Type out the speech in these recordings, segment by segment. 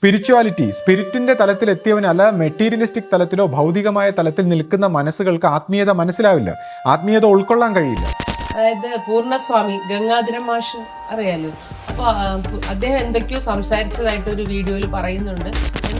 Spirituality, സ്പിരിറ്റിന്റെ തലത്തിൽ എത്തിയവനല്ല materialistic തലത്തിലോ ഭൗതികമായ തലത്തിൽ നിൽക്കുന്ന മനസ്സുകൾക്ക് ആത്മീയത മനസ്സിലാവില്ല, ആത്മീയത ഉൾക്കൊള്ളാൻ കഴിയില്ല. അതായത് പൂർണ്ണസ്വാമി ഗംഗാധര മാഷ് അറിയാലോ, അപ്പൊ അദ്ദേഹം എന്തൊക്കെയോ സംസാരിച്ചതായിട്ട് ഒരു വീഡിയോയിൽ പറയുന്നുണ്ട്.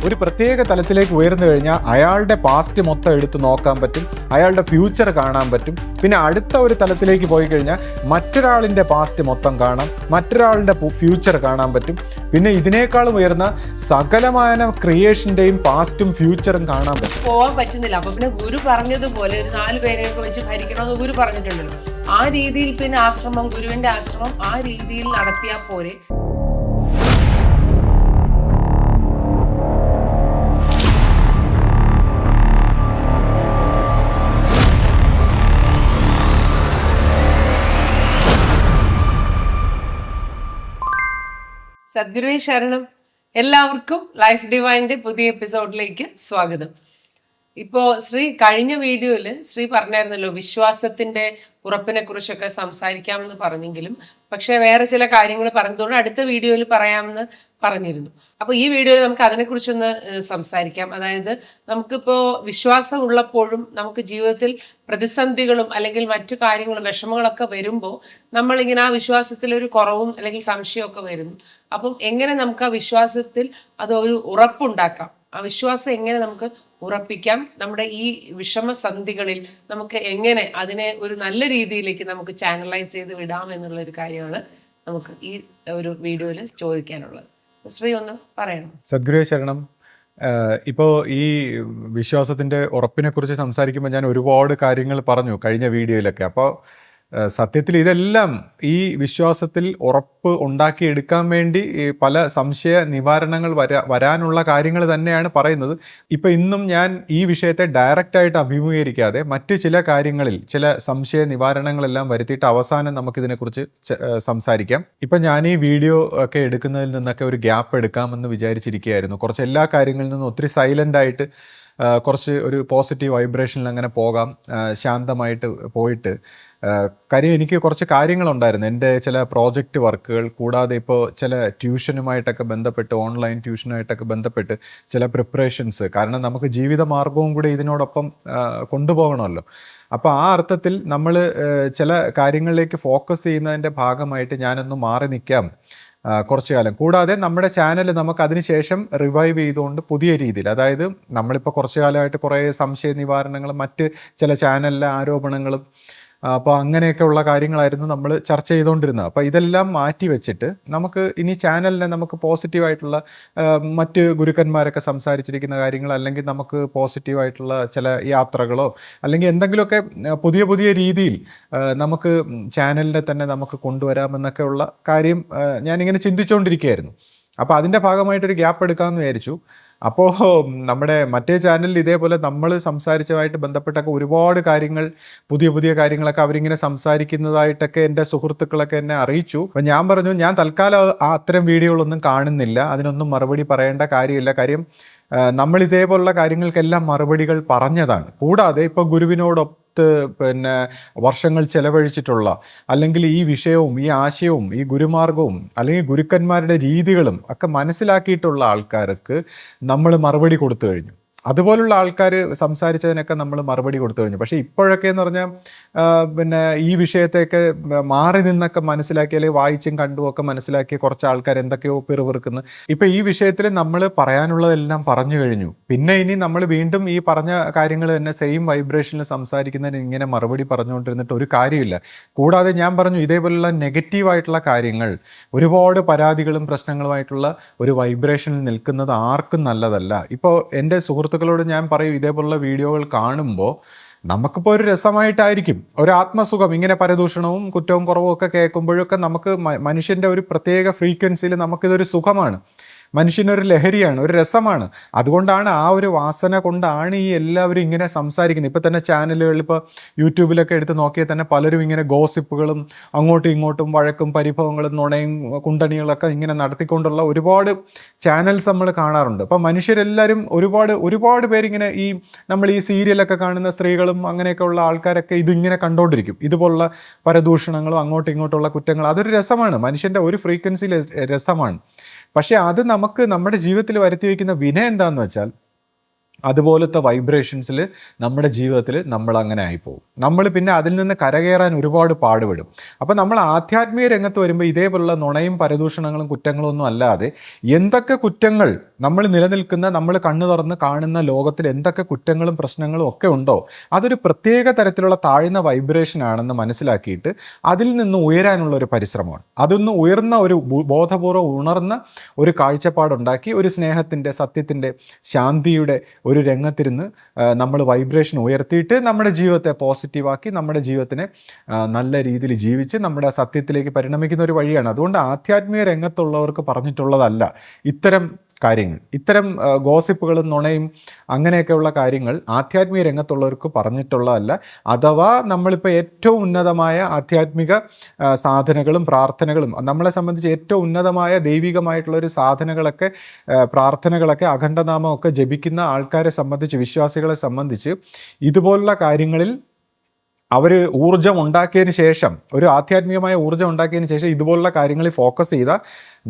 ഒരു പ്രത്യേക തലത്തിലേക്ക് ഉയർന്നു കഴിഞ്ഞാൽ അയാളുടെ പാസ്റ്റ് മൊത്തം എടുത്ത് നോക്കാൻ പറ്റും, അയാളുടെ ഫ്യൂച്ചർ കാണാൻ പറ്റും. പിന്നെ അടുത്ത ഒരു തലത്തിലേക്ക് പോയി കഴിഞ്ഞാൽ മറ്റൊരാളിൻ്റെ പാസ്റ്റ് മൊത്തം കാണാം, മറ്റൊരാളുടെ ഫ്യൂച്ചർ കാണാൻ പറ്റും. പിന്നെ ഇതിനേക്കാളും ഉയർന്ന സകലമായ ക്രിയേഷൻ്റെയും പാസ്റ്റും ഫ്യൂച്ചറും കാണാൻ പറ്റും. പോകാൻ പറ്റുന്നില്ല. അപ്പൊ പിന്നെ ഗുരു പറഞ്ഞതുപോലെ ഒരു 4 പേരെയൊക്കെ വെച്ച് ഭരിക്കണമെന്ന് ഗുരു പറഞ്ഞിട്ടുണ്ടല്ലോ. ആ രീതിയിൽ പിന്നെ ആശ്രമം, ഗുരുവിന്റെ ആശ്രമം ആ രീതിയിൽ നടത്തിയാൽ പോരെ. സദ്ഗുരുവേ ശരണം. എല്ലാവർക്കും ലൈഫ് ഡിവൈൻ്റെ പുതിയ എപ്പിസോഡിലേക്ക് സ്വാഗതം. ഇപ്പോൾ ശ്രീ കഴിഞ്ഞ വീഡിയോയിൽ ശ്രീ പറഞ്ഞായിരുന്നല്ലോ വിശ്വാസത്തിന്റെ ഉറപ്പിനെ കുറിച്ചൊക്കെ സംസാരിക്കാമെന്ന് പറഞ്ഞെങ്കിലും പക്ഷെ വേറെ ചില കാര്യങ്ങൾ പറഞ്ഞതുകൊണ്ട് അടുത്ത വീഡിയോയിൽ പറയാമെന്ന് പറഞ്ഞിരുന്നു. അപ്പോൾ ഈ വീഡിയോയിൽ നമുക്ക് അതിനെക്കുറിച്ചൊന്ന് സംസാരിക്കാം. അതായത് നമുക്കിപ്പോൾ വിശ്വാസം ഉള്ളപ്പോഴും നമുക്ക് ജീവിതത്തിൽ പ്രതിസന്ധികളും അല്ലെങ്കിൽ മറ്റു കാര്യങ്ങളും വിഷമങ്ങളൊക്കെ വരുമ്പോൾ നമ്മളിങ്ങനെ ആ വിശ്വാസത്തിൽ ഒരു കുറവും അല്ലെങ്കിൽ സംശയമൊക്കെ വരുന്നു. അപ്പം എങ്ങനെ നമുക്ക് ആ വിശ്വാസത്തിൽ അത് ഒരു ഉറപ്പുണ്ടാക്കാം, ആ വിശ്വാസം എങ്ങനെ നമുക്ക് ഉറപ്പിക്കാം, നമ്മുടെ ഈ വിഷമസന്ധികളിൽ നമുക്ക് എങ്ങനെ അതിനെ ഒരു നല്ല രീതിയിലേക്ക് നമുക്ക് ചാനലൈസ് ചെയ്ത് വിടാം എന്നുള്ള ഒരു കാര്യമാണ് നമുക്ക് ഈ ഒരു വീഡിയോയിൽ ചോദിക്കാനുള്ളത്. ശ്രീ ഒന്ന് പറയണം. സദ്ഗുരുവേ ശരണം. ഇപ്പോൾ ഈ വിശ്വാസത്തിൻ്റെ ഉറപ്പിനെ കുറിച്ച് സംസാരിക്കുമ്പോൾ ഞാൻ ഒരുപാട് കാര്യങ്ങൾ പറഞ്ഞു കഴിഞ്ഞ വീഡിയോയിലൊക്കെ. അപ്പോൾ സത്യത്തിൽ ഇതെല്ലാം ഈ വിശ്വാസത്തിൽ ഉറപ്പ് ഉണ്ടാക്കിയെടുക്കാൻ വേണ്ടി പല സംശയ നിവാരണങ്ങൾ വരാനുള്ള കാര്യങ്ങൾ തന്നെയാണ് പറയുന്നത്. ഇപ്പം ഇന്നും ഞാൻ ഈ വിഷയത്തെ ഡയറക്റ്റായിട്ട് അഭിമുഖീകരിക്കാതെ മറ്റ് ചില കാര്യങ്ങളിൽ ചില സംശയ നിവാരണങ്ങളെല്ലാം വരുത്തിയിട്ട് അവസാനം നമുക്കിതിനെക്കുറിച്ച് സംസാരിക്കാം. ഇപ്പം ഞാൻ ഈ വീഡിയോ ഒക്കെ എടുക്കുന്നതിൽ നിന്നൊക്കെ ഒരു ഗ്യാപ്പ് എടുക്കാമെന്ന് വിചാരിച്ചിരിക്കുകയായിരുന്നു. കുറച്ച് എല്ലാ കാര്യങ്ങളിൽ നിന്നും ഒത്തിരി സൈലൻ്റായിട്ട് കുറച്ച് ഒരു പോസിറ്റീവ് വൈബ്രേഷനിൽ അങ്ങനെ പോകാം, ശാന്തമായിട്ട് പോയിട്ട്. കാര്യം എനിക്ക് കുറച്ച് കാര്യങ്ങളുണ്ടായിരുന്നു, എൻ്റെ ചില പ്രോജക്റ്റ് വർക്കുകൾ, കൂടാതെ ഇപ്പോൾ ചില ട്യൂഷനുമായിട്ടൊക്കെ ബന്ധപ്പെട്ട്, ഓൺലൈൻ ട്യൂഷനുമായിട്ടൊക്കെ ബന്ധപ്പെട്ട് ചില പ്രിപ്പറേഷൻസ്. കാരണം നമുക്ക് ജീവിത മാർഗവും കൂടി ഇതിനോടൊപ്പം കൊണ്ടുപോകണമല്ലോ. അപ്പോൾ ആ അർത്ഥത്തിൽ നമ്മൾ ചില കാര്യങ്ങളിലേക്ക് ഫോക്കസ് ചെയ്യുന്നതിൻ്റെ ഭാഗമായിട്ട് ഞാനൊന്ന് മാറി നിൽക്കാം കുറച്ചു കാലം. കൂടാതെ നമ്മുടെ ചാനൽ നമുക്ക് അതിനുശേഷം റിവൈവ് ചെയ്തുകൊണ്ട് പുതിയ രീതിയിൽ, അതായത് നമ്മളിപ്പോൾ കുറച്ചു കാലമായിട്ട് കുറേ സംശയ നിവാരണങ്ങളും മറ്റ് ചില ചാനലിലെ ആരോപണങ്ങളും അപ്പോൾ അങ്ങനെയൊക്കെ ഉള്ള കാര്യങ്ങളായിരുന്നു നമ്മൾ ചർച്ച ചെയ്തുകൊണ്ടിരുന്നത്. അപ്പോൾ ഇതെല്ലാം മാറ്റി വെച്ചിട്ട് നമുക്ക് ഇനി ചാനലിനെ നമുക്ക് പോസിറ്റീവായിട്ടുള്ള മറ്റ് ഗുരുക്കന്മാരൊക്കെ സംസാരിച്ചിരിക്കുന്ന കാര്യങ്ങൾ, അല്ലെങ്കിൽ നമുക്ക് പോസിറ്റീവായിട്ടുള്ള ചില യാത്രകളോ അല്ലെങ്കിൽ എന്തെങ്കിലുമൊക്കെ പുതിയ പുതിയ രീതിയിൽ നമുക്ക് ചാനലിനെ തന്നെ നമുക്ക് കൊണ്ടുവരാമെന്നൊക്കെ ഉള്ള കാര്യം ഞാനിങ്ങനെ ചിന്തിച്ചുകൊണ്ടിരിക്കുകയായിരുന്നു. അപ്പോൾ അതിൻ്റെ ഭാഗമായിട്ടൊരു ഗ്യാപ്പ് എടുക്കാമെന്ന് വിചാരിച്ചു. അപ്പോൾ നമ്മുടെ മറ്റേ ചാനലിൽ ഇതേപോലെ നമ്മൾ സംസാരിച്ചതായിട്ട് ബന്ധപ്പെട്ടൊക്കെ ഒരുപാട് കാര്യങ്ങൾ, പുതിയ പുതിയ കാര്യങ്ങളൊക്കെ അവരിങ്ങനെ സംസാരിക്കുന്നതായിട്ടൊക്കെ എൻ്റെ സുഹൃത്തുക്കളൊക്കെ എന്നെ അറിയിച്ചു. അപ്പം ഞാൻ പറഞ്ഞു, ഞാൻ തൽക്കാലം അത്തരം വീഡിയോകളൊന്നും കാണുന്നില്ല, അതിനൊന്നും മറുപടി പറയേണ്ട കാര്യമില്ല. കാര്യം നമ്മൾ ഇതേപോലുള്ള കാര്യങ്ങൾക്കെല്ലാം മറുപടികൾ പറഞ്ഞതാണ്. കൂടാതെ ഇപ്പോൾ ഗുരുവിനോടൊപ്പം പിന്നെ വർഷങ്ങൾ ചെലവഴിച്ചിട്ടുള്ള, അല്ലെങ്കിൽ ഈ വിഷയവും ഈ ആശയവും ഈ ഗുരുമാർഗവും അല്ലെങ്കിൽ ഗുരുക്കന്മാരുടെ രീതികളും ഒക്കെ മനസ്സിലാക്കിയിട്ടുള്ള ആൾക്കാർക്ക് നമ്മൾ മറുപടി കൊടുത്തു കഴിഞ്ഞു. അതുപോലുള്ള ആൾക്കാർ സംസാരിച്ചതിനൊക്കെ നമ്മൾ മറുപടി കൊടുത്തു കഴിഞ്ഞു. പക്ഷേ ഇപ്പോഴൊക്കെ എന്ന് പറഞ്ഞാൽ പിന്നെ ഈ വിഷയത്തെയൊക്കെ മാറി നിന്നൊക്കെ മനസ്സിലാക്കി, അല്ലെങ്കിൽ വായിച്ചും കണ്ടും ഒക്കെ മനസ്സിലാക്കി കുറച്ച് ആൾക്കാർ എന്തൊക്കെയോ പിറുപിറുക്കുന്നു. ഇപ്പം ഈ വിഷയത്തിൽ നമ്മൾ പറയാനുള്ളതെല്ലാം പറഞ്ഞു കഴിഞ്ഞു. പിന്നെ ഇനി നമ്മൾ വീണ്ടും ഈ പറഞ്ഞ കാര്യങ്ങൾ തന്നെ സെയിം വൈബ്രേഷനിൽ സംസാരിക്കുന്നതിന് ഇങ്ങനെ മറുപടി പറഞ്ഞുകൊണ്ടിരുന്നിട്ട് ഒരു കാര്യമില്ല. കൂടാതെ ഞാൻ പറഞ്ഞു, ഇതേപോലുള്ള നെഗറ്റീവായിട്ടുള്ള കാര്യങ്ങൾ, ഒരുപാട് പരാതികളും പ്രശ്നങ്ങളുമായിട്ടുള്ള ഒരു വൈബ്രേഷനിൽ നിൽക്കുന്നത് ആർക്കും നല്ലതല്ല. ഇപ്പോൾ എൻ്റെ സുഹൃത്തുക്കളോട് ഞാൻ പറയും, ഇതേപോലുള്ള വീഡിയോകൾ കാണുമ്പോൾ നമുക്കിപ്പോൾ ഒരു രസമായിട്ടായിരിക്കും, ഒരു ആത്മസുഖം, ഇങ്ങനെ പരദൂഷണവും കുറ്റവും കുറവും ഒക്കെ കേൾക്കുമ്പോഴൊക്കെ നമുക്ക് മനുഷ്യൻ്റെ ഒരു പ്രത്യേക ഫ്രീക്വൻസിയിൽ നമുക്കിതൊരു സുഖമാണ്, മനുഷ്യനൊരു ലഹരിയാണ്, ഒരു രസമാണ്. അതുകൊണ്ടാണ്, ആ ഒരു വാസന കൊണ്ടാണ് ഈ എല്ലാവരും ഇങ്ങനെ സംസാരിക്കുന്നത്. ഇപ്പം തന്നെ ചാനലുകളിൽ, ഇപ്പോൾ യൂട്യൂബിലൊക്കെ എടുത്ത് നോക്കിയാൽ തന്നെ പലരും ഇങ്ങനെ ഗോസിപ്പുകളും അങ്ങോട്ടും ഇങ്ങോട്ടും വഴക്കും പരിഭവങ്ങളും നുണയും കുണ്ടണികളൊക്കെ ഇങ്ങനെ നടത്തിക്കൊണ്ടുള്ള ഒരുപാട് ചാനൽസ് നമ്മൾ കാണാറുണ്ട്. അപ്പം മനുഷ്യരെല്ലാവരും ഒരുപാട് പേരിങ്ങനെ ഈ നമ്മൾ ഈ സീരിയലൊക്കെ കാണുന്ന സ്ത്രീകളും അങ്ങനെയൊക്കെ ഉള്ള ആൾക്കാരൊക്കെ ഇതിങ്ങനെ കണ്ടുകൊണ്ടിരിക്കും. ഇതുപോലുള്ള പരദൂഷണങ്ങളും അങ്ങോട്ടും ഇങ്ങോട്ടുള്ള കുറ്റങ്ങൾ, അതൊരു രസമാണ്, മനുഷ്യൻ്റെ ഒരു ഫ്രീക്വൻസിയിൽ രസമാണ്. പക്ഷെ അത് നമുക്ക് നമ്മുടെ ജീവിതത്തിൽ വരുത്തി വയ്ക്കുന്ന വിന എന്താണെന്ന് വെച്ചാൽ അതുപോലത്തെ വൈബ്രേഷൻസിൽ നമ്മുടെ ജീവിതത്തിൽ നമ്മൾ അങ്ങനെ ആയിപ്പോവും. നമ്മൾ പിന്നെ അതിൽ നിന്ന് കരകയറാൻ ഒരുപാട് പാടുപെടും. അപ്പോൾ നമ്മൾ ആധ്യാത്മിക രംഗത്ത് വരുമ്പോൾ ഇതേപോലുള്ള നുണയും പരദൂഷണങ്ങളും കുറ്റങ്ങളും ഒന്നും അല്ലാതെ എന്തൊക്കെ കുറ്റങ്ങൾ നമ്മൾ നിലനിൽക്കുന്ന, നമ്മൾ കണ്ണു തുറന്ന് കാണുന്ന ലോകത്തിൽ എന്തൊക്കെ കുറ്റങ്ങളും പ്രശ്നങ്ങളും ഒക്കെ ഉണ്ടോ അതൊരു പ്രത്യേക തരത്തിലുള്ള താഴ്ന്ന വൈബ്രേഷൻ ആണെന്ന് മനസ്സിലാക്കിയിട്ട് അതിൽ നിന്ന് ഉയരാനുള്ള ഒരു പരിശ്രമമാണ്. അതൊന്ന് ഉയർന്ന ഒരു ബോധപൂർവ്വം ഉണർന്ന ഒരു കാഴ്ചപ്പാടുണ്ടാക്കി ഒരു സ്നേഹത്തിൻ്റെ, സത്യത്തിൻ്റെ, ശാന്തിയുടെ ഒരു രംഗത്തിരുന്ന് നമ്മൾ വൈബ്രേഷൻ ഉയർത്തിയിട്ട് നമ്മുടെ ജീവിതത്തെ പോസിറ്റീവാക്കി നമ്മുടെ ജീവിതത്തിനെ നല്ല രീതിയിൽ ജീവിച്ച് നമ്മുടെ സത്യത്തിലേക്ക് പരിണമിക്കുന്ന ഒരു വഴിയാണ്. അതുകൊണ്ട് ആധ്യാത്മിക രംഗത്തുള്ളവർക്ക് പറഞ്ഞിട്ടുള്ളതല്ല ഇത്തരം കാര്യങ്ങൾ, ഇത്തരം ഗോസിപ്പുകളും നുണയും അങ്ങനെയൊക്കെയുള്ള കാര്യങ്ങൾ ആധ്യാത്മിക രംഗത്തുള്ളവർക്ക് പറഞ്ഞിട്ടുള്ളതല്ല. അഥവാ നമ്മളിപ്പോൾ ഏറ്റവും ഉന്നതമായ ആധ്യാത്മിക സാധനകളും പ്രാർത്ഥനകളും നമ്മളെ സംബന്ധിച്ച് ഏറ്റവും ഉന്നതമായ ദൈവികമായിട്ടുള്ള ഒരു സാധനകളൊക്കെ, പ്രാർത്ഥനകളൊക്കെ, അഖണ്ഡനാമമൊക്കെ ജപിക്കുന്ന ആൾക്കാരെ സംബന്ധിച്ച്, വിശ്വാസികളെ സംബന്ധിച്ച് ഇതുപോലുള്ള കാര്യങ്ങളിൽ അവർ ഊർജം ഉണ്ടാക്കിയതിന് ശേഷം, ഒരു ആധ്യാത്മികമായ ഊർജം ഉണ്ടാക്കിയതിന് ശേഷം ഇതുപോലുള്ള കാര്യങ്ങളിൽ ഫോക്കസ് ചെയ്താൽ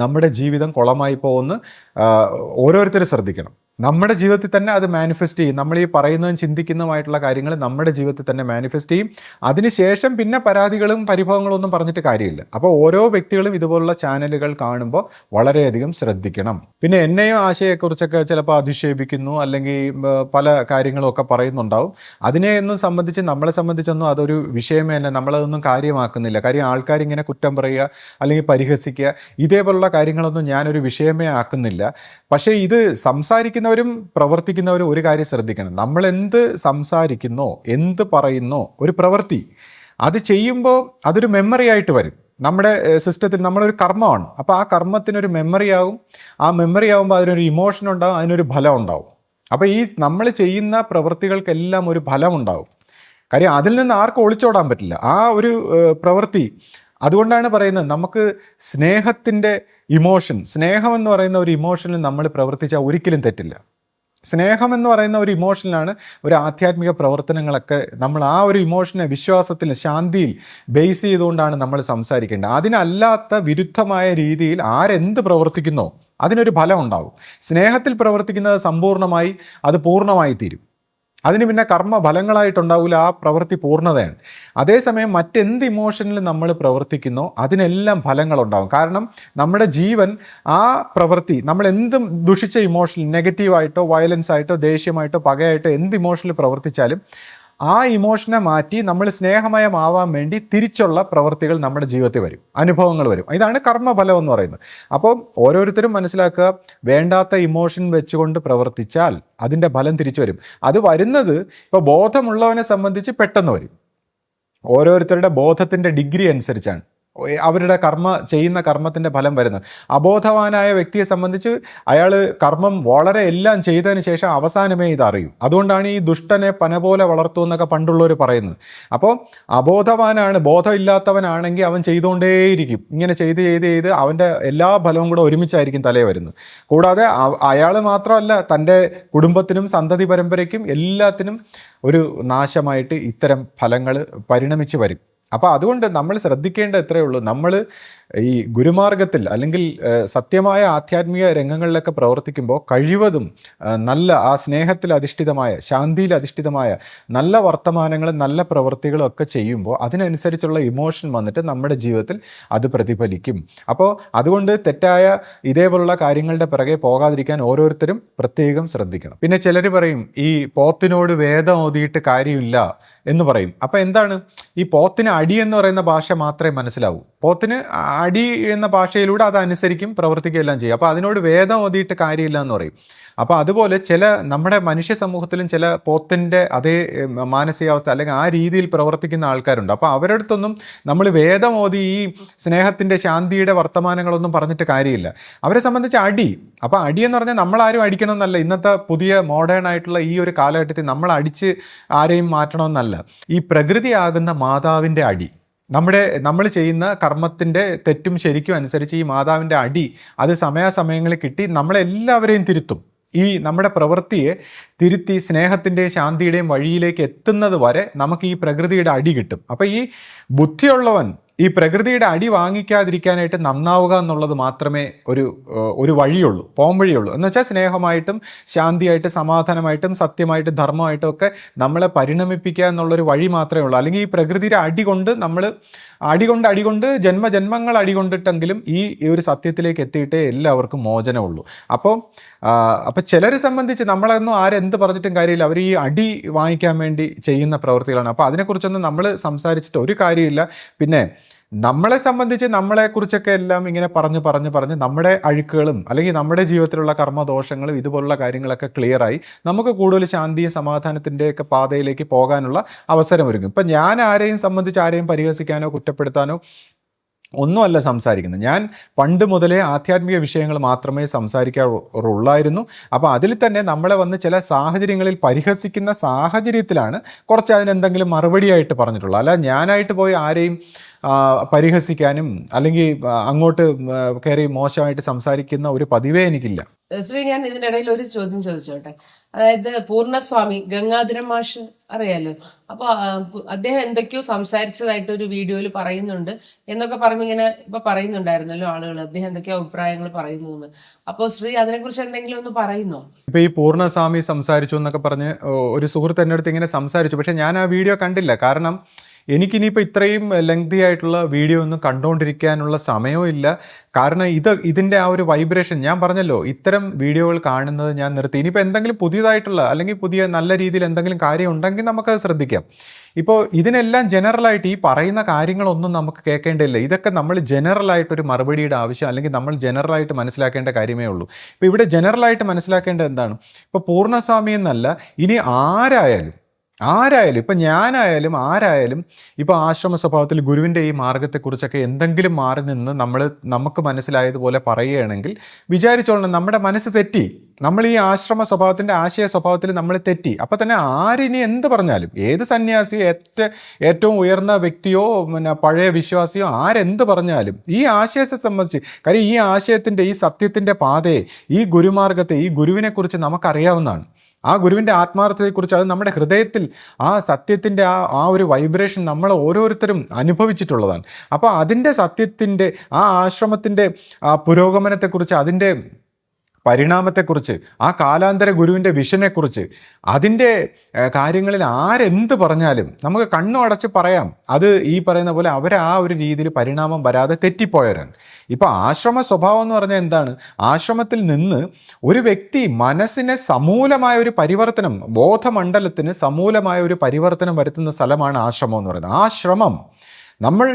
നമ്മുടെ ജീവിതം കുളമായി പോകുമെന്ന് ഓരോരുത്തരും ശ്രദ്ധിക്കണം. നമ്മുടെ ജീവിതത്തിൽ തന്നെ അത് മാനിഫെസ്റ്റ് ചെയ്യും. നമ്മൾ ഈ പറയുന്നതും ചിന്തിക്കുന്നതുമായിട്ടുള്ള കാര്യങ്ങൾ നമ്മുടെ ജീവിതത്തിൽ തന്നെ മാനിഫെസ്റ്റ് ചെയ്യും. അതിനുശേഷം പിന്നെ പരാതികളും പരിഭവങ്ങളും ഒന്നും പറഞ്ഞിട്ട് കാര്യമില്ല. അപ്പോൾ ഓരോ വ്യക്തികളും ഇതുപോലുള്ള ചാനലുകൾ കാണുമ്പോൾ വളരെയധികം ശ്രദ്ധിക്കണം. പിന്നെ എന്നെയും ആശയെക്കുറിച്ചൊക്കെ ചിലപ്പോൾ അധിക്ഷേപിക്കുന്നു, അല്ലെങ്കിൽ പല കാര്യങ്ങളും ഒക്കെ പറയുന്നുണ്ടാവും. അതിനെയൊന്നും സംബന്ധിച്ച്, നമ്മളെ സംബന്ധിച്ചൊന്നും അതൊരു വിഷയമേ അല്ല. നമ്മളതൊന്നും കാര്യമാക്കുന്നില്ല. കാര്യം ആൾക്കാരിങ്ങനെ കുറ്റം പറയുക അല്ലെങ്കിൽ പരിഹസിക്കുക, ഇതേപോലുള്ള കാര്യങ്ങളൊന്നും ഞാനൊരു വിഷയമേ ആക്കുന്നില്ല. പക്ഷേ ഇത് സംസാരിക്കുന്നവരും പ്രവർത്തിക്കുന്നവരും ഒരു കാര്യം ശ്രദ്ധിക്കണം. നമ്മൾ എന്ത് സംസാരിക്കുന്നോ, എന്ത് പറയുന്നോ, ഒരു പ്രവൃത്തി അത് ചെയ്യുമ്പോൾ അതൊരു മെമ്മറി ആയിട്ട് വരും നമ്മുടെ സിസ്റ്റത്തിൽ. നമ്മളൊരു കർമ്മമാണ്. അപ്പോൾ ആ കർമ്മത്തിനൊരു മെമ്മറി ആകും. ആ മെമ്മറി ആകുമ്പോൾ അതിനൊരു ഇമോഷൻ ഉണ്ടാകും, അതിനൊരു ഫലം ഉണ്ടാവും. അപ്പോൾ ഈ നമ്മൾ ചെയ്യുന്ന പ്രവൃത്തികൾക്കെല്ലാം ഒരു ഫലം ഉണ്ടാവും. കാര്യം അതിൽ നിന്ന് ആർക്കും ഒളിച്ചോടാൻ പറ്റില്ല ആ ഒരു പ്രവൃത്തി. അതുകൊണ്ടാണ് പറയുന്നത്, നമുക്ക് സ്നേഹത്തിൻ്റെ ഇമോഷൻ, സ്നേഹമെന്ന് പറയുന്ന ഒരു ഇമോഷനിൽ നമ്മൾ പ്രവർത്തിച്ചാൽ ഒരിക്കലും തെറ്റില്ല. സ്നേഹമെന്ന് പറയുന്ന ഒരു ഇമോഷനിലാണ് ഒരു ആധ്യാത്മിക പ്രവർത്തനങ്ങളൊക്കെ നമ്മൾ ആ ഒരു ഇമോഷനെ വിശ്വാസത്തിൽ, ശാന്തിയിൽ ബേസ് ചെയ്തുകൊണ്ടാണ് നമ്മൾ സംസാരിക്കേണ്ടത്. അതിനല്ലാത്ത വിരുദ്ധമായ രീതിയിൽ ആരെന്ത് പ്രവർത്തിക്കുന്നോ അതിനൊരു ഫലം ഉണ്ടാവും. സ്നേഹത്തിൽ പ്രവർത്തിക്കുന്നത് സമ്പൂർണ്ണമായി അത് പൂർണ്ണമായി തീരും. അതിന് പിന്നെ കർമ്മ ഫലങ്ങളായിട്ടുണ്ടാവില്ല, ആ പ്രവൃത്തി പൂർണ്ണതയാണ്. അതേസമയം മറ്റെന്ത് ഇമോഷനിൽ നമ്മൾ പ്രവർത്തിക്കുന്നോ അതിനെല്ലാം ഫലങ്ങളുണ്ടാകും. കാരണം നമ്മുടെ ജീവൻ ആ പ്രവൃത്തി, നമ്മൾ എന്തും ദുഷിച്ച ഇമോഷനിൽ, നെഗറ്റീവായിട്ടോ വയലൻസ് ആയിട്ടോ ദേഷ്യമായിട്ടോ പകയായിട്ടോ എന്ത് ഇമോഷനിൽ പ്രവർത്തിച്ചാലും ആ ഇമോഷനെ മാറ്റി നമ്മൾ സ്നേഹമയമാവാൻ വേണ്ടി തിരിച്ചുള്ള പ്രവൃത്തികൾ നമ്മുടെ ജീവിതത്തിൽ വരും, അനുഭവങ്ങൾ വരും. ഇതാണ് കർമ്മഫലം എന്ന് പറയുന്നത്. അപ്പോൾ ഓരോരുത്തരും മനസ്സിലാക്കുക, വേണ്ടാത്ത ഇമോഷൻ വെച്ചുകൊണ്ട് പ്രവർത്തിച്ചാൽ അതിൻ്റെ ഫലം തിരിച്ചു വരും. അത് വരുന്നത് ഇപ്പോൾ ബോധമുള്ളവനെ സംബന്ധിച്ച് പെട്ടെന്ന് വരും. ഓരോരുത്തരുടെ ബോധത്തിൻ്റെ ഡിഗ്രി അനുസരിച്ചാണ് അവരുടെ ചെയ്യുന്ന കർമ്മത്തിൻ്റെ ഫലം വരുന്നത്. അബോധവാനായ വ്യക്തിയെ സംബന്ധിച്ച് അയാൾ കർമ്മം വളരെ എല്ലാം ചെയ്തതിന് ശേഷം അവസാനമേ ഇത് അറിയൂ. അതുകൊണ്ടാണ് ഈ ദുഷ്ടനെ പന പോലെ വളർത്തൂ എന്നൊക്കെ പണ്ടുള്ളവർ പറയുന്നത്. അപ്പോൾ അബോധവാനാണ്, ബോധമില്ലാത്തവനാണെങ്കിൽ അവൻ ചെയ്തുകൊണ്ടേയിരിക്കും. ഇങ്ങനെ ചെയ്ത് അവൻ്റെ എല്ലാ ഫലവും കൂടെ ഒരുമിച്ചായിരിക്കും തലേ വരുന്നത്. കൂടാതെ അയാൾ മാത്രമല്ല, തൻ്റെ കുടുംബത്തിനും സന്തതി പരമ്പരയ്ക്കും എല്ലാത്തിനും ഒരു നാശമായിട്ട് ഇത്തരം ഫലങ്ങൾ പരിണമിച്ച് വരും. അപ്പോൾ അതുകൊണ്ട് നമ്മൾ ശ്രദ്ധിക്കേണ്ട ഇത്രയേ ഉള്ളൂ. നമ്മൾ ഈ ഗുരുമാർഗത്തിൽ അല്ലെങ്കിൽ സത്യമായ ആധ്യാത്മിക രംഗങ്ങളിലൊക്കെ പ്രവർത്തിക്കുമ്പോൾ കഴിവതും നല്ല ആ സ്നേഹത്തിൽ അധിഷ്ഠിതമായ, ശാന്തിയിൽ അധിഷ്ഠിതമായ നല്ല വർത്തമാനങ്ങളും നല്ല പ്രവൃത്തികളും ഒക്കെ ചെയ്യുമ്പോൾ അതിനനുസരിച്ചുള്ള ഇമോഷൻ വന്നിട്ട് നമ്മുടെ ജീവിതത്തിൽ അത് പ്രതിഫലിക്കും. അപ്പോൾ അതുകൊണ്ട് തെറ്റായ ഇതേപോലുള്ള കാര്യങ്ങളുടെ പിറകെ പോകാതിരിക്കാൻ ഓരോരുത്തരും പ്രത്യേകം ശ്രദ്ധിക്കണം. പിന്നെ ചിലർ പറയും ഈ പോത്തിനോട് വേദം ഓതിയിട്ട് കാര്യമില്ല എന്ന് പറയും. അപ്പം എന്താണ്, ഈ പോത്തിന് അടി എന്ന് പറയുന്ന ഭാഷ മാത്രമേ മനസ്സിലാവൂ. പോത്തിന് അടി എന്ന ഭാഷയിലൂടെ അതനുസരിക്കും, പ്രവർത്തിക്കുകയെല്ലാം ചെയ്യും. അപ്പോൾ അതിനോട് വേദം ഓതിയിട്ട് കാര്യമില്ല എന്ന് പറയും. അപ്പോൾ അതുപോലെ ചില നമ്മുടെ മനുഷ്യ സമൂഹത്തിലും ചില പോത്തിൻ്റെ അതേ മാനസികാവസ്ഥ അല്ലെങ്കിൽ ആ രീതിയിൽ പ്രവർത്തിക്കുന്ന ആൾക്കാരുണ്ട്. അപ്പോൾ അവരുടെ അടുത്തൊന്നും നമ്മൾ വേദം ഓതി ഈ സ്നേഹത്തിൻ്റെ, ശാന്തിയുടെ വർത്തമാനങ്ങളൊന്നും പറഞ്ഞിട്ട് കാര്യമില്ല. അവരെ സംബന്ധിച്ച് അടി, അപ്പോൾ അടി എന്ന് പറഞ്ഞാൽ നമ്മളാരും അടിക്കണം എന്നല്ല. ഇന്നത്തെ പുതിയ മോഡേൺ ആയിട്ടുള്ള ഈ ഒരു കാലഘട്ടത്തിൽ നമ്മൾ അടിച്ച് ആരെയും മാറ്റണമെന്നല്ല. ഈ പ്രകൃതിയാകുന്ന മാതാവിൻ്റെ അടി, നമ്മൾ ചെയ്യുന്ന കർമ്മത്തിൻ്റെ തെറ്റും ശരിക്കും അനുസരിച്ച് ഈ മാതാവിൻ്റെ അടി അത് സമയാസമയങ്ങളിൽ കിട്ടി നമ്മളെല്ലാവരെയും തിരുത്തും. ഈ നമ്മുടെ പ്രവൃത്തിയെ തിരുത്തി സ്നേഹത്തിൻ്റെയും ശാന്തിയുടെയും വഴിയിലേക്ക് എത്തുന്നത് വരെ നമുക്ക് ഈ പ്രകൃതിയുടെ അടി കിട്ടും. അപ്പോൾ ഈ ബുദ്ധിയുള്ളവൻ ഈ പ്രകൃതിയുടെ അടി വാങ്ങിക്കാതിരിക്കാനായിട്ട് നന്നാവുക എന്നുള്ളത് മാത്രമേ ഒരു വഴിയുള്ളൂ, പോംവഴിയുള്ളൂ. എന്ന് വെച്ചാൽ സ്നേഹമായിട്ടും ശാന്തിയായിട്ട് സമാധാനമായിട്ടും സത്യമായിട്ടും ധർമ്മമായിട്ടും ഒക്കെ നമ്മളെ പരിണമിപ്പിക്കുക എന്നുള്ളൊരു വഴി മാത്രമേ ഉള്ളൂ. അല്ലെങ്കിൽ ഈ പ്രകൃതിയുടെ അടികൊണ്ട് ജന്മജന്മങ്ങൾ അടികൊണ്ടിട്ടെങ്കിലും ഈ ഒരു സത്യത്തിലേക്ക് എത്തിയിട്ടേ എല്ലാവർക്കും മോചനമുള്ളൂ. അപ്പോൾ ചിലരെ സംബന്ധിച്ച് നമ്മളൊന്നും ആരെന്ത് പറഞ്ഞിട്ടും കാര്യമില്ല, അവർ ഈ അടി വാങ്ങിക്കാൻ വേണ്ടി ചെയ്യുന്ന പ്രവൃത്തികളാണ്. അപ്പോൾ അതിനെക്കുറിച്ചൊന്നും നമ്മൾ സംസാരിച്ചിട്ട് ഒരു കാര്യമില്ല. പിന്നെ നമ്മളെ സംബന്ധിച്ച് നമ്മളെക്കുറിച്ചൊക്കെ എല്ലാം ഇങ്ങനെ പറഞ്ഞ് നമ്മുടെ അഴുക്കുകളും അല്ലെങ്കിൽ നമ്മുടെ ജീവിതത്തിലുള്ള കർമ്മദോഷങ്ങളും ഇതുപോലുള്ള കാര്യങ്ങളൊക്കെ ക്ലിയറായി നമുക്ക് കൂടുതൽ ശാന്തിയും സമാധാനത്തിൻ്റെയൊക്കെ പാതയിലേക്ക് പോകാനുള്ള അവസരം ഒരുങ്ങും. ഇപ്പം ഞാൻ ആരെയും സംബന്ധിച്ച് ആരെയും പരിഹസിക്കാനോ കുറ്റപ്പെടുത്താനോ ഒന്നുമല്ല സംസാരിക്കുന്നത്. ഞാൻ പണ്ട് മുതലേ ആധ്യാത്മിക വിഷയങ്ങൾ മാത്രമേ സംസാരിക്കാറുള്ളായിരുന്നു. അപ്പോൾ അതിൽ തന്നെ നമ്മളെ വന്ന് ചില സാഹചര്യങ്ങളിൽ പരിഹസിക്കുന്ന സാഹചര്യത്തിലാണ് കുറച്ച് അതിനെന്തെങ്കിലും മറുപടിയായിട്ട് പറഞ്ഞിട്ടുള്ളത്. അല്ല ഞാനായിട്ട് പോയി ആരെയും പരിഹസിക്കാനും അല്ലെങ്കിൽ അങ്ങോട്ട് കയറി മോശമായിട്ട് സംസാരിക്കുന്ന ഒരു പതിവേ എനിക്കില്ല. ശ്രീ, ഞാൻ ഇതിനിടയിൽ ഒരു ചോദ്യം ചോദിച്ചോട്ടെ. അതായത് പൂർണ്ണസ്വാമി ഗംഗാധരൻ മാഷ് അറിയാലോ, അപ്പൊ അദ്ദേഹം എന്തൊക്കെയോ സംസാരിച്ചതായിട്ട് ഒരു വീഡിയോയിൽ പറയുന്നുണ്ട് എന്നൊക്കെ പറഞ്ഞിങ്ങനെ ഇപ്പൊ പറയുന്നുണ്ടായിരുന്നല്ലോ ആളുകൾ, അദ്ദേഹം എന്തൊക്കെയോ അഭിപ്രായങ്ങൾ പറയുന്നു എന്ന്. അപ്പോൾ ശ്രീ അതിനെക്കുറിച്ച് എന്തെങ്കിലും ഒന്ന് പറയുന്നോ? ഇപ്പൊ ഈ പൂർണ്ണസ്വാമി സംസാരിച്ചു എന്നൊക്കെ പറഞ്ഞ് ഒരു സുഹൃത്ത് എൻ്റെ അടുത്ത് ഇങ്ങനെ സംസാരിച്ചു. പക്ഷെ ഞാൻ ആ വീഡിയോ കണ്ടില്ല. കാരണം എനിക്കിനിയിപ്പോൾ ഇത്രയും ലെങ്തി ആയിട്ടുള്ള വീഡിയോ ഒന്നും കണ്ടുകൊണ്ടിരിക്കാനുള്ള സമയവും ഇല്ല. കാരണം ഇതിൻ്റെ ആ ഒരു വൈബ്രേഷൻ ഞാൻ പറഞ്ഞല്ലോ, ഇത്തരം വീഡിയോകൾ കാണുന്നത് ഞാൻ നിർത്തി. ഇനിയിപ്പോൾ എന്തെങ്കിലും പുതിയതായിട്ടുള്ള അല്ലെങ്കിൽ പുതിയ നല്ല രീതിയിൽ എന്തെങ്കിലും കാര്യം ഉണ്ടെങ്കിൽ നമുക്കത് ശ്രദ്ധിക്കാം. ഇപ്പോൾ ഇതിനെല്ലാം ജനറലായിട്ട് ഈ പറയുന്ന കാര്യങ്ങളൊന്നും നമുക്ക് കേൾക്കേണ്ടില്ല. ഇതൊക്കെ നമ്മൾ ജനറലായിട്ടൊരു മറുപടിയുടെ ആവശ്യം അല്ലെങ്കിൽ നമ്മൾ ജനറലായിട്ട് മനസ്സിലാക്കേണ്ട കാര്യമേ ഉള്ളൂ. ഇപ്പോൾ ഇവിടെ ജനറലായിട്ട് മനസ്സിലാക്കേണ്ടത് എന്താണ്? ഇപ്പോൾ പൂർണ്ണസ്വാമി എന്നല്ല, ഇനി ആരായാലും ഇപ്പം ഞാനായാലും ആരായാലും ഇപ്പോൾ ആശ്രമ സ്വഭാവത്തിൽ ഗുരുവിൻ്റെ ഈ മാർഗത്തെക്കുറിച്ചൊക്കെ എന്തെങ്കിലും മാറി നിന്ന് നമുക്ക് മനസ്സിലായതുപോലെ പറയുകയാണെങ്കിൽ വിചാരിച്ചോളണം നമ്മുടെ മനസ്സ് തെറ്റി. നമ്മൾ ഈ ആശ്രമ സ്വഭാവത്തിൻ്റെ ആശയ സ്വഭാവത്തിൽ നമ്മൾ തെറ്റി. അപ്പം തന്നെ ആരിനി എന്ത് പറഞ്ഞാലും, ഏത് സന്യാസിയോ ഏറ്റവും ഉയർന്ന വ്യക്തിയോ പിന്നെ പഴയ വിശ്വാസിയോ ആരെന്ത് പറഞ്ഞാലും ഈ ആശയത്തെ സംബന്ധിച്ച്, കാര്യം ഈ ആശയത്തിൻ്റെ ഈ സത്യത്തിൻ്റെ പാതയെ, ഈ ഗുരുമാർഗത്തെ, ഈ ഗുരുവിനെക്കുറിച്ച് നമുക്കറിയാവുന്നതാണ്. ആ ഗുരുവിൻ്റെ ആത്മാർത്ഥതയെക്കുറിച്ച് അത് നമ്മുടെ ഹൃദയത്തിൽ ആ സത്യത്തിൻ്റെ ആ ഒരു വൈബ്രേഷൻ നമ്മൾ ഓരോരുത്തരും അനുഭവിച്ചിട്ടുള്ളതാണ്. അപ്പോൾ അതിൻ്റെ സത്യത്തിൻ്റെ ആ ആശ്രമത്തിൻ്റെ പുരോഗമനത്തെക്കുറിച്ച്, അതിൻ്റെ പരിണാമത്തെക്കുറിച്ച്, ആ കാലാന്തര ഗുരുവിൻ്റെ വിഷനെക്കുറിച്ച്, അതിൻ്റെ കാര്യങ്ങളിൽ ആരെന്ത് പറഞ്ഞാലും നമുക്ക് കണ്ണു അടച്ച് പറയാം. അത് ഈ പറയുന്ന പോലെ അവർ ആ ഒരു രീതിയിൽ പരിണാമം വരാതെ തെറ്റിപ്പോയവരാണ്. ഇപ്പോൾ ആശ്രമ സ്വഭാവം എന്ന് പറഞ്ഞാൽ എന്താണ്? ആശ്രമത്തിൽ നിന്ന് ഒരു വ്യക്തി മനസ്സിനെ സമൂലമായ ഒരു പരിവർത്തനം, ബോധമണ്ഡലത്തിന് സമൂലമായ ഒരു പരിവർത്തനം വരുത്തുന്ന സ്ഥലമാണ് ആശ്രമം എന്ന് പറയുന്നത്. ആശ്രമം നമ്മൾ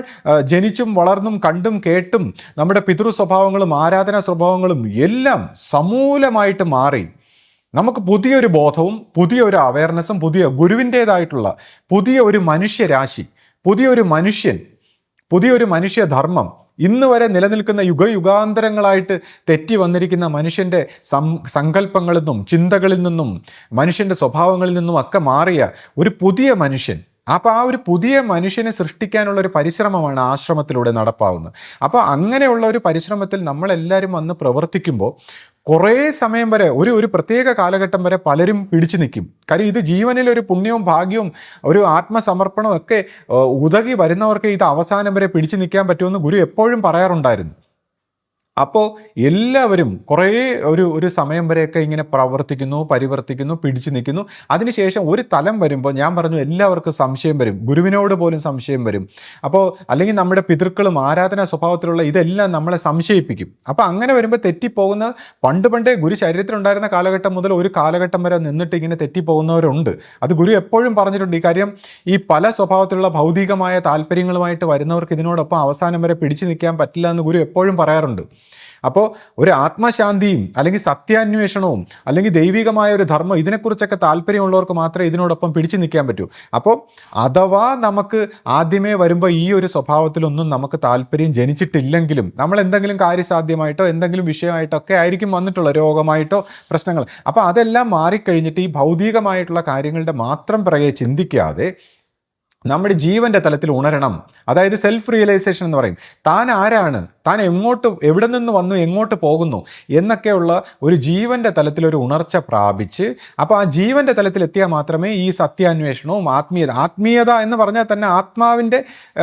ജനിച്ചും വളർന്നും കണ്ടും കേട്ടും നമ്മുടെ പിതൃ സ്വഭാവങ്ങളും ആരാധനാ സ്വഭാവങ്ങളും എല്ലാം സമൂലമായിട്ട് മാറി നമുക്ക് പുതിയൊരു ബോധവും പുതിയൊരു അവയർനെസ്സും പുതിയ ഗുരുവിൻ്റേതായിട്ടുള്ള പുതിയ ഒരു മനുഷ്യരാശി, പുതിയൊരു മനുഷ്യൻ, പുതിയൊരു മനുഷ്യധർമ്മം, ഇന്ന് വരെ നിലനിൽക്കുന്ന യുഗാന്തരങ്ങളായിട്ട് തെറ്റി വന്നിരിക്കുന്ന മനുഷ്യൻ്റെ സങ്കല്പങ്ങളിൽ നിന്നും ചിന്തകളിൽ നിന്നും മനുഷ്യൻ്റെ സ്വഭാവങ്ങളിൽ നിന്നും ഒക്കെ മാറിയ ഒരു പുതിയ മനുഷ്യൻ. അപ്പോൾ ആ ഒരു പുതിയ മനുഷ്യനെ സൃഷ്ടിക്കാനുള്ള ഒരു പരിശ്രമമാണ് ആശ്രമത്തിലൂടെ നടപ്പാവുന്നത്. അപ്പോൾ അങ്ങനെയുള്ള ഒരു പരിശ്രമത്തിൽ നമ്മളെല്ലാവരും വന്ന് പ്രവർത്തിക്കുമ്പോൾ കുറേ സമയം വരെ ഒരു പ്രത്യേക കാലഘട്ടം വരെ പലരും പിടിച്ചു നിൽക്കും. കാര്യം ഇത് ജീവനിൽ ഒരു പുണ്യവും ഭാഗ്യവും ഒരു ആത്മസമർപ്പണവും ഒക്കെ ഉതകി വരുന്നവർക്ക് ഇത് അവസാനം വരെ പിടിച്ചു നിൽക്കാൻ പറ്റുമെന്ന് ഗുരു എപ്പോഴും പറയാറുണ്ടായിരുന്നു. അപ്പോൾ എല്ലാവരും കുറേ ഒരു സമയം വരെയൊക്കെ ഇങ്ങനെ പ്രവർത്തിക്കുന്നു, പരിവർത്തിക്കുന്നു, പിടിച്ചു നിൽക്കുന്നു. അതിനുശേഷം ഒരു തലം വരുമ്പോൾ ഞാൻ പറഞ്ഞു എല്ലാവർക്കും സംശയം വരും, ഗുരുവിനോട് പോലും സംശയം വരും. അപ്പോൾ അല്ലെങ്കിൽ നമ്മുടെ പിതൃക്കളും ആരാധനാ സ്വഭാവത്തിലുള്ള ഇതെല്ലാം നമ്മളെ സംശയിപ്പിക്കും. അപ്പോൾ അങ്ങനെ വരുമ്പോൾ തെറ്റിപ്പോകുന്ന പണ്ടേ ഗുരു ശരീരത്തിലുണ്ടായിരുന്ന കാലഘട്ടം മുതൽ ഒരു കാലഘട്ടം വരെ നിന്നിട്ട് ഇങ്ങനെ തെറ്റിപ്പോകുന്നവരുണ്ട്. അത് ഗുരു എപ്പോഴും പറഞ്ഞിട്ടുണ്ട്. ഈ കാര്യം ഈ പല സ്വഭാവത്തിലുള്ള ഭൗതികമായ താല്പര്യങ്ങളുമായിട്ട് വരുന്നവർക്ക് ഇതിനോടൊപ്പം അവസാനം വരെ പിടിച്ചു നിൽക്കാൻ പറ്റില്ല എന്ന് ഗുരു എപ്പോഴും പറയാറുണ്ട്. അപ്പോൾ ഒരു ആത്മശാന്തിയും അല്ലെങ്കിൽ സത്യാന്വേഷണവും അല്ലെങ്കിൽ ദൈവികമായ ഒരു ധർമ്മം ഇതിനെക്കുറിച്ചൊക്കെ താല്പര്യമുള്ളവർക്ക് മാത്രമേ ഇതിനോടൊപ്പം പിടിച്ചു നിൽക്കാൻ പറ്റൂ. അപ്പോൾ അഥവാ നമുക്ക് ആദ്യമേ വരുമ്പോൾ ഈ ഒരു സ്വഭാവത്തിലൊന്നും നമുക്ക് താല്പര്യം ജനിച്ചിട്ടില്ലെങ്കിലും നമ്മൾ എന്തെങ്കിലും കാര്യസാധ്യമായിട്ടോ എന്തെങ്കിലും വിഷയമായിട്ടോ ഒക്കെ ആയിരിക്കും വന്നിട്ടുള്ള രോഗമായിട്ടോ പ്രശ്നങ്ങൾ. അപ്പോൾ അതെല്ലാം മാറിക്കഴിഞ്ഞിട്ട് ഈ ഭൗതികമായിട്ടുള്ള കാര്യങ്ങളുടെ മാത്രം പിറകെ ചിന്തിക്കാതെ നമ്മുടെ ജീവന്റെ തലത്തിൽ ഉണരണം. അതായത് സെൽഫ് റിയലൈസേഷൻ എന്ന് പറയും. താൻ ആരാണ്, താൻ എവിടെ നിന്ന് വന്നു, എങ്ങോട്ട് പോകുന്നു എന്നൊക്കെയുള്ള ഒരു ജീവന്റെ തലത്തിൽ ഒരു ഉണർച്ച പ്രാപിച്ച്, അപ്പോൾ ആ ജീവന്റെ തലത്തിൽ എത്തിയാൽ മാത്രമേ ഈ സത്യാന്വേഷണവും ആത്മീയത എന്ന് പറഞ്ഞാൽ തന്നെ ആത്മാവിൻ്റെ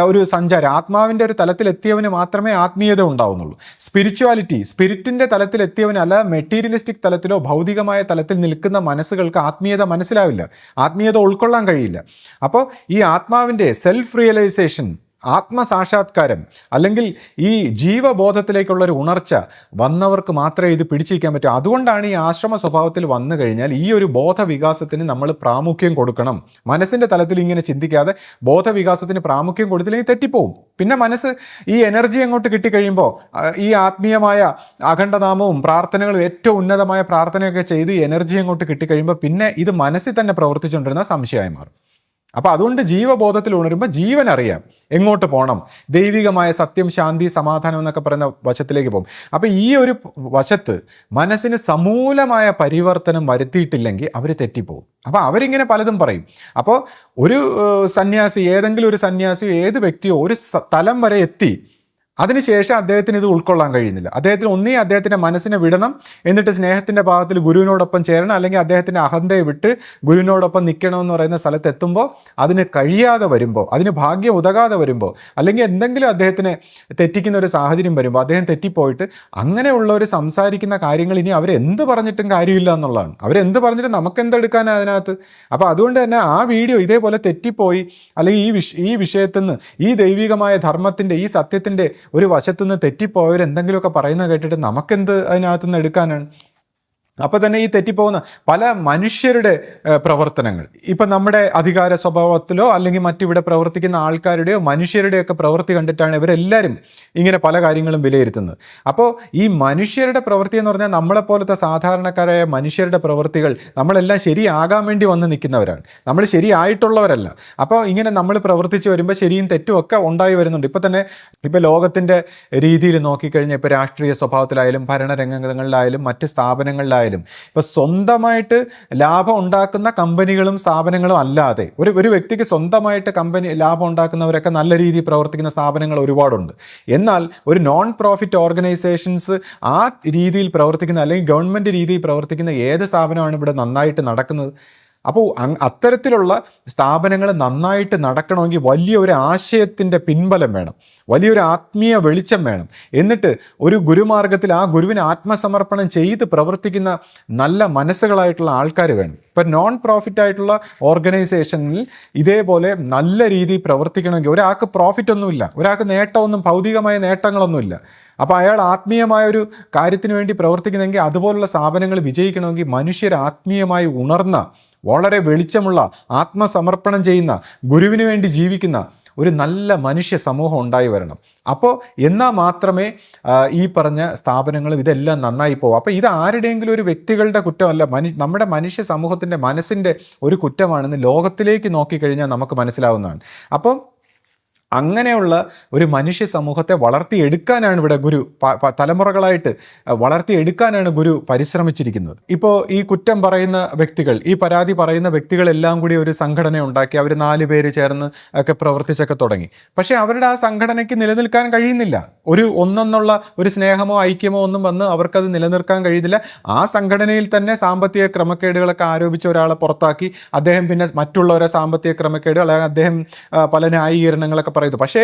ഒരു സഞ്ചാരം, ആത്മാവിൻ്റെ ഒരു തലത്തിൽ എത്തിയവന് മാത്രമേ ആത്മീയത ഉണ്ടാവുന്നുള്ളൂ. സ്പിരിറ്റിന്റെ തലത്തിൽ എത്തിയവനല്ല, മെറ്റീരിയലിസ്റ്റിക് തലത്തിലോ ഭൗതികമായ തലത്തിൽ നിൽക്കുന്ന മനസ്സുകൾക്ക് ആത്മീയത മനസ്സിലാവില്ല, ആത്മീയത ഉൾക്കൊള്ളാൻ കഴിയില്ല. അപ്പോൾ ഈ ആത്മാവിൻ്റെ സെൽഫ് റിയലൈസേഷൻ, ആത്മസാക്ഷാത്കാരം, അല്ലെങ്കിൽ ഈ ജീവബോധത്തിലേക്കുള്ള ഒരു ഉണർച്ച വന്നവർക്ക് മാത്രമേ ഇത് പിടിച്ചിരിക്കാൻ പറ്റൂ. അതുകൊണ്ടാണ് ഈ ആശ്രമ സ്വഭാവത്തിൽ വന്നു കഴിഞ്ഞാൽ ഈ ഒരു ബോധവികാസത്തിന് നമ്മൾ പ്രാമുഖ്യം കൊടുക്കണം. മനസ്സിൻ്റെ തലത്തിൽ ഇങ്ങനെ ചിന്തിക്കാതെ ബോധവികാസത്തിന് പ്രാമുഖ്യം കൊടുത്തില്ലെങ്കിൽ തെറ്റിപ്പോവും. പിന്നെ മനസ്സ് ഈ എനർജി അങ്ങോട്ട് കിട്ടിക്കഴിയുമ്പോൾ ഈ ആത്മീയമായ അഖണ്ഡനാമവും പ്രാർത്ഥനകളും ഏറ്റവും ഉന്നതമായ പ്രാർത്ഥനയൊക്കെ ചെയ്ത് ഈ എനർജി അങ്ങോട്ട് കിട്ടിക്കഴിയുമ്പോൾ പിന്നെ ഇത് മനസ്സിൽ തന്നെ പ്രവർത്തിച്ചുകൊണ്ടിരുന്ന സംശയമായി മാറും. അപ്പോൾ അതുകൊണ്ട് ജീവബോധത്തിൽ ഉണരുമ്പോൾ ജീവൻ അറിയാം എങ്ങോട്ട് പോകണം, ദൈവികമായ സത്യം, ശാന്തി, സമാധാനം എന്നൊക്കെ പറയുന്ന വശത്തിലേക്ക് പോകും. അപ്പോൾ ഈ ഒരു വശത്ത് മനസ്സിന് സമൂലമായ പരിവർത്തനം വരുത്തിയിട്ടില്ലെങ്കിൽ അവർ തെറ്റിപ്പോകും. അപ്പോൾ അവരിങ്ങനെ പലതും പറയും. അപ്പോൾ ഒരു സന്യാസി, ഏതെങ്കിലും ഒരു സന്യാസിയോ ഏത് വ്യക്തിയോ ഒരു തലം വരെ എത്തി, അതിനുശേഷം അദ്ദേഹത്തിന് ഇത് ഉൾക്കൊള്ളാൻ കഴിയുന്നില്ല. അദ്ദേഹത്തിന് ഒന്നേ അദ്ദേഹത്തിൻ്റെ മനസ്സിനെ വിടണം, എന്നിട്ട് സ്നേഹത്തിൻ്റെ ഭാഗത്തിൽ ഗുരുവിനോടൊപ്പം ചേരണം, അല്ലെങ്കിൽ അദ്ദേഹത്തിൻ്റെ അഹന്തയെ വിട്ട് ഗുരുവിനോടൊപ്പം നിൽക്കണമെന്ന് പറയുന്ന സ്ഥലത്ത് എത്തുമ്പോൾ അതിന് കഴിയാതെ വരുമ്പോൾ, അതിന് ഭാഗ്യം ഉതകാതെ വരുമ്പോൾ, അല്ലെങ്കിൽ എന്തെങ്കിലും അദ്ദേഹത്തിന് തെറ്റിക്കുന്ന ഒരു സാഹചര്യം വരുമ്പോൾ അദ്ദേഹം തെറ്റിപ്പോയിട്ട് അങ്ങനെയുള്ളവർ സംസാരിക്കുന്ന കാര്യങ്ങൾ ഇനി അവരെന്ത് പറഞ്ഞിട്ടും കാര്യമില്ല എന്നുള്ളതാണ്. അവരെന്ത് പറഞ്ഞിട്ടും നമുക്കെന്തെടുക്കാനാണ് അതിനകത്ത്? അപ്പോൾ അതുകൊണ്ട് തന്നെ ആ വീഡിയോ ഇതേപോലെ തെറ്റിപ്പോയി, അല്ലെങ്കിൽ ഈ വിഷയത്തിൽ നിന്ന്, ഈ ദൈവികമായ ധർമ്മത്തിൻ്റെ, ഈ സത്യത്തിൻ്റെ ഒരു വശത്തുനിന്ന് തെറ്റിപ്പോയവർ എന്തെങ്കിലുമൊക്കെ പറയുന്നത് കേട്ടിട്ട് നമുക്കെന്ത് അതിനകത്തുനിന്ന് എടുക്കാനാണ്? അപ്പോൾ തന്നെ ഈ തെറ്റിപ്പോകുന്ന പല മനുഷ്യരുടെ പ്രവർത്തനങ്ങൾ, ഇപ്പം നമ്മുടെ അധികാര സ്വഭാവത്തിലോ അല്ലെങ്കിൽ മറ്റിവിടെ പ്രവർത്തിക്കുന്ന ആൾക്കാരുടെയോ മനുഷ്യരുടെയൊക്കെ പ്രവൃത്തി കണ്ടിട്ടാണ് ഇവരെല്ലാവരും ഇങ്ങനെ പല കാര്യങ്ങളും വിലയിരുത്തുന്നത്. അപ്പോൾ ഈ മനുഷ്യരുടെ പ്രവൃത്തി എന്ന് പറഞ്ഞാൽ നമ്മളെപ്പോലത്തെ സാധാരണക്കാരായ മനുഷ്യരുടെ പ്രവൃത്തികൾ, നമ്മളെല്ലാം ശരിയാകാൻ വേണ്ടി വന്ന് നിൽക്കുന്നവരാണ്, നമ്മൾ ശരിയായിട്ടുള്ളവരല്ല. അപ്പോൾ ഇങ്ങനെ നമ്മൾ പ്രവർത്തിച്ച് വരുമ്പോൾ ശരിയും തെറ്റും ഒക്കെ ഉണ്ടായി വരുന്നുണ്ട്. ഇപ്പം ലോകത്തിൻ്റെ രീതിയിൽ നോക്കിക്കഴിഞ്ഞാൽ ഇപ്പോൾ രാഷ്ട്രീയ സ്വഭാവത്തിലായാലും ഭരണരംഗങ്ങളിലായാലും മറ്റ് സ്ഥാപനങ്ങളിലായാലും ഇപ്പൊ സ്വന്തമായിട്ട് ലാഭം ഉണ്ടാക്കുന്ന കമ്പനികളും സ്ഥാപനങ്ങളും അല്ലാതെ ഒരു വ്യക്തിക്ക് സ്വന്തമായിട്ട് ലാഭം ഉണ്ടാക്കുന്നവരൊക്കെ നല്ല രീതിയിൽ പ്രവർത്തിക്കുന്ന സ്ഥാപനങ്ങൾ ഒരുപാടുണ്ട്. എന്നാൽ ഒരു നോൺ പ്രോഫിറ്റ് ഓർഗനൈസേഷൻസ് ആ രീതിയിൽ പ്രവർത്തിക്കുന്ന, അല്ലെങ്കിൽ ഗവൺമെന്റ് രീതിയിൽ പ്രവർത്തിക്കുന്ന ഏത് സ്ഥാപനമാണ് ഇവിടെ നന്നായിട്ട് നടക്കുന്നത്? അപ്പോൾ അത്തരത്തിലുള്ള സ്ഥാപനങ്ങൾ നന്നായിട്ട് നടക്കണമെങ്കിൽ വലിയൊരു ആശയത്തിൻ്റെ പിൻബലം വേണം, വലിയൊരു ആത്മീയ വെളിച്ചം വേണം. എന്നിട്ട് ഒരു ഗുരുമാർഗത്തിൽ ആ ഗുരുവിന് ആത്മസമർപ്പണം ചെയ്ത് പ്രവർത്തിക്കുന്ന നല്ല മനസ്സുകളായിട്ടുള്ള ആൾക്കാർ വേണം. ഇപ്പം നോൺ പ്രോഫിറ്റ് ആയിട്ടുള്ള ഓർഗനൈസേഷനിൽ ഇതേപോലെ നല്ല രീതിയിൽ പ്രവർത്തിക്കണമെങ്കിൽ ഒരാൾക്ക് പ്രോഫിറ്റ് ഒന്നുമില്ല, ഒരാൾക്ക് നേട്ടമൊന്നും, ഭൗതികമായ നേട്ടങ്ങളൊന്നുമില്ല. അപ്പോൾ അയാൾ ആത്മീയമായ ഒരു കാര്യത്തിന് വേണ്ടി പ്രവർത്തിക്കുന്നെങ്കിൽ അതുപോലുള്ള സ്ഥാപനങ്ങൾ വിജയിക്കണമെങ്കിൽ മനുഷ്യർ ആത്മീയമായി ഉണർന്ന, വളരെ വെളിച്ചമുള്ള, ആത്മസമർപ്പണം ചെയ്യുന്ന, ഗുരുവിന് വേണ്ടി ജീവിക്കുന്ന ഒരു നല്ല മനുഷ്യ സമൂഹം ഉണ്ടായി വരണം. അപ്പോൾ എന്നാൽ മാത്രമേ ഈ പറഞ്ഞ സ്ഥാപനങ്ങളും ഇതെല്ലാം നന്നായി പോകും. അപ്പോൾ ഇത് ആരുടെയെങ്കിലും ഒരു വ്യക്തികളുടെ കുറ്റമല്ല, നമ്മുടെ മനുഷ്യ സമൂഹത്തിൻ്റെ മനസ്സിൻ്റെ ഒരു കുറ്റമാണെന്ന് ലോകത്തിലേക്ക് നോക്കിക്കഴിഞ്ഞാൽ നമുക്ക് മനസ്സിലാവുന്നതാണ്. അപ്പം അങ്ങനെയുള്ള ഒരു മനുഷ്യ സമൂഹത്തെ വളർത്തിയെടുക്കാനാണ് ഇവിടെ ഗുരു തലമുറകളായിട്ട് വളർത്തിയെടുക്കാനാണ് ഗുരു പരിശ്രമിച്ചിരിക്കുന്നത്. ഇപ്പോൾ ഈ കുറ്റം പറയുന്ന വ്യക്തികൾ, ഈ പരാതി പറയുന്ന വ്യക്തികളെല്ലാം കൂടി ഒരു സംഘടന ഉണ്ടാക്കി അവർ 4 പേര് ചേർന്ന് ഒക്കെ പ്രവർത്തിച്ചൊക്കെ തുടങ്ങി. പക്ഷേ അവരുടെ ആ സംഘടനയ്ക്ക് നിലനിൽക്കാൻ കഴിയുന്നില്ല. ഒന്നൊന്നുള്ള ഒരു സ്നേഹമോ ഐക്യമോ ഒന്നും വന്ന് അവർക്കത് നിലനിർത്താൻ കഴിയുന്നില്ല. ആ സംഘടനയിൽ തന്നെ സാമ്പത്തിക ക്രമക്കേടുകളൊക്കെ ആരോപിച്ച ഒരാളെ പുറത്താക്കി അദ്ദേഹം പിന്നെ മറ്റുള്ളവരെ സാമ്പത്തിക ക്രമക്കേടുകൾ, അല്ലെങ്കിൽ അദ്ദേഹം പല ന്യായീകരണങ്ങളൊക്കെ പറയുന്നു. പക്ഷേ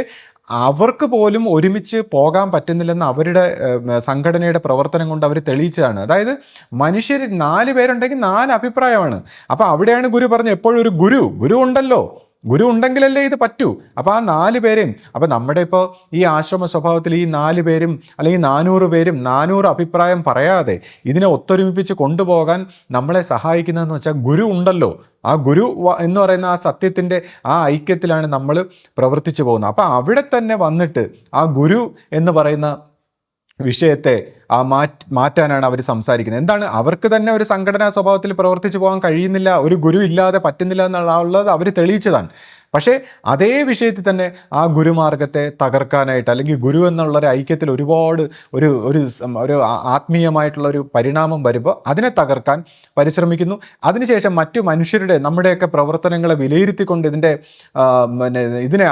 അവർക്ക് പോലും ഒരുമിച്ച് പോകാൻ പറ്റുന്നില്ലെന്ന് അവരുടെ സംഘടനയുടെ പ്രവർത്തനം കൊണ്ട് അവർ തെളിയിച്ചതാണ്. അതായത് മനുഷ്യർ 4 പേരുണ്ടെങ്കിൽ 4 അഭിപ്രായമാണ്. അപ്പോൾ അവിടെയാണ് ഗുരു പറഞ്ഞത്, എപ്പോഴും ഒരു ഗുരു ഉണ്ടല്ലോ, ഗുരു ഉണ്ടെങ്കിലല്ലേ ഇത് പറ്റൂ. അപ്പോൾ ആ 4 പേരെയും, അപ്പോൾ നമ്മുടെ ഇപ്പോൾ ഈ ആശ്രമ സ്വഭാവത്തിൽ ഈ 4 പേരും അല്ലെങ്കിൽ 400 പേരും 400 അഭിപ്രായം പറയാതെ ഇതിനെ ഒത്തൊരുമിപ്പിച്ച് കൊണ്ടുപോകാൻ നമ്മളെ സഹായിക്കുന്നതെന്ന് വെച്ചാൽ ഗുരു ഉണ്ടല്ലോ. ആ ഗുരു എന്ന് പറയുന്ന ആ സത്യത്തിൻ്റെ ആ ഐക്യത്തിലാണ് നമ്മൾ പ്രവർത്തിച്ചു പോകുന്നത്. അപ്പോൾ അവിടെ തന്നെ വന്നിട്ട് ആ ഗുരു എന്ന് പറയുന്ന വിഷയത്തെ മാറ്റാനാണ് അവർ സംസാരിക്കുന്നത്. എന്താണ്, അവർക്ക് തന്നെ ഒരു സംഘടനാ സ്വഭാവത്തിൽ പ്രവർത്തിച്ചു പോകാൻ കഴിയുന്നില്ല, ഒരു ഗുരു ഇല്ലാതെ പറ്റുന്നില്ല എന്നുള്ളത് അവർ തെളിയിച്ചതാണ്. പക്ഷേ അതേ വിഷയത്തിൽ തന്നെ ആ ഗുരുമാർഗത്തെ തകർക്കാനായിട്ട്, അല്ലെങ്കിൽ ഗുരു എന്നുള്ള ഒരു ഐക്യത്തിൽ ഒരുപാട് ഒരു ഒരു ഒരു ആത്മീയമായിട്ടുള്ള ഒരു പരിണാമം വരുമ്പോൾ അതിനെ തകർക്കാൻ പരിശ്രമിക്കുന്നു. അതിനുശേഷം മറ്റു മനുഷ്യരുടെ നമ്മുടെയൊക്കെ പ്രവർത്തനങ്ങളെ വിലയിരുത്തിക്കൊണ്ട് ഇതിനെ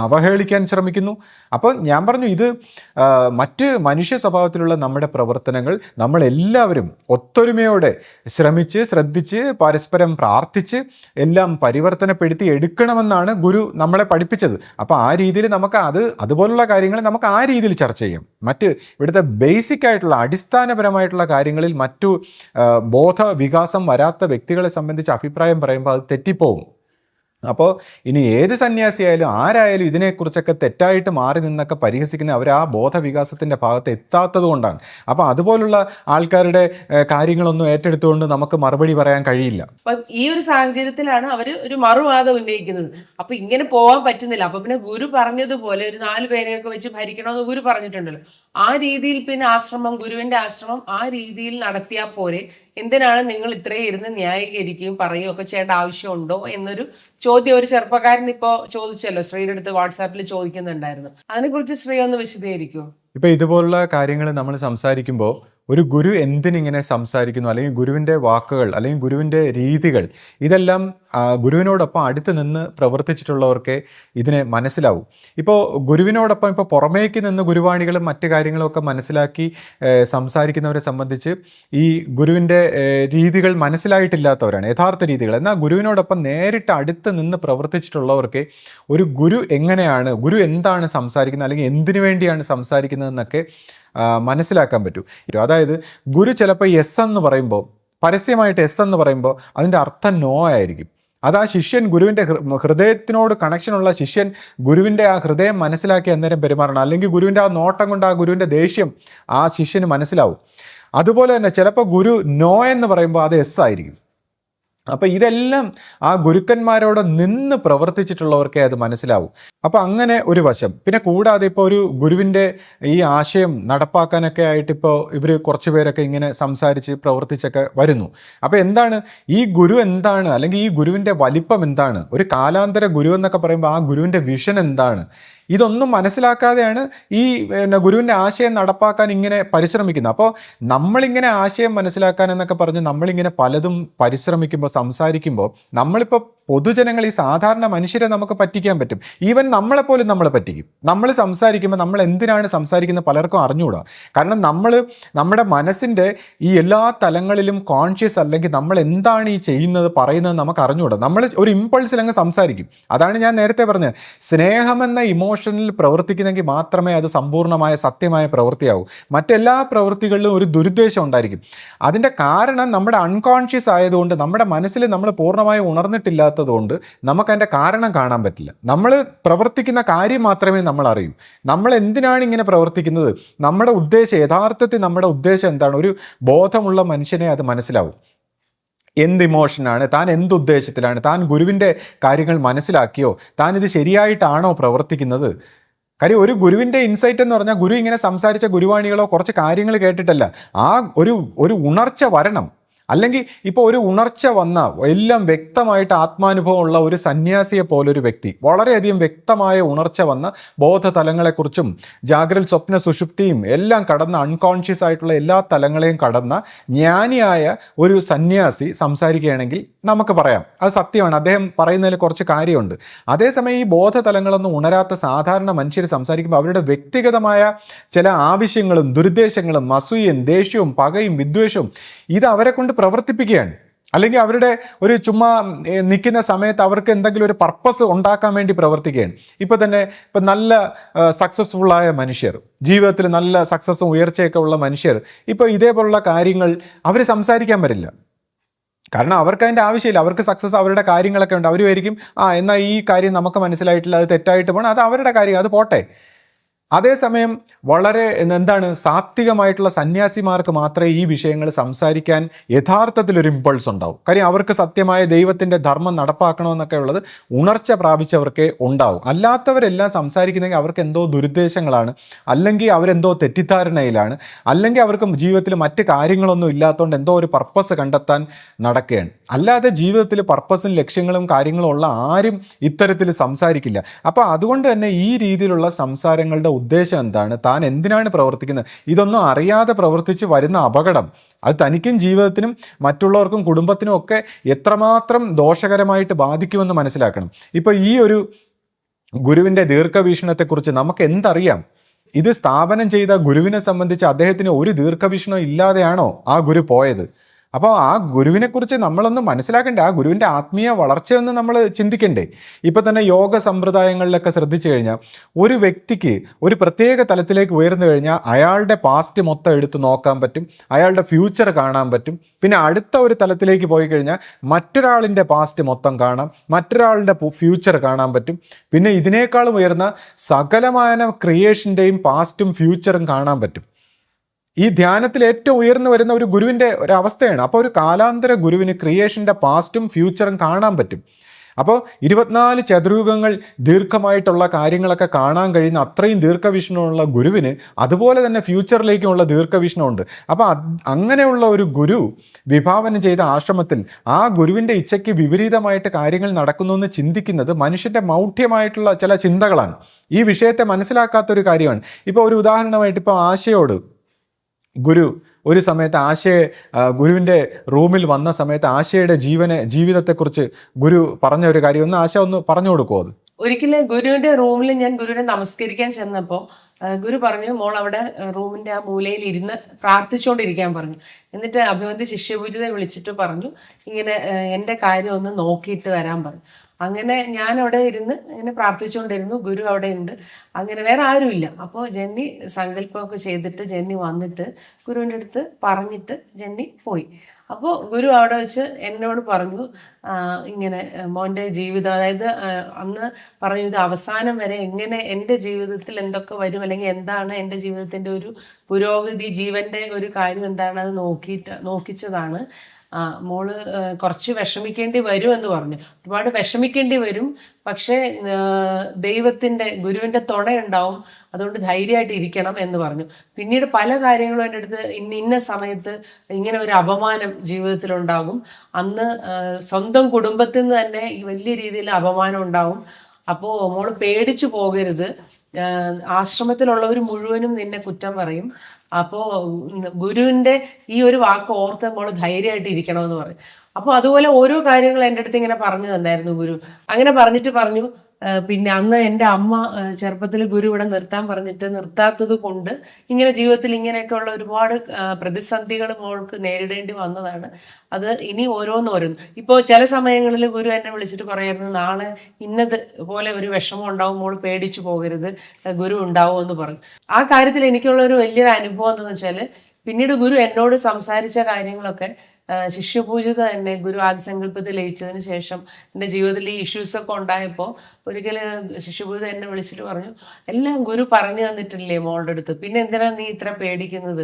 അവഹേളിക്കാൻ ശ്രമിക്കുന്നു. അപ്പോൾ ഞാൻ പറഞ്ഞു, ഇത് മറ്റ് മനുഷ്യ സ്വഭാവത്തിലുള്ള നമ്മുടെ പ്രവർത്തനങ്ങൾ നമ്മളെല്ലാവരും ഒത്തൊരുമയോടെ ശ്രദ്ധിച്ച് പരസ്പരം പ്രാർത്ഥിച്ച് എല്ലാം പരിവർത്തനപ്പെടുത്തി എടുക്കണമെന്നാണ് ഗുരു നമ്മളെ പഠിപ്പിച്ചത്. അപ്പോൾ ആ രീതിയിൽ നമുക്ക് അതുപോലുള്ള കാര്യങ്ങൾ നമുക്ക് ആ രീതിയിൽ ചർച്ച ചെയ്യാം. മറ്റ് ഇവിടുത്തെ ബേസിക് ആയിട്ടുള്ള അടിസ്ഥാനപരമായിട്ടുള്ള കാര്യങ്ങളിൽ മറ്റു ബോധ വികാസം വരാത്ത വ്യക്തികളെ സംബന്ധിച്ച് അഭിപ്രായം പറയുമ്പോൾ അത് തെറ്റിപ്പോവും. അപ്പോൾ ഇനി ഏത് സന്യാസിയായാലും ആരായാലും ഇതിനെക്കുറിച്ചൊക്കെ തെറ്റായിട്ട് മാറി നിന്നൊക്കെ പരിഹസിക്കുന്ന അവർ ആ ബോധവികാസത്തിൻ്റെ ഭാഗത്ത് എത്താത്തത് കൊണ്ടാണ്. അപ്പോൾ അതുപോലുള്ള ആൾക്കാരുടെ കാര്യങ്ങളൊന്നും ഏറ്റെടുത്തുകൊണ്ട് നമുക്ക് മറുപടി പറയാൻ കഴിയില്ല. അപ്പം ഈ ഒരു സാഹചര്യത്തിലാണ് അവർ ഒരു മറുവാദം ഉന്നയിക്കുന്നത്. അപ്പൊ ഇങ്ങനെ പോകാൻ പറ്റുന്നില്ല. അപ്പൊ പിന്നെ ഗുരു പറഞ്ഞതുപോലെ ഒരു 4 പേരെയൊക്കെ വെച്ച് ഭരിക്കണമെന്ന് ഗുരു പറഞ്ഞിട്ടുണ്ടല്ലോ. ആ രീതിയിൽ പിന്നെ ഗുരുവിന്റെ ആശ്രമം ആ രീതിയിൽ നടത്തിയാൽ പോരെ? എന്തിനാണ് നിങ്ങൾ ഇത്രയും ഇരുന്ന് ന്യായീകരിക്കുകയും പറയുകയും ഒക്കെ ചെയ്യേണ്ട ആവശ്യമുണ്ടോ എന്നൊരു ചോദ്യം ഒരു ചെറുപ്പക്കാരൻ ഇപ്പോ ചോദിച്ചല്ലോ, ശ്രീയുടെ അടുത്ത് വാട്സാപ്പിൽ ചോദിക്കുന്നുണ്ടായിരുന്നു. അതിനെക്കുറിച്ച് ശ്രീ ഒന്ന് വിശദീകരിക്കുമോ? ഇപ്പൊ ഇതുപോലുള്ള കാര്യങ്ങൾ നമ്മൾ സംസാരിക്കുമ്പോൾ ഒരു ഗുരു എന്തിനിങ്ങനെ സംസാരിക്കുന്നു, അല്ലെങ്കിൽ ഗുരുവിൻ്റെ വാക്കുകൾ അല്ലെങ്കിൽ ഗുരുവിൻ്റെ രീതികൾ, ഇതെല്ലാം ഗുരുവിനോടൊപ്പം അടുത്ത് നിന്ന് പ്രവർത്തിച്ചിട്ടുള്ളവർക്ക് ഇതിനെ മനസ്സിലാവും. ഇപ്പോൾ ഗുരുവിനോടൊപ്പം ഇപ്പോൾ പുറമേക്ക് നിന്ന് ഗുരുവാണികളും മറ്റു കാര്യങ്ങളൊക്കെ മനസ്സിലാക്കി സംസാരിക്കുന്നവരെ സംബന്ധിച്ച് ഈ ഗുരുവിൻ്റെ രീതികൾ മനസ്സിലായിട്ടില്ലാത്തവരാണ്, യഥാർത്ഥ രീതികൾ. എന്നാൽ ഗുരുവിനോടൊപ്പം നേരിട്ട് അടുത്ത് നിന്ന് പ്രവർത്തിച്ചിട്ടുള്ളവർക്ക് ഒരു ഗുരു എങ്ങനെയാണ്, ഗുരു എന്താണ് സംസാരിക്കുന്നത് അല്ലെങ്കിൽ എന്തിനു വേണ്ടിയാണ് സംസാരിക്കുന്നതെന്നൊക്കെ മനസ്സിലാക്കാൻ പറ്റും. അതായത് ഗുരു ചിലപ്പോൾ എസ് എന്ന് പറയുമ്പോൾ, പരസ്യമായിട്ട് എസ് എന്ന് പറയുമ്പോൾ അതിൻ്റെ അർത്ഥം നോ ആയിരിക്കും. അത് ആ ശിഷ്യൻ ഗുരുവിൻ്റെ ഹൃദയത്തിനോട് കണക്ഷനുള്ള ശിഷ്യൻ ഗുരുവിൻ്റെ ആ ഹൃദയം മനസ്സിലാക്കി അന്നേരം പെരുമാറണം. അല്ലെങ്കിൽ ഗുരുവിൻ്റെ ആ നോട്ടം കൊണ്ട് ആ ഗുരുവിൻ്റെ ദേഷ്യം ആ ശിഷ്യന് മനസ്സിലാവും. അതുപോലെ തന്നെ ചിലപ്പോൾ ഗുരു നോ എന്ന് പറയുമ്പോൾ അത് എസ് ആയിരിക്കും. അപ്പം ഇതെല്ലാം ആ ഗുരുക്കന്മാരോട് നിന്ന് പ്രവർത്തിച്ചിട്ടുള്ളവർക്കേ അത് മനസ്സിലാവും. അപ്പം അങ്ങനെ ഒരു വശം. പിന്നെ കൂടാതെ ഇപ്പോൾ ഒരു ഗുരുവിൻ്റെ ഈ ആശയം നടപ്പാക്കാനൊക്കെ ആയിട്ട് ഇപ്പോൾ ഇവർ കുറച്ച് പേരൊക്കെ ഇങ്ങനെ സംസാരിച്ച് പ്രവർത്തിച്ചൊക്കെ വരുന്നു. അപ്പോൾ എന്താണ് ഈ ഗുരു എന്താണ്, അല്ലെങ്കിൽ ഈ ഗുരുവിൻ്റെ വലിപ്പം എന്താണ്, ഒരു കാലാന്തര ഗുരു എന്നൊക്കെ പറയുമ്പോൾ ആ ഗുരുവിൻ്റെ വിഷൻ എന്താണ്, ഇതൊന്നും മനസ്സിലാക്കാതെയാണ് ഈ ഗുരുവിൻ്റെ ആശയം നടപ്പാക്കാൻ ഇങ്ങനെ പരിശ്രമിക്കുന്നത്. അപ്പോൾ നമ്മളിങ്ങനെ ആശയം മനസ്സിലാക്കാൻ എന്നൊക്കെ പറഞ്ഞ് നമ്മളിങ്ങനെ പലതും പരിശ്രമിക്കുമ്പോൾ സംസാരിക്കുമ്പോൾ നമ്മളിപ്പോൾ പൊതുജനങ്ങൾ, ഈ സാധാരണ മനുഷ്യരെ നമുക്ക് പറ്റിക്കാൻ പറ്റും. ഈവൻ നമ്മളെപ്പോലും നമ്മൾ പറ്റിക്കും. നമ്മൾ സംസാരിക്കുമ്പോൾ നമ്മൾ എന്തിനാണ് സംസാരിക്കുന്നത് പലർക്കും അറിഞ്ഞുകൂടാ. കാരണം നമ്മുടെ മനസ്സിൻ്റെ ഈ എല്ലാ തലങ്ങളിലും കോൺഷ്യസ്, അല്ലെങ്കിൽ നമ്മൾ എന്താണ് ഈ ചെയ്യുന്നത് പറയുന്നത് നമുക്ക് അറിഞ്ഞുകൂടാ. നമ്മൾ ഒരു ഇമ്പൾസിൽ അങ്ങ് സംസാരിക്കും. അതാണ് ഞാൻ നേരത്തെ പറഞ്ഞത്, സ്നേഹമെന്ന ഇമോഷനിൽ പ്രവർത്തിക്കുന്നെങ്കിൽ മാത്രമേ അത് സമ്പൂർണ്ണമായ സത്യമായ പ്രവൃത്തിയാവൂ. മറ്റെല്ലാ പ്രവൃത്തികളിലും ഒരു ദുരുദ്ദേശം ഉണ്ടായിരിക്കും. അതിൻ്റെ കാരണം നമ്മുടെ അൺകോൺഷ്യസ് ആയതുകൊണ്ട്, നമ്മുടെ മനസ്സിൽ നമ്മൾ പൂർണ്ണമായും ഉണർന്നിട്ടില്ലാത്തതുകൊണ്ട് നമുക്കതിൻ്റെ കാരണം കാണാൻ പറ്റില്ല. നമ്മൾ പ്രവർത്തിക്കുന്ന കാര്യം മാത്രമേ നമ്മൾ അറിയൂ. നമ്മൾ എന്തിനാണ് ഇങ്ങനെ പ്രവർത്തിക്കുന്നത്, നമ്മുടെ ഉദ്ദേശം, യഥാർത്ഥത്തിൽ നമ്മുടെ ഉദ്ദേശം എന്താണ്, ഒരു ബോധമുള്ള മനുഷ്യനെ അത് മനസ്സിലാവും. എന്ത് ഇമോഷനാണ്, താൻ എന്ത് ഉദ്ദേശത്തിലാണ്, താൻ ഗുരുവിൻ്റെ കാര്യങ്ങൾ മനസ്സിലാക്കിയോ, താൻ ഇത് ശരിയായിട്ടാണോ പ്രവർത്തിക്കുന്നത്. കാര്യം ഒരു ഗുരുവിൻ്റെ ഇൻസൈറ്റ് എന്ന് പറഞ്ഞാൽ ഗുരു ഇങ്ങനെ സംസാരിച്ച ഗുരുവാണികളോ കുറച്ച് കാര്യങ്ങൾ കേട്ടിട്ടല്ല, ആ ഒരു ഉണർച്ച വരണം. അല്ലെങ്കിൽ ഇപ്പോൾ ഒരു ഉണർച്ച വന്ന എല്ലാം വ്യക്തമായിട്ട് ആത്മാനുഭവമുള്ള ഒരു സന്യാസിയെ പോലൊരു വ്യക്തി, വളരെയധികം വ്യക്തമായ ഉണർച്ച വന്ന ബോധതലങ്ങളെക്കുറിച്ചും ജാഗ്രത സ്വപ്ന സുഷുപ്തിയും എല്ലാം കടന്ന, അൺകോൺഷ്യസ് ആയിട്ടുള്ള എല്ലാ തലങ്ങളെയും കടന്ന ജ്ഞാനിയായ ഒരു സന്യാസി സംസാരിക്കുകയാണെങ്കിൽ നമുക്ക് പറയാം അത് സത്യമാണ്, അദ്ദേഹം പറയുന്നതിൽ കുറച്ച് കാര്യമുണ്ട്. അതേസമയം ഈ ബോധതലങ്ങളൊന്നും ഉണരാത്ത സാധാരണ മനുഷ്യർ സംസാരിക്കുമ്പോൾ അവരുടെ വ്യക്തിഗതമായ ചില ആവശ്യങ്ങളും ദുരുദ്ദേശങ്ങളും അസൂയയും ദേഷ്യവും പകയും വിദ്വേഷവും ഇത് അവരെ കൊണ്ട് പ്രവർത്തിപ്പിക്കുകയാണ്. അല്ലെങ്കിൽ അവരുടെ ഒരു ചുമ്മാ നിൽക്കുന്ന സമയത്ത് അവർക്ക് എന്തെങ്കിലും ഒരു പർപ്പസ് ഉണ്ടാക്കാൻ വേണ്ടി പ്രവർത്തിക്കുകയാണ്. ഇപ്പം നല്ല സക്സസ്ഫുള്ളായ മനുഷ്യർ, ജീവിതത്തിൽ നല്ല സക്സസ്സും ഉയർച്ചയൊക്കെ ഉള്ള മനുഷ്യർ ഇപ്പോൾ ഇതേപോലുള്ള കാര്യങ്ങൾ അവർ സംസാരിക്കാൻ വരില്ല. കാരണം അവർക്ക് അതിൻ്റെ ആവശ്യമില്ല. അവർക്ക് സക്സസ്, അവരുടെ കാര്യങ്ങളൊക്കെ ഉണ്ട്. അവർ വിചാരിക്കും എന്നാൽ ഈ കാര്യം നമുക്ക് മനസ്സിലായിട്ടില്ല, അത് തെറ്റായിട്ട് പോകണം, അത് അവരുടെ കാര്യം, അത് പോട്ടെ. അതേസമയം വളരെ എന്താണ് സാത്വികമായിട്ടുള്ള സന്യാസിമാർക്ക് മാത്രമേ ഈ വിഷയങ്ങൾ സംസാരിക്കാൻ യഥാർത്ഥത്തിലൊരു ഇമ്പൾസ് ഉണ്ടാവും. കാര്യം അവർക്ക് സത്യമായ ദൈവത്തിൻ്റെ ധർമ്മം നടപ്പാക്കണമെന്നൊക്കെ ഉള്ളത് ഉണർച്ച പ്രാപിച്ചവർക്കേ ഉണ്ടാവും. അല്ലാത്തവരെല്ലാം സംസാരിക്കുന്നെങ്കിൽ അവർക്ക് എന്തോ ദുരുദ്ദേശങ്ങളാണ്, അല്ലെങ്കിൽ അവരെന്തോ തെറ്റിദ്ധാരണയിലാണ്, അല്ലെങ്കിൽ അവർക്ക് ജീവിതത്തിൽ മറ്റ് കാര്യങ്ങളൊന്നും ഇല്ലാത്തതുകൊണ്ട് എന്തോ ഒരു പർപ്പസ് കണ്ടെത്താൻ നടക്കുകയാണ്. അല്ലാതെ ജീവിതത്തിൽ പർപ്പസും ലക്ഷ്യങ്ങളും കാര്യങ്ങളും ഉള്ള ആരും ഇത്തരത്തിൽ സംസാരിക്കില്ല. അപ്പോൾ അതുകൊണ്ട് തന്നെ ഈ രീതിയിലുള്ള സംസാരങ്ങളുടെ ഉദ്ദേശം എന്താണ്, താൻ എന്തിനാണ് പ്രവർത്തിക്കുന്നത്, ഇതൊന്നും അറിയാതെ പ്രവർത്തിച്ച് വരുന്ന അപകടം അത് തനിക്കും ജീവിതത്തിനും മറ്റുള്ളവർക്കും കുടുംബത്തിനും ഒക്കെ എത്രമാത്രം ദോഷകരമായിട്ട് ബാധിക്കുമെന്ന് മനസ്സിലാക്കണം. ഇപ്പോൾ ഈ ഒരു ഗുരുവിൻ്റെ ദീർഘവീക്ഷണത്തെക്കുറിച്ച് നമുക്ക് എന്തറിയാം? ഇത് സ്ഥാപനം ചെയ്ത ഗുരുവിനെ സംബന്ധിച്ച് അദ്ദേഹത്തിന് ഒരു ദീർഘവീക്ഷണം ഇല്ലാതെയാണോ ആ ഗുരു പോയത്? അപ്പോൾ ആ ഗുരുവിനെക്കുറിച്ച് നമ്മളൊന്ന് മനസ്സിലാക്കണ്ടേ, ആ ഗുരുവിൻ്റെ ആത്മീയ വളർച്ചയൊന്ന് നമ്മൾ ചിന്തിക്കണ്ടേ? ഇപ്പം തന്നെ യോഗ സമ്പ്രദായങ്ങളിലൊക്കെ ശ്രദ്ധിച്ചു കഴിഞ്ഞാൽ ഒരു വ്യക്തിക്ക് ഒരു പ്രത്യേക തലത്തിലേക്ക് ഉയർന്നു കഴിഞ്ഞാൽ അയാളുടെ പാസ്റ്റ് മൊത്തം എടുത്ത് നോക്കാൻ പറ്റും, അയാളുടെ ഫ്യൂച്ചർ കാണാൻ പറ്റും. പിന്നെ അടുത്ത ഒരു തലത്തിലേക്ക് പോയി കഴിഞ്ഞാൽ മറ്റൊരാളിൻ്റെ പാസ്റ്റ് മൊത്തം കാണാം, മറ്റൊരാളുടെ ഫ്യൂച്ചർ കാണാൻ പറ്റും. പിന്നെ ഇതിനേക്കാളും ഉയർന്ന സകലമായ ക്രിയേഷൻ്റെയും പാസ്റ്റും ഫ്യൂച്ചറും കാണാൻ പറ്റും. ഈ ധ്യാനത്തിൽ ഏറ്റവും ഉയർന്നു വരുന്ന ഒരു ഗുരുവിൻ്റെ ഒരു അവസ്ഥയാണ്. അപ്പോൾ ഒരു കാലാന്തര ഗുരുവിന് ക്രിയേഷൻ്റെ പാസ്റ്റും ഫ്യൂച്ചറും കാണാൻ പറ്റും. അപ്പോൾ 24 ചതുർയുഗങ്ങൾ ദീർഘമായിട്ടുള്ള കാര്യങ്ങളൊക്കെ കാണാൻ കഴിയുന്ന അത്രയും ദീർഘവീക്ഷണമുള്ള ഗുരുവിന് അതുപോലെ തന്നെ ഫ്യൂച്ചറിലേക്കുമുള്ള ദീർഘവീക്ഷണമുണ്ട്. അപ്പോൾ അങ്ങനെയുള്ള ഒരു ഗുരു വിഭാവനം ചെയ്ത ആശ്രമത്തിൽ ആ ഗുരുവിൻ്റെ ഇച്ഛയ്ക്ക് വിപരീതമായിട്ട് കാര്യങ്ങൾ നടക്കുന്നു എന്ന് ചിന്തിക്കുന്നത് മനുഷ്യൻ്റെ മൗഢ്യമായിട്ടുള്ള ചില ചിന്തകളാണ്. ഈ വിഷയത്തെ മനസ്സിലാക്കാത്തൊരു കാര്യമാണ്. ഇപ്പോൾ ഒരു ഉദാഹരണമായിട്ട് ഇപ്പോൾ ആശയോട് ഗുരു ഒരു സമയത്ത് ഗുരുവിൻ്റെ റൂമിൽ വന്ന സമയത്ത് ആശയുടെ ജീവിതത്തെക്കുറിച്ച് ഗുരു പറഞ്ഞ ഒരു കാര്യം ഒന്ന് ആശ ഒന്ന് പറഞ്ഞു കൊടുക്കുമോ? അത് ഒരിക്കലും ഗുരുവിന്റെ റൂമിൽ ഞാൻ ഗുരുവിനെ നമസ്കരിക്കാൻ ചെന്നപ്പോൾ ഗുരു പറഞ്ഞു, മോൾ അവിടെ റൂമിന്റെ ആ മൂലയിൽ ഇരുന്ന് പ്രാർത്ഥിച്ചുകൊണ്ടിരിക്കാൻ പറഞ്ഞു. എന്നിട്ട് അഭിമന്യ ശിഷ്യപൂജിതയെ വിളിച്ചിട്ട് പറഞ്ഞു, ഇങ്ങനെ എൻ്റെ കാര്യം ഒന്ന് നോക്കിയിട്ട് വരാൻ പറഞ്ഞു. അങ്ങനെ ഞാൻ അവിടെ ഇരുന്ന് ഇങ്ങനെ പ്രാർത്ഥിച്ചുകൊണ്ടിരുന്നു. ഗുരു അവിടെ ഉണ്ട്. അങ്ങനെ വേറെ ആരുമില്ല. അപ്പോൾ ജെന്നി സങ്കല്പമൊക്കെ ചെയ്തിട്ട് ജെന്നി വന്നിട്ട് ഗുരുവിൻ്റെ അടുത്ത് പറഞ്ഞിട്ട് ജെന്നി പോയി. അപ്പോൾ ഗുരു അവിടെ വെച്ച് എന്നോട് പറഞ്ഞു, ഇങ്ങനെ മോൻ്റെ ജീവിതം, അതായത് അന്ന് പറഞ്ഞു ഇത് അവസാനം വരെ എങ്ങനെ എൻ്റെ ജീവിതത്തിൽ എന്തൊക്കെ വരും, അല്ലെങ്കിൽ എന്താണ് എൻ്റെ ജീവിതത്തിൻ്റെ ഒരു പുരോഗതി, ജീവൻ്റെ ഒരു കാര്യം എന്താണ്, അത് നോക്കിച്ചതാണ്. മോള് കുറച്ച് വിഷമിക്കേണ്ടി വരും എന്ന് പറഞ്ഞു. ഒരുപാട് വിഷമിക്കേണ്ടി വരും, പക്ഷേ ഗുരുവിൻ്റെ തുണയുണ്ടാവും, അതുകൊണ്ട് ധൈര്യമായിട്ട് ഇരിക്കണം എന്ന് പറഞ്ഞു. പിന്നീട് പല കാര്യങ്ങളും എൻ്റെ അടുത്ത് ഇന്ന സമയത്ത് ഇങ്ങനെ ഒരു അപമാനം ജീവിതത്തിലുണ്ടാകും, അന്ന് സ്വന്തം കുടുംബത്തിൽ നിന്ന് തന്നെ ഈ വലിയ രീതിയിൽ അപമാനം ഉണ്ടാവും, അപ്പോൾ മോള് പേടിച്ചു പോകരുത്, ആശ്രമത്തിലുള്ളവർ മുഴുവനും നിന്നെ കുറ്റം പറയും, അപ്പോൾ ഗുരുവിൻ്റെ ഈ ഒരു വാക്ക് ഓർത്ത് നമ്മൾ ധൈര്യമായിട്ട് ഇരിക്കണമെന്ന് പറയും. അപ്പോൾ അതുപോലെ ഓരോ കാര്യങ്ങൾ എൻ്റെ അടുത്ത് ഇങ്ങനെ പറഞ്ഞു തന്നായിരുന്നു ഗുരു. അങ്ങനെ പറഞ്ഞിട്ട് പറഞ്ഞു, പിന്നെ അന്ന് എൻ്റെ അമ്മ ചെറുപ്പത്തിൽ ഗുരു ഇവിടെ നിർത്താൻ പറഞ്ഞിട്ട് നിർത്താത്തത് കൊണ്ട് ഇങ്ങനെ ജീവിതത്തിൽ ഇങ്ങനെയൊക്കെയുള്ള ഒരുപാട് പ്രതിസന്ധികൾ മോൾക്ക് നേരിടേണ്ടി വന്നതാണ്. അത് ഇനി ഓരോന്നോരോന്ന്. ഇപ്പോൾ ചില സമയങ്ങളിൽ ഗുരു എന്നെ വിളിച്ചിട്ട് പറയായിരുന്നു, നാളെ ഇന്നത് പോലെ ഒരു വിഷമം ഉണ്ടാവും, മോൾ പേടിച്ചു പോകരുത്, ഗുരു ഉണ്ടാവും എന്ന് പറഞ്ഞു. ആ കാര്യത്തിൽ എനിക്കുള്ള ഒരു വലിയൊരു അനുഭവം എന്താണെന്ന് വെച്ചാൽ, പിന്നീട് ഗുരു എന്നോട് സംസാരിച്ച കാര്യങ്ങളൊക്കെ ശിഷ്യപൂജിത തന്നെ ഗുരു ആദിസങ്കല്പത്തിൽ ലയിച്ചതിന് ശേഷം എൻ്റെ ജീവിതത്തിൽ ഈ ഇഷ്യൂസൊക്കെ ഉണ്ടായപ്പോൾ ഒരിക്കലും ശിഷ്യപൂജിത എന്നെ വിളിച്ചിട്ട് പറഞ്ഞു, എല്ലാം ഗുരു പറഞ്ഞു തന്നിട്ടില്ലേ മോളുടെ അടുത്ത്, പിന്നെ എന്തിനാണ് നീ ഇത്ര പേടിക്കുന്നത്,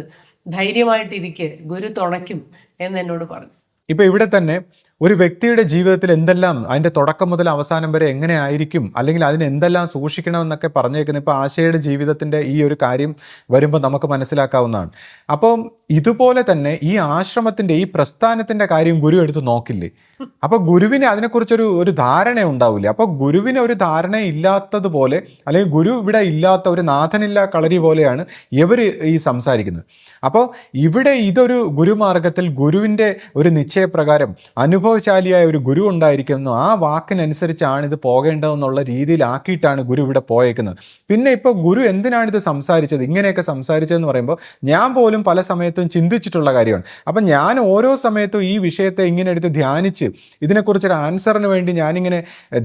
ധൈര്യമായിട്ടിരിക്കെ, ഗുരു തുണയ്ക്കും എന്ന് എന്നോട് പറഞ്ഞു. ഇപ്പൊ ഇവിടെ തന്നെ ഒരു വ്യക്തിയുടെ ജീവിതത്തിൽ എന്തെല്ലാം അതിൻ്റെ തുടക്കം മുതൽ അവസാനം വരെ എങ്ങനെ ആയിരിക്കും, അല്ലെങ്കിൽ അതിന് എന്തെല്ലാം സൂക്ഷിക്കണമെന്നൊക്കെ പറഞ്ഞേക്കുന്നത് ഇപ്പോൾ ആശയുടെ ജീവിതത്തിൻ്റെ ഈ ഒരു കാര്യം വരുമ്പോൾ നമുക്ക് മനസ്സിലാക്കാവുന്നതാണ്. അപ്പോൾ ഇതുപോലെ തന്നെ ഈ ആശ്രമത്തിൻ്റെ ഈ പ്രസ്ഥാനത്തിൻ്റെ കാര്യം ഗുരു എടുത്ത് നോക്കില്ലേ? അപ്പോൾ ഗുരുവിന് അതിനെക്കുറിച്ചൊരു ധാരണ ഉണ്ടാവില്ല. അപ്പോൾ ഗുരുവിന് ഒരു ധാരണ ഇല്ലാത്തതുപോലെ, അല്ലെങ്കിൽ ഗുരു ഇവിടെ ഇല്ലാത്ത ഒരു നാഥനില്ല കളരി പോലെയാണ് ഇവർ ഈ സംസാരിക്കുന്നത്. അപ്പോൾ ഇവിടെ ഇതൊരു ഗുരുമാർഗത്തിൽ ഗുരുവിൻ്റെ ഒരു നിശ്ചയപ്രകാരം അനുഭവശാലിയായ ഒരു ഗുരു ഉണ്ടായിരിക്കുന്നു, ആ വാക്കിനനുസരിച്ചാണ് ഇത് പോകേണ്ടതെന്നുള്ള രീതിയിലാക്കിയിട്ടാണ് ഗുരു ഇവിടെ പോയേക്കുന്നത്. പിന്നെ ഇപ്പോൾ ഗുരു എന്തിനാണിത് സംസാരിച്ചത്, ഇങ്ങനെയൊക്കെ സംസാരിച്ചതെന്ന് പറയുമ്പോൾ ഞാൻ പോലും പല സമയത്തും ചിന്തിച്ചിട്ടുള്ള കാര്യമാണ്. അപ്പം ഞാൻ ഓരോ സമയത്തും ഈ വിഷയത്തെ ഇങ്ങനെ എടുത്ത് ധ്യാനിച്ച് ഇതിനെക്കുറിച്ചൊരു ആൻസറിന് വേണ്ടി ഞാനിങ്ങനെ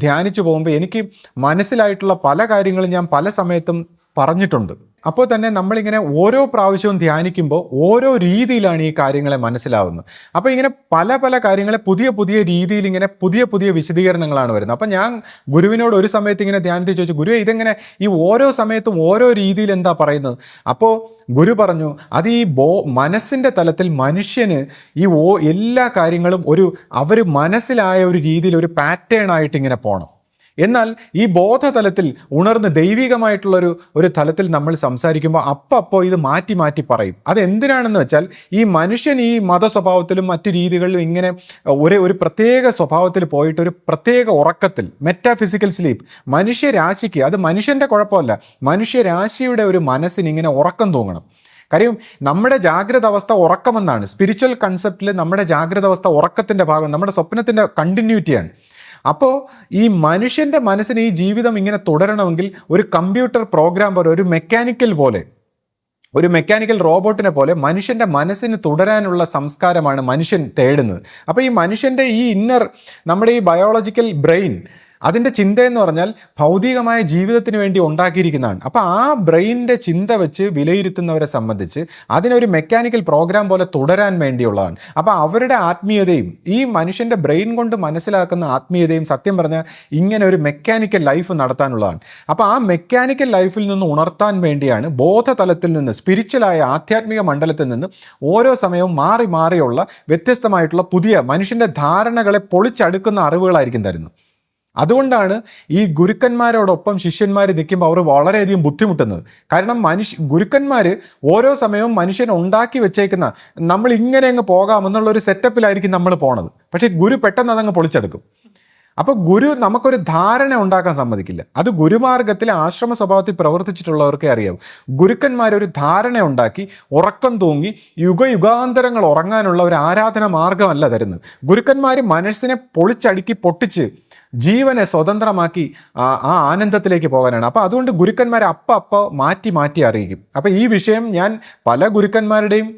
ധ്യാനിച്ചു പോകുമ്പോൾ എനിക്ക് മനസ്സിലായിട്ടുള്ള പല കാര്യങ്ങളും ഞാൻ പല സമയത്തും പറഞ്ഞിട്ടുണ്ട്. അപ്പോൾ തന്നെ നമ്മളിങ്ങനെ ഓരോ പ്രാവശ്യവും ധ്യാനിക്കുമ്പോൾ ഓരോ രീതിയിലാണ് ഈ കാര്യങ്ങളെ മനസ്സിലാവുന്നത്. അപ്പോൾ ഇങ്ങനെ പല പല കാര്യങ്ങളെ പുതിയ പുതിയ രീതിയിൽ ഇങ്ങനെ പുതിയ പുതിയ വിശദീകരണങ്ങളാണ് വരുന്നത്. അപ്പോൾ ഞാൻ ഗുരുവിനോട് ഒരു സമയത്ത് ഇങ്ങനെ ധ്യാനത്തിൽ ചോദിച്ചു, ഗുരുവേ ഇതെങ്ങനെ ഈ ഓരോ സമയത്തും ഓരോ രീതിയിൽ എന്താ പറയുന്നത്? അപ്പോൾ ഗുരു പറഞ്ഞു, അത് ഈ മനസ്സിൻ്റെ തലത്തിൽ മനുഷ്യന് ഈ എല്ലാ കാര്യങ്ങളും അവർ മനസ്സിലായ ഒരു രീതിയിൽ ഒരു പാറ്റേൺ ആയിട്ട് ഇങ്ങനെ പോകണം. എന്നാൽ ഈ ബോധതലത്തിൽ ഉണർന്ന് ദൈവികമായിട്ടുള്ളൊരു തലത്തിൽ നമ്മൾ സംസാരിക്കുമ്പോൾ അപ്പോൾ ഇത് മാറ്റി മാറ്റി പറയും. അത് എന്തിനാണെന്ന് വെച്ചാൽ ഈ മനുഷ്യൻ ഈ മത സ്വഭാവത്തിലും മറ്റു രീതികളിലും ഇങ്ങനെ ഒരു പ്രത്യേക സ്വഭാവത്തിൽ പോയിട്ട് ഒരു പ്രത്യേക ഉറക്കത്തിൽ മെറ്റാഫിസിക്കൽ സ്ലീപ്പ് മനുഷ്യരാശിക്ക്, അത് മനുഷ്യൻ്റെ കുഴപ്പമല്ല, മനുഷ്യരാശിയുടെ ഒരു മനസ്സിന് ഇങ്ങനെ ഉറക്കം തൂങ്ങണം. കാര്യം നമ്മുടെ ജാഗ്രത അവസ്ഥ ഉറക്കമെന്നാണ്. സ്പിരിച്വൽ കൺസെപ്റ്റിൽ നമ്മുടെ ജാഗ്രത അവസ്ഥ ഉറക്കത്തിൻ്റെ ഭാഗം, നമ്മുടെ സ്വപ്നത്തിൻ്റെ കണ്ടിന്യൂറ്റിയാണ്. അപ്പോൾ ഈ മനുഷ്യൻ്റെ മനസ്സിന് ഈ ജീവിതം ഇങ്ങനെ തുടരണമെങ്കിൽ ഒരു കമ്പ്യൂട്ടർ പ്രോഗ്രാം പോലെ, ഒരു മെക്കാനിക്കൽ റോബോട്ടിനെ പോലെ മനുഷ്യൻ്റെ മനസ്സിന് തുടരാനുള്ള സംസ്കാരമാണ് മനുഷ്യൻ തേടുന്നത്. അപ്പോൾ ഈ മനുഷ്യൻ്റെ ഈ നമ്മുടെ ഈ ബയോളജിക്കൽ ബ്രെയിൻ, അതിൻ്റെ ചിന്തയെന്ന് പറഞ്ഞാൽ ഭൗതികമായ ജീവിതത്തിന് വേണ്ടി ഉണ്ടാക്കിയിരിക്കുന്നതാണ്. അപ്പോൾ ആ ബ്രെയിനിൻ്റെ ചിന്ത വെച്ച് വിലയിരുത്തുന്നവരെ സംബന്ധിച്ച് അതിനൊരു മെക്കാനിക്കൽ പ്രോഗ്രാം പോലെ തുടരാൻ വേണ്ടിയുള്ളതാണ്. അപ്പോൾ അവരുടെ ആത്മീയതയും ഈ മനുഷ്യൻ്റെ ബ്രെയിൻ കൊണ്ട് മനസ്സിലാക്കുന്ന ആത്മീയതയും സത്യം പറഞ്ഞാൽ ഇങ്ങനെ ഒരു മെക്കാനിക്കൽ ലൈഫ് നടത്താനുള്ളതാണ്. അപ്പോൾ ആ മെക്കാനിക്കൽ ലൈഫിൽ നിന്ന് ഉണർത്താൻ വേണ്ടിയാണ് ബോധതലത്തിൽ നിന്ന്, സ്പിരിച്വലായ ആധ്യാത്മിക മണ്ഡലത്തിൽ നിന്ന് ഓരോ സമയവും മാറി മാറിയുള്ള വ്യത്യസ്തമായിട്ടുള്ള പുതിയ മനുഷ്യൻ്റെ ധാരണകളെ പൊളിച്ചടുക്കുന്ന അറിവുകളായിരിക്കും തരുന്നത്. അതുകൊണ്ടാണ് ഈ ഗുരുക്കന്മാരോടൊപ്പം ശിഷ്യന്മാർ നിൽക്കുമ്പോൾ അവർ വളരെയധികം ബുദ്ധിമുട്ടുന്നത്. കാരണം ഗുരുക്കന്മാർ ഓരോ സമയവും മനുഷ്യൻ ഉണ്ടാക്കി വെച്ചേക്കുന്ന നമ്മൾ ഇങ്ങനെ അങ്ങ് പോകാമെന്നുള്ളൊരു സെറ്റപ്പിലായിരിക്കും നമ്മൾ പോണത്. പക്ഷേ ഗുരു പെട്ടെന്ന് അതങ്ങ് പൊളിച്ചെടുക്കും. അപ്പോൾ ഗുരു നമുക്കൊരു ധാരണ ഉണ്ടാക്കാൻ സമ്മതിക്കില്ല. അത് ഗുരുമാർഗത്തിൽ ആശ്രമ സ്വഭാവത്തിൽ പ്രവർത്തിച്ചിട്ടുള്ളവർക്കേ അറിയാവും. ഗുരുക്കന്മാരൊരു ധാരണ ഉണ്ടാക്കി ഉറക്കം തൂങ്ങി യുഗയുഗാന്തരങ്ങൾ ഉറങ്ങാനുള്ള ഒരു ആരാധന മാർഗമല്ല തരുന്നത്. ഗുരുക്കന്മാർ മനസ്സിനെ പൊളിച്ചടുക്കി പൊട്ടിച്ച് ജീവനെ സ്വതന്ത്രമാക്കി ആ ആനന്ദത്തിലേക്ക് പോകാനാണ്. അപ്പോൾ അതുകൊണ്ട് ഗുരുക്കന്മാരെ അപ്പോൾ മാറ്റി മാറ്റി അറിയിക്കും. അപ്പോൾ ഈ വിഷയം ഞാൻ പല ഗുരുക്കന്മാരുടെയും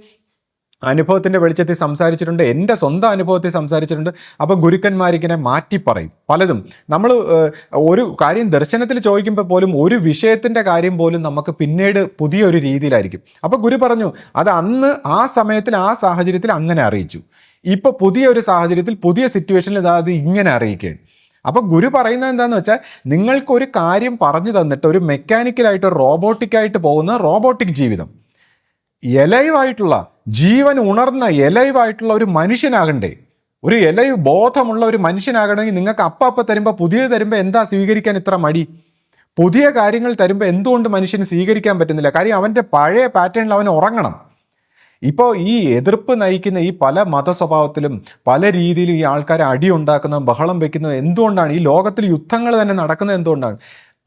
അനുഭവത്തിൻ്റെ വെളിച്ചത്തിൽ സംസാരിച്ചിട്ടുണ്ട്, എൻ്റെ സ്വന്തം അനുഭവത്തിൽ സംസാരിച്ചിട്ടുണ്ട്. അപ്പോൾ ഗുരുക്കന്മാരിങ്ങനെ മാറ്റി പറയും പലതും. നമ്മൾ ഒരു കാര്യം ദർശനത്തിൽ ചോദിക്കുമ്പോൾ പോലും ഒരു വിഷയത്തിൻ്റെ കാര്യം പോലും നമുക്ക് പിന്നീട് പുതിയൊരു രീതിയിലായിരിക്കും. അപ്പോൾ ഗുരു പറഞ്ഞു, അത് അന്ന് ആ സമയത്തിൽ ആ സാഹചര്യത്തിൽ അങ്ങനെ അറിയിച്ചു, ഇപ്പോൾ പുതിയൊരു സാഹചര്യത്തിൽ പുതിയ സിറ്റുവേഷനിൽ അത് ഇങ്ങനെ അറിയിക്കുകയാണ്. അപ്പോൾ ഗുരു പറയുന്നത് എന്താണെന്ന് വെച്ചാൽ, നിങ്ങൾക്കൊരു കാര്യം പറഞ്ഞു തന്നിട്ട് ഒരു മെക്കാനിക്കലായിട്ട് റോബോട്ടിക്കായിട്ട് പോകുന്ന റോബോട്ടിക് ജീവിതം, എലൈവായിട്ടുള്ള ജീവൻ ഉണർന്ന എലൈവായിട്ടുള്ള ഒരു മനുഷ്യനാകണ്ടേ, ഒരു എലൈവ് ബോധമുള്ള ഒരു മനുഷ്യനാകണമെങ്കിൽ നിങ്ങൾക്ക് അപ്പം തരുമ്പോൾ, പുതിയത് തരുമ്പോൾ എന്താ സ്വീകരിക്കാൻ ഇത്ര മടി? പുതിയ കാര്യങ്ങൾ തരുമ്പോൾ എന്തുകൊണ്ട് മനുഷ്യന് സ്വീകരിക്കാൻ പറ്റുന്നില്ല? കാര്യം അവൻ്റെ പഴയ പാറ്റേണിൽ അവൻ ഉറങ്ങണം. ഇപ്പോൾ ഈ എതിർപ്പ് നയിക്കുന്ന ഈ പല മതസ്വഭാവത്തിലും പല രീതിയിൽ ഈ ആൾക്കാരെ അടിയുണ്ടാക്കുന്നതും ബഹളം വെക്കുന്നതും എന്തുകൊണ്ടാണ്? ഈ ലോകത്തിൽ യുദ്ധങ്ങൾ തന്നെ നടക്കുന്നത് എന്തുകൊണ്ടാണ്?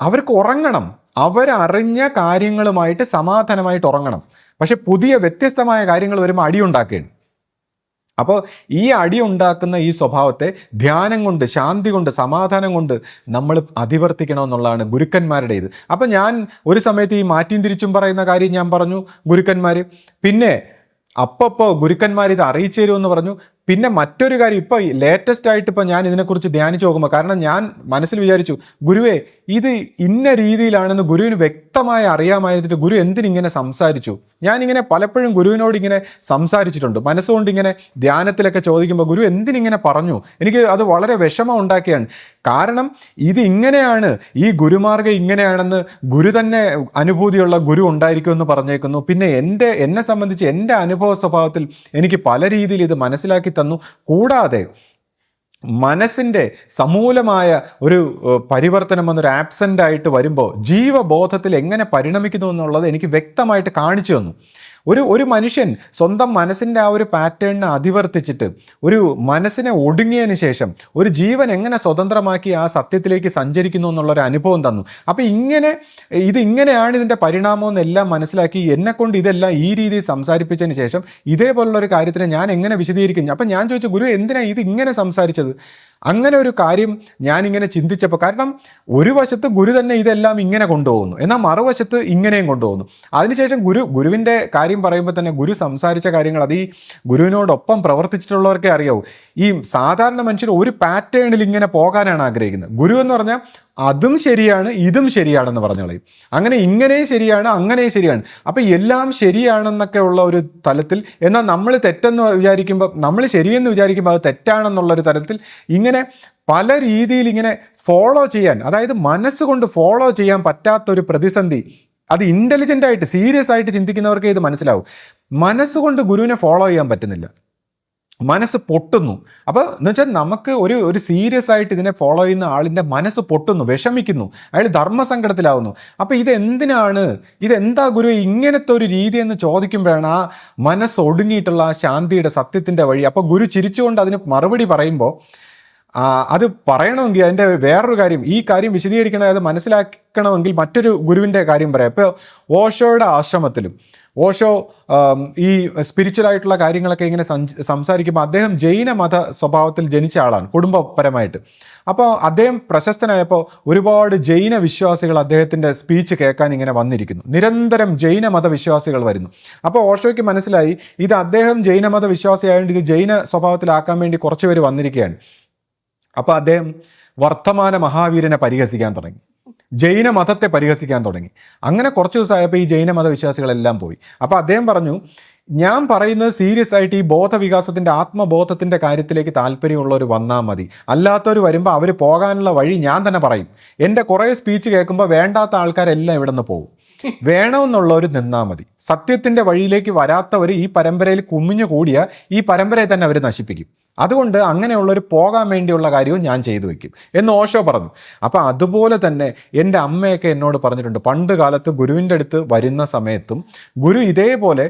അവർക്ക് ഉറങ്ങണം, അവരറിഞ്ഞ കാര്യങ്ങളുമായിട്ട് സമാധാനമായിട്ട് ഉറങ്ങണം. പക്ഷെ പുതിയ വ്യത്യസ്തമായ കാര്യങ്ങൾ വരുമ്പോൾ അടിയുണ്ടാക്കുകയാണ്. അപ്പോൾ ഈ അടിയുണ്ടാക്കുന്ന ഈ സ്വഭാവത്തെ ധ്യാനം കൊണ്ട്, ശാന്തി കൊണ്ട്, സമാധാനം കൊണ്ട് നമ്മൾ അതിവർത്തിക്കണമെന്നുള്ളതാണ് ഗുരുക്കന്മാരുടെ ഇത്. അപ്പം ഞാൻ ഒരു സമയത്ത് ഈ മാറ്റിയും തിരിച്ചും പറയുന്ന കാര്യം ഞാൻ പറഞ്ഞു ഗുരുക്കന്മാർ, പിന്നെ അപ്പോൾ ഗുരുക്കന്മാർ ഇത് അറിയിച്ചു തരുമെന്ന് പറഞ്ഞു. പിന്നെ മറ്റൊരു കാര്യം, ഇപ്പോൾ ലേറ്റസ്റ്റ് ആയിട്ട് ഇപ്പോൾ ഞാൻ ഇതിനെക്കുറിച്ച് ധ്യാനിച്ച് നോക്കുമ്പോൾ, കാരണം ഞാൻ മനസ്സിൽ വിചാരിച്ചു, ഗുരുവേ ഇത് ഇന്ന രീതിയിലാണെന്ന് ഗുരുവിന് വ്യക്തമായി അറിയാമായിരുന്നിട്ട് ഗുരു എന്തിനിങ്ങനെ സംസാരിച്ചു? ഞാനിങ്ങനെ പലപ്പോഴും ഗുരുവിനോട് ഇങ്ങനെ സംസാരിച്ചിട്ടുണ്ട്, മനസ്സുകൊണ്ട് ഇങ്ങനെ ധ്യാനത്തിലൊക്കെ ചോദിക്കുമ്പോൾ ഗുരു എന്തിനിങ്ങനെ പറഞ്ഞു? എനിക്ക് അത് വളരെ വിഷമം ഉണ്ടാക്കിയാണ്. കാരണം ഇത് ഇങ്ങനെയാണ്, ഈ ഗുരുമാർഗം ഇങ്ങനെയാണെന്ന് ഗുരു തന്നെ അനുഭൂതിയുള്ള ഗുരു ഉണ്ടായിരിക്കുമെന്ന് പറഞ്ഞേക്കുന്നു. പിന്നെ എന്നെ സംബന്ധിച്ച് എൻ്റെ അനുഭവ സ്വഭാവത്തിൽ എനിക്ക് പല രീതിയിൽ ഇത് മനസ്സിലാക്കി തന്നു. കൂടാതെ മനസ്സിൻ്റെ സമൂലമായ ഒരു പരിവർത്തനം എന്നൊരു ആബ്സെൻ്റ് ആയിട്ട് വരുമ്പോൾ ജീവബോധത്തിൽ എങ്ങനെ പരിണമിക്കുന്നു എന്നുള്ളത് എനിക്ക് വ്യക്തമായിട്ട് കാണിച്ചു തന്നു. ഒരു മനുഷ്യൻ സ്വന്തം മനസ്സിൻ്റെ ആ ഒരു പാറ്റേണിനെ അതിവർത്തിച്ചിട്ട് ഒരു മനസ്സിനെ ഒടുങ്ങിയതിന് ശേഷം ഒരു ജീവൻ എങ്ങനെ സ്വതന്ത്രമാക്കി ആ സത്യത്തിലേക്ക് സഞ്ചരിക്കുന്നു എന്നുള്ളൊരു അനുഭവം തന്നു. അപ്പം ഇങ്ങനെയാണ് ഇതിൻ്റെ പരിണാമം എന്നെല്ലാം മനസ്സിലാക്കി എന്നെക്കൊണ്ട് ഇതെല്ലാം ഈ രീതിയിൽ സംസാരിപ്പിച്ചതിന് ശേഷം ഇതേപോലുള്ളൊരു കാര്യത്തിന് ഞാൻ എങ്ങനെ വിശദീകരിക്കും? അപ്പം ഞാൻ ചോദിച്ചു, ഗുരു എന്തിനാണ് ഇത് ഇങ്ങനെ സംസാരിച്ചത്? അങ്ങനെ ഒരു കാര്യം ഞാനിങ്ങനെ ചിന്തിച്ചപ്പോൾ, കാരണം ഒരു വശത്ത് ഗുരു തന്നെ ഇതെല്ലാം ഇങ്ങനെ കൊണ്ടുപോകുന്നു, എന്നാൽ മറുവശത്ത് ഇങ്ങനെയും കൊണ്ടുപോകുന്നു. അതിനുശേഷം ഗുരുവിൻ്റെ കാര്യം പറയുമ്പോൾ തന്നെ ഗുരു സംസാരിച്ച കാര്യങ്ങൾ അത് ഈ ഗുരുവിനോടൊപ്പം പ്രവർത്തിച്ചിട്ടുള്ളവർക്കേ അറിയാവൂ. ഈ സാധാരണ മനുഷ്യർ ഒരു പാറ്റേണിൽ ഇങ്ങനെ പോകാനാണ് ആഗ്രഹിക്കുന്നത്. ഗുരു എന്ന് പറഞ്ഞാൽ അതും ശരിയാണ് ഇതും ശരിയാണെന്ന് പറഞ്ഞു കളയും. അങ്ങനെ ഇങ്ങനെയും ശരിയാണ് അങ്ങനെയും ശരിയാണ്. അപ്പം എല്ലാം ശരിയാണെന്നൊക്കെ ഉള്ള ഒരു തലത്തിൽ, എന്നാൽ നമ്മൾ തെറ്റെന്ന് വിചാരിക്കുമ്പോൾ, നമ്മൾ ശരിയെന്ന് വിചാരിക്കുമ്പോൾ അത് തെറ്റാണെന്നുള്ളൊരു തലത്തിൽ ഇങ്ങനെ പല രീതിയിൽ ഇങ്ങനെ ഫോളോ ചെയ്യാൻ, അതായത് മനസ്സുകൊണ്ട് ഫോളോ ചെയ്യാൻ പറ്റാത്തൊരു പ്രതിസന്ധി, അത് ഇൻ്റലിജൻ്റ് ആയിട്ട് സീരിയസ് ആയിട്ട് ചിന്തിക്കുന്നവർക്ക് ഇത് മനസ്സിലാവും. മനസ്സുകൊണ്ട് ഗുരുവിനെ ഫോളോ ചെയ്യാൻ പറ്റുന്നില്ല, മനസ്സ് പൊട്ടുന്നു. അപ്പോൾ എന്ന് വെച്ചാൽ നമുക്ക് ഒരു സീരിയസ് ആയിട്ട് ഇതിനെ ഫോളോ ചെയ്യുന്ന ആളിൻ്റെ മനസ്സ് പൊട്ടുന്നു, വിഷമിക്കുന്നു, അയാൾ ധർമ്മസങ്കടത്തിലാവുന്നു. അപ്പോൾ ഇതെന്തിനാണ്, ഇതെന്താ ഗുരു ഇങ്ങനത്തെ ഒരു രീതി എന്ന് ചോദിക്കുമ്പോഴാണ് ആ മനസ്സ് ഒടുങ്ങിയിട്ടുള്ള ആ ശാന്തിയുടെ സത്യത്തിൻ്റെ വഴി. അപ്പോൾ ഗുരു ചിരിച്ചുകൊണ്ട് അതിന് മറുപടി പറയുമ്പോൾ അത് പറയണമെങ്കിൽ അതിൻ്റെ വേറൊരു കാര്യം, ഈ കാര്യം വിശദീകരിക്കണത് അത് മനസ്സിലാക്കണമെങ്കിൽ മറ്റൊരു ഗുരുവിൻ്റെ കാര്യം പറയാം. ഇപ്പോൾ ഓഷോയുടെ ആശ്രമത്തിലും ഓഷോ ഈ സ്പിരിച്വൽ ആയിട്ടുള്ള കാര്യങ്ങളൊക്കെ ഇങ്ങനെ സംസാരിക്കുമ്പോൾ അദ്ദേഹം ജൈന മത സ്വഭാവത്തിൽ ജനിച്ച ആളാണ്, കുടുംബപരമായിട്ട്. അപ്പോൾ അദ്ദേഹം പ്രശസ്തനായപ്പോൾ ഒരുപാട് ജൈന വിശ്വാസികൾ അദ്ദേഹത്തിൻ്റെ സ്പീച്ച് കേൾക്കാൻ ഇങ്ങനെ വന്നിരിക്കുന്നു. നിരന്തരം ജൈന മതവിശ്വാസികൾ വരുന്നു. അപ്പോൾ ഓഷോയ്ക്ക് മനസ്സിലായി ഇത് അദ്ദേഹം ജൈന മതവിശ്വാസിയായതുകൊണ്ട് ഇത് ജൈന സ്വഭാവത്തിലാക്കാൻ വേണ്ടി കുറച്ച് പേര് വന്നിരിക്കുകയാണ്. അപ്പോൾ അദ്ദേഹം വർത്തമാന മഹാവീരനെ പരിഹസിക്കാൻ തുടങ്ങി, ജൈന മതത്തെ പരിഹസിക്കാൻ തുടങ്ങി. അങ്ങനെ കുറച്ച് ദിവസമായപ്പോൾ ഈ ജൈന മതവിശ്വാസികളെല്ലാം പോയി. അപ്പോൾ അദ്ദേഹം പറഞ്ഞു, ഞാൻ പറയുന്നത് സീരിയസ് ആയിട്ട് ഈ ബോധവികാസത്തിൻ്റെ ആത്മബോധത്തിൻ്റെ കാര്യത്തിലേക്ക് താല്പര്യമുള്ളവർ വന്നാൽ മതി, അല്ലാത്തവർ വരുമ്പോൾ അവർ പോകാനുള്ള വഴി ഞാൻ തന്നെ പറയും. എൻ്റെ കുറേ സ്പീച്ച് കേൾക്കുമ്പോൾ വേണ്ടാത്ത ആൾക്കാരെല്ലാം ഇവിടെ നിന്ന് പോകും, വേണമെന്നുള്ളവർ നിന്നാൽ മതി. സത്യത്തിൻ്റെ വഴിയിലേക്ക് വരാത്തവർ ഈ പരമ്പരയിൽ കുമിഞ്ഞു കൂടിയ ഈ പരമ്പരയെ തന്നെ അവർ നശിപ്പിക്കും. അതുകൊണ്ട് അങ്ങനെയുള്ളൊരു പോകാൻ വേണ്ടിയുള്ള കാര്യവും ഞാൻ ചെയ്തു വെക്കും എന്ന് ഓഷോ പറഞ്ഞു. അപ്പം അതുപോലെ തന്നെ എൻ്റെ അമ്മയൊക്കെ എന്നോട് പറഞ്ഞിട്ടുണ്ട്, പണ്ട് കാലത്ത് ഗുരുവിൻ്റെ അടുത്ത് വരുന്ന സമയത്തും ഗുരു ഇതേപോലെ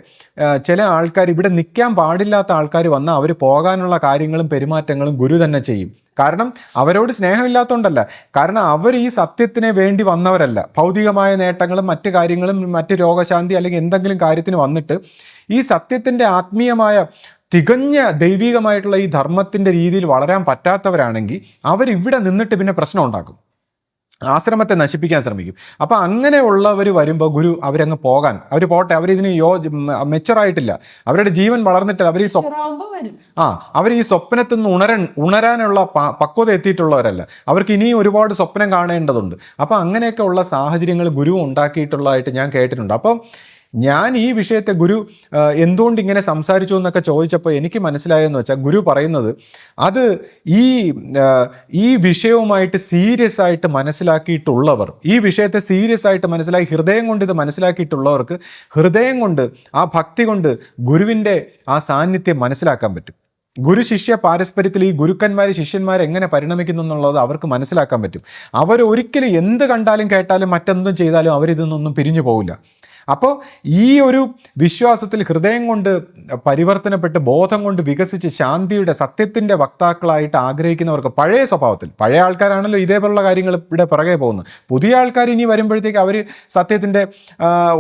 ചില ആൾക്കാർ, ഇവിടെ നിൽക്കാൻ പാടില്ലാത്ത ആൾക്കാർ വന്നാൽ അവർ പോകാനുള്ള കാര്യങ്ങളും പെരുമാറ്റങ്ങളും ഗുരു തന്നെ ചെയ്യും. കാരണം അവരോട് സ്നേഹമില്ലാത്തതുകൊണ്ടല്ല, കാരണം അവർ ഈ സത്യത്തിന് വേണ്ടി വന്നവരല്ല. ഭൗതികമായ നേട്ടങ്ങളും മറ്റു കാര്യങ്ങളും മറ്റ് രോഗശാന്തി അല്ലെങ്കിൽ എന്തെങ്കിലും കാര്യത്തിന് വന്നിട്ട് ഈ സത്യത്തിൻ്റെ ആത്മീയമായ തികഞ്ഞ ദൈവികമായിട്ടുള്ള ഈ ധർമ്മത്തിൻ്റെ രീതിയിൽ വളരാൻ പറ്റാത്തവരാണെങ്കിൽ അവരിവിടെ നിന്നിട്ട് പിന്നെ പ്രശ്നം ഉണ്ടാക്കും, ആശ്രമത്തെ നശിപ്പിക്കാൻ ശ്രമിക്കും. അപ്പം അങ്ങനെയുള്ളവർ വരുമ്പോൾ ഗുരു അവരങ്ങ് പോകാൻ, അവർ പോട്ടെ, അവരിതിന് മെച്ചുറായിട്ടില്ല, അവരുടെ ജീവൻ വളർന്നിട്ടില്ല, അവർ ഈ സ്വപ്നത്തിൽ നിന്ന് ഉണരാനുള്ള പക്വത എത്തിയിട്ടുള്ളവരല്ല, അവർക്ക് ഇനിയും ഒരുപാട് സ്വപ്നം കാണേണ്ടതുണ്ട്. അപ്പം അങ്ങനെയൊക്കെ ഉള്ള സാഹചര്യങ്ങൾ ഗുരു ഉണ്ടാക്കിയിട്ടുള്ളതായിട്ട് ഞാൻ കേട്ടിട്ടുണ്ട്. അപ്പം ഞാൻ ഈ വിഷയത്തെ ഗുരു എന്തുകൊണ്ട് ഇങ്ങനെ സംസാരിച്ചു എന്നൊക്കെ ചോദിച്ചപ്പോൾ എനിക്ക് മനസ്സിലായെന്ന് വെച്ചാൽ, ഗുരു പറയുന്നത് അത് ഈ വിഷയവുമായിട്ട് സീരിയസ് ആയിട്ട് മനസ്സിലാക്കിയിട്ടുള്ളവർ, ഈ വിഷയത്തെ സീരിയസ് ആയിട്ട് മനസ്സിലാക്കി ഹൃദയം കൊണ്ട് ഇത് മനസ്സിലാക്കിയിട്ടുള്ളവർക്ക് ഹൃദയം കൊണ്ട് ആ ഭക്തി കൊണ്ട് ഗുരുവിൻ്റെ ആ സാന്നിധ്യം മനസ്സിലാക്കാൻ പറ്റും. ഗുരു ശിഷ്യ പാരസ്പര്യത്തിൽ ഈ ഗുരുക്കന്മാർ ശിഷ്യന്മാർ എങ്ങനെ പരിണമിക്കുന്നു എന്നുള്ളത് അവർക്ക് മനസ്സിലാക്കാൻ പറ്റും. അവർ ഒരിക്കലും എന്ത് കണ്ടാലും കേട്ടാലും മറ്റെന്തും ചെയ്താലും അവരിതൊന്നും പിരിഞ്ഞു പോകില്ല. അപ്പോൾ ഈ ഒരു വിശ്വാസത്തിൽ ഹൃദയം കൊണ്ട് പരിവർത്തനപ്പെട്ട് ബോധം കൊണ്ട് വികസിച്ച് ശാന്തിയുടെ സത്യത്തിൻ്റെ വക്താക്കളായിട്ട് ആഗ്രഹിക്കുന്നവർക്ക്, പഴയ സ്വഭാവത്തിൽ, പഴയ ആൾക്കാരാണല്ലോ ഇതേപോലുള്ള കാര്യങ്ങൾ ഇവിടെ പിറകെ പോകുന്നത്. പുതിയ ആൾക്കാർ ഇനി വരുമ്പോഴത്തേക്ക് അവർ സത്യത്തിൻ്റെ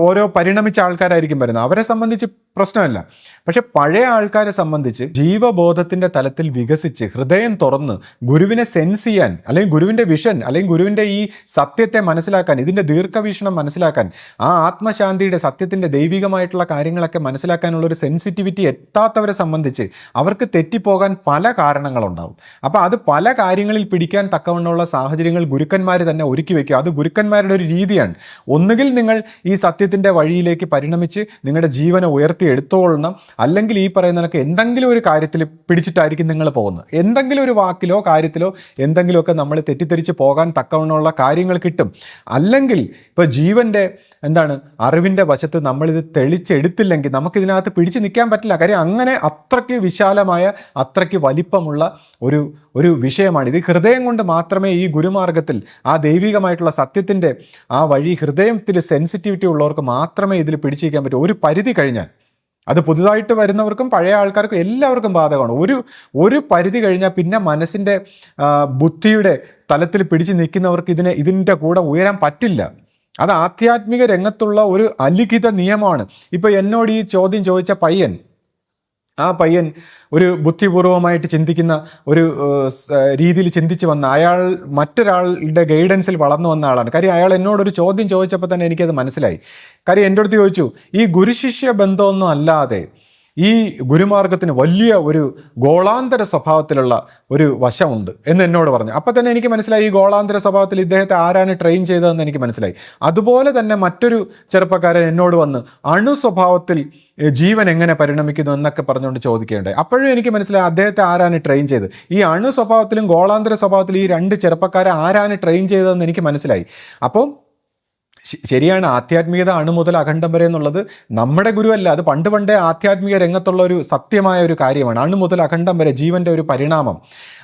ഓരോ പരിണമിച്ച ആൾക്കാരായിരിക്കും വരുന്നത്, അവരെ സംബന്ധിച്ച് പ്രശ്നമല്ല. പക്ഷെ പഴയ ആൾക്കാരെ സംബന്ധിച്ച് ജീവബോധത്തിൻ്റെ തലത്തിൽ വികസിച്ച് ഹൃദയം തുറന്ന് ഗുരുവിനെ സെൻസ് ചെയ്യാൻ, അല്ലെങ്കിൽ ഗുരുവിൻ്റെ വിഷൻ, അല്ലെങ്കിൽ ഗുരുവിൻ്റെ ഈ സത്യത്തെ മനസ്സിലാക്കാൻ, ഇതിൻ്റെ ദീർഘവീക്ഷണം മനസ്സിലാക്കാൻ, ആ ആത്മശാന്തിയുടെ സത്യത്തിൻ്റെ ദൈവികമായിട്ടുള്ള കാര്യങ്ങളൊക്കെ മനസ്സിലാക്കാനുള്ള ഒരു സെൻസിറ്റിവിറ്റി എത്താത്തവരെ സംബന്ധിച്ച് അവർക്ക് തെറ്റിപ്പോകാൻ പല കാരണങ്ങളുണ്ടാവും. അപ്പോൾ അത് പല കാര്യങ്ങളിൽ പിടിക്കാൻ തക്കവണ്ണമുള്ള സാഹചര്യങ്ങൾ ഗുരുക്കന്മാർ തന്നെ ഒരുക്കി വയ്ക്കുക. അത് ഗുരുക്കന്മാരുടെ ഒരു രീതിയാണ്. ഒന്നുകിൽ നിങ്ങൾ ഈ സത്യത്തിൻ്റെ വഴിയിലേക്ക് പരിണമിച്ച് നിങ്ങളുടെ ജീവനെ ഉയർത്തിയെടുത്തോളണം, അല്ലെങ്കിൽ ഈ പറയുന്നതൊക്കെ എന്തെങ്കിലും ഒരു കാര്യത്തിൽ പിടിച്ചിട്ടായിരിക്കും നിങ്ങൾ പോകുന്നത്. എന്തെങ്കിലും ഒരു വാക്കിലോ കാര്യത്തിലോ എന്തെങ്കിലുമൊക്കെ നമ്മൾ തെറ്റിദ്ധരിച്ച് പോകാൻ തക്കവണ്ണമുള്ള കാര്യങ്ങൾ കിട്ടും. അല്ലെങ്കിൽ ഇപ്പോൾ ജീവൻ്റെ അറിവിൻ്റെ വശത്ത് നമ്മളിത് തെളിച്ചെടുത്തില്ലെങ്കിൽ നമുക്കിതിനകത്ത് പിടിച്ചു നിൽക്കാൻ പറ്റില്ല. കാര്യം അങ്ങനെ അത്രയ്ക്ക് വിശാലമായ, അത്രയ്ക്ക് വലിപ്പമുള്ള ഒരു വിഷയമാണ് ഇത്. ഹൃദയം കൊണ്ട് മാത്രമേ ഈ ഗുരുമാർഗത്തിൽ ആ ദൈവികമായിട്ടുള്ള സത്യത്തിൻ്റെ ആ വഴി, ഹൃദയത്തിൽ സെൻസിറ്റിവിറ്റി ഉള്ളവർക്ക് മാത്രമേ ഇതിൽ പിടിച്ചിരിക്കാൻ പറ്റൂ. ഒരു പരിധി കഴിഞ്ഞാൽ, അത് പുതുതായിട്ട് വരുന്നവർക്കും പഴയ ആൾക്കാർക്കും എല്ലാവർക്കും ബാധകമാണ്. ഒരു പരിധി കഴിഞ്ഞാൽ പിന്നെ മനസ്സിൻ്റെ ബുദ്ധിയുടെ തലത്തിൽ പിടിച്ചു നിൽക്കുന്നവർക്ക് ഇതിൻ്റെ കൂടെ ഉയരാൻ പറ്റില്ല. അത് ആധ്യാത്മിക രംഗത്തുള്ള ഒരു അലിഖിത നിയമമാണ്. ഇപ്പോൾ എന്നോട് ഈ ചോദ്യം ചോദിച്ച ആ പയ്യൻ ഒരു ബുദ്ധിപൂർവമായിട്ട് ചിന്തിക്കുന്ന ഒരു രീതിയിൽ ചിന്തിച്ച് വന്ന, അയാൾ മറ്റൊരാളുടെ ഗൈഡൻസിൽ വളർന്നു വന്ന ആളാണ്. കാര്യം അയാൾ എന്നോടൊരു ചോദ്യം ചോദിച്ചപ്പോൾ തന്നെ എനിക്കത് മനസ്സിലായി. കാര്യം എൻ്റെ അടുത്ത് ചോദിച്ചു, ഈ ഗുരുശിഷ്യ ബന്ധമൊന്നും അല്ലാതെ ഈ ഗുരുമാർഗത്തിന് വലിയ ഒരു ഗോളാന്തര സ്വഭാവത്തിലുള്ള ഒരു വശമുണ്ട് എന്ന് എന്നോട് പറഞ്ഞു. അപ്പം തന്നെ എനിക്ക് മനസ്സിലായി ഈ ഗോളാന്തര സ്വഭാവത്തിൽ ഇദ്ദേഹത്തെ ആരാണ് ട്രെയിൻ ചെയ്തതെന്ന് എനിക്ക് മനസ്സിലായി. അതുപോലെ തന്നെ മറ്റൊരു ചെറുപ്പക്കാരൻ എന്നോട് വന്ന് അണു സ്വഭാവത്തിൽ ജീവൻ എങ്ങനെ പരിണമിക്കുന്നു എന്നൊക്കെ പറഞ്ഞുകൊണ്ട് ചോദിക്കേണ്ടായി. അപ്പോഴും എനിക്ക് മനസ്സിലായി അദ്ദേഹത്തെ ആരാണ് ട്രെയിൻ ചെയ്തത്. ഈ അണു സ്വഭാവത്തിലും ഗോളാന്തര സ്വഭാവത്തിലും ഈ രണ്ട് ചെറുപ്പക്കാരെ ആരാണ് ട്രെയിൻ ചെയ്തതെന്ന് എനിക്ക് മനസ്സിലായി. അപ്പം ശരിയാണ്, ആധ്യാത്മികത അണു മുതൽ അഖണ്ഡം വരെ എന്നുള്ളത് നമ്മുടെ ഗുരുവല്ല, അത് പണ്ടേ ആധ്യാത്മിക രംഗത്തുള്ള ഒരു സത്യമായ ഒരു കാര്യമാണ്. അണു മുതൽ അഖണ്ഡം വരെ ജീവന്റെ ഒരു പരിണാമം.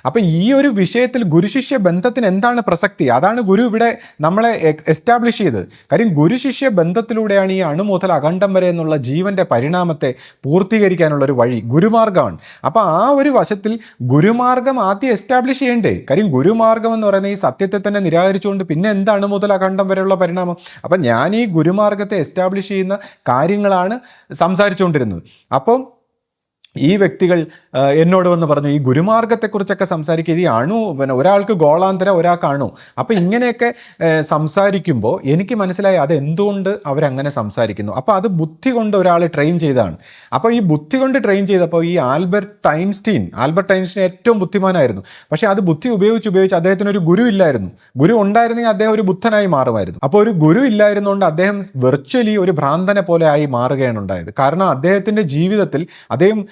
അപ്പം ഈ ഒരു വിഷയത്തിൽ ഗുരുശിഷ്യ ബന്ധത്തിന് എന്താണ് പ്രസക്തി? അതാണ് ഗുരു ഇവിടെ നമ്മളെ എസ്റ്റാബ്ലിഷ് ചെയ്തത്. കാര്യം ഗുരുശിഷ്യ ബന്ധത്തിലൂടെയാണ് ഈ അണു മുതൽ അഖണ്ഡം വരെ എന്നുള്ള ജീവന്റെ പരിണാമത്തെ പൂർത്തീകരിക്കാനുള്ള ഒരു വഴി ഗുരുമാർഗമാണ്. അപ്പം ആ ഒരു വശത്തിൽ ഗുരുമാർഗം ആദ്യം എസ്റ്റാബ്ലിഷ് ചെയ്യണ്ടേ. കാര്യം ഗുരുമാർഗം എന്ന് പറയുന്ന ഈ സത്യത്തെ തന്നെ നിരാകരിച്ചുകൊണ്ട് പിന്നെ എന്താണ് മുതൽ അഖണ്ഡം വരെയുള്ള പരിണാമം? അപ്പം ഞാൻ ഈ ഗുരുമാർഗത്തെ എസ്റ്റാബ്ലിഷ് ചെയ്യുന്ന കാര്യങ്ങളാണ് സംസാരിച്ചുകൊണ്ടിരുന്നത്. അപ്പം ഈ വ്യക്തികൾ എന്നോട് വന്ന് പറഞ്ഞു ഈ ഗുരുമാർഗത്തെക്കുറിച്ചൊക്കെ സംസാരിക്കുക, ഈ അണു പിന്നെ ഒരാൾക്ക് ഗോളാന്തരം ഒരാൾക്ക് അണു. അപ്പം ഇങ്ങനെയൊക്കെ സംസാരിക്കുമ്പോൾ എനിക്ക് മനസ്സിലായി അത് എന്തുകൊണ്ട് അവരങ്ങനെ സംസാരിക്കുന്നു. അപ്പോൾ അത് ബുദ്ധി കൊണ്ട് ഒരാൾ ട്രെയിൻ ചെയ്തതാണ്. അപ്പോൾ ഈ ബുദ്ധി കൊണ്ട് ട്രെയിൻ ചെയ്തപ്പോൾ ഈ ആൽബർട്ട് ഐൻസ്റ്റീൻ ഏറ്റവും ബുദ്ധിമാനായിരുന്നു. പക്ഷേ അത് ബുദ്ധി ഉപയോഗിച്ച് അദ്ദേഹത്തിന് ഒരു ഗുരു ഇല്ലായിരുന്നു. ഗുരു ഉണ്ടായിരുന്നെങ്കിൽ അദ്ദേഹം ഒരു ബുദ്ധനായി മാറുമായിരുന്നു. അപ്പോൾ ഒരു ഗുരു ഇല്ലായിരുന്നുകൊണ്ട് അദ്ദേഹം വെർച്വലി ഒരു ഭ്രാന്തനെ പോലെ ആയി മാറുകയാണ് ഉണ്ടായത്. കാരണം അദ്ദേഹത്തിൻ്റെ ജീവിതത്തിൽ അദ്ദേഹം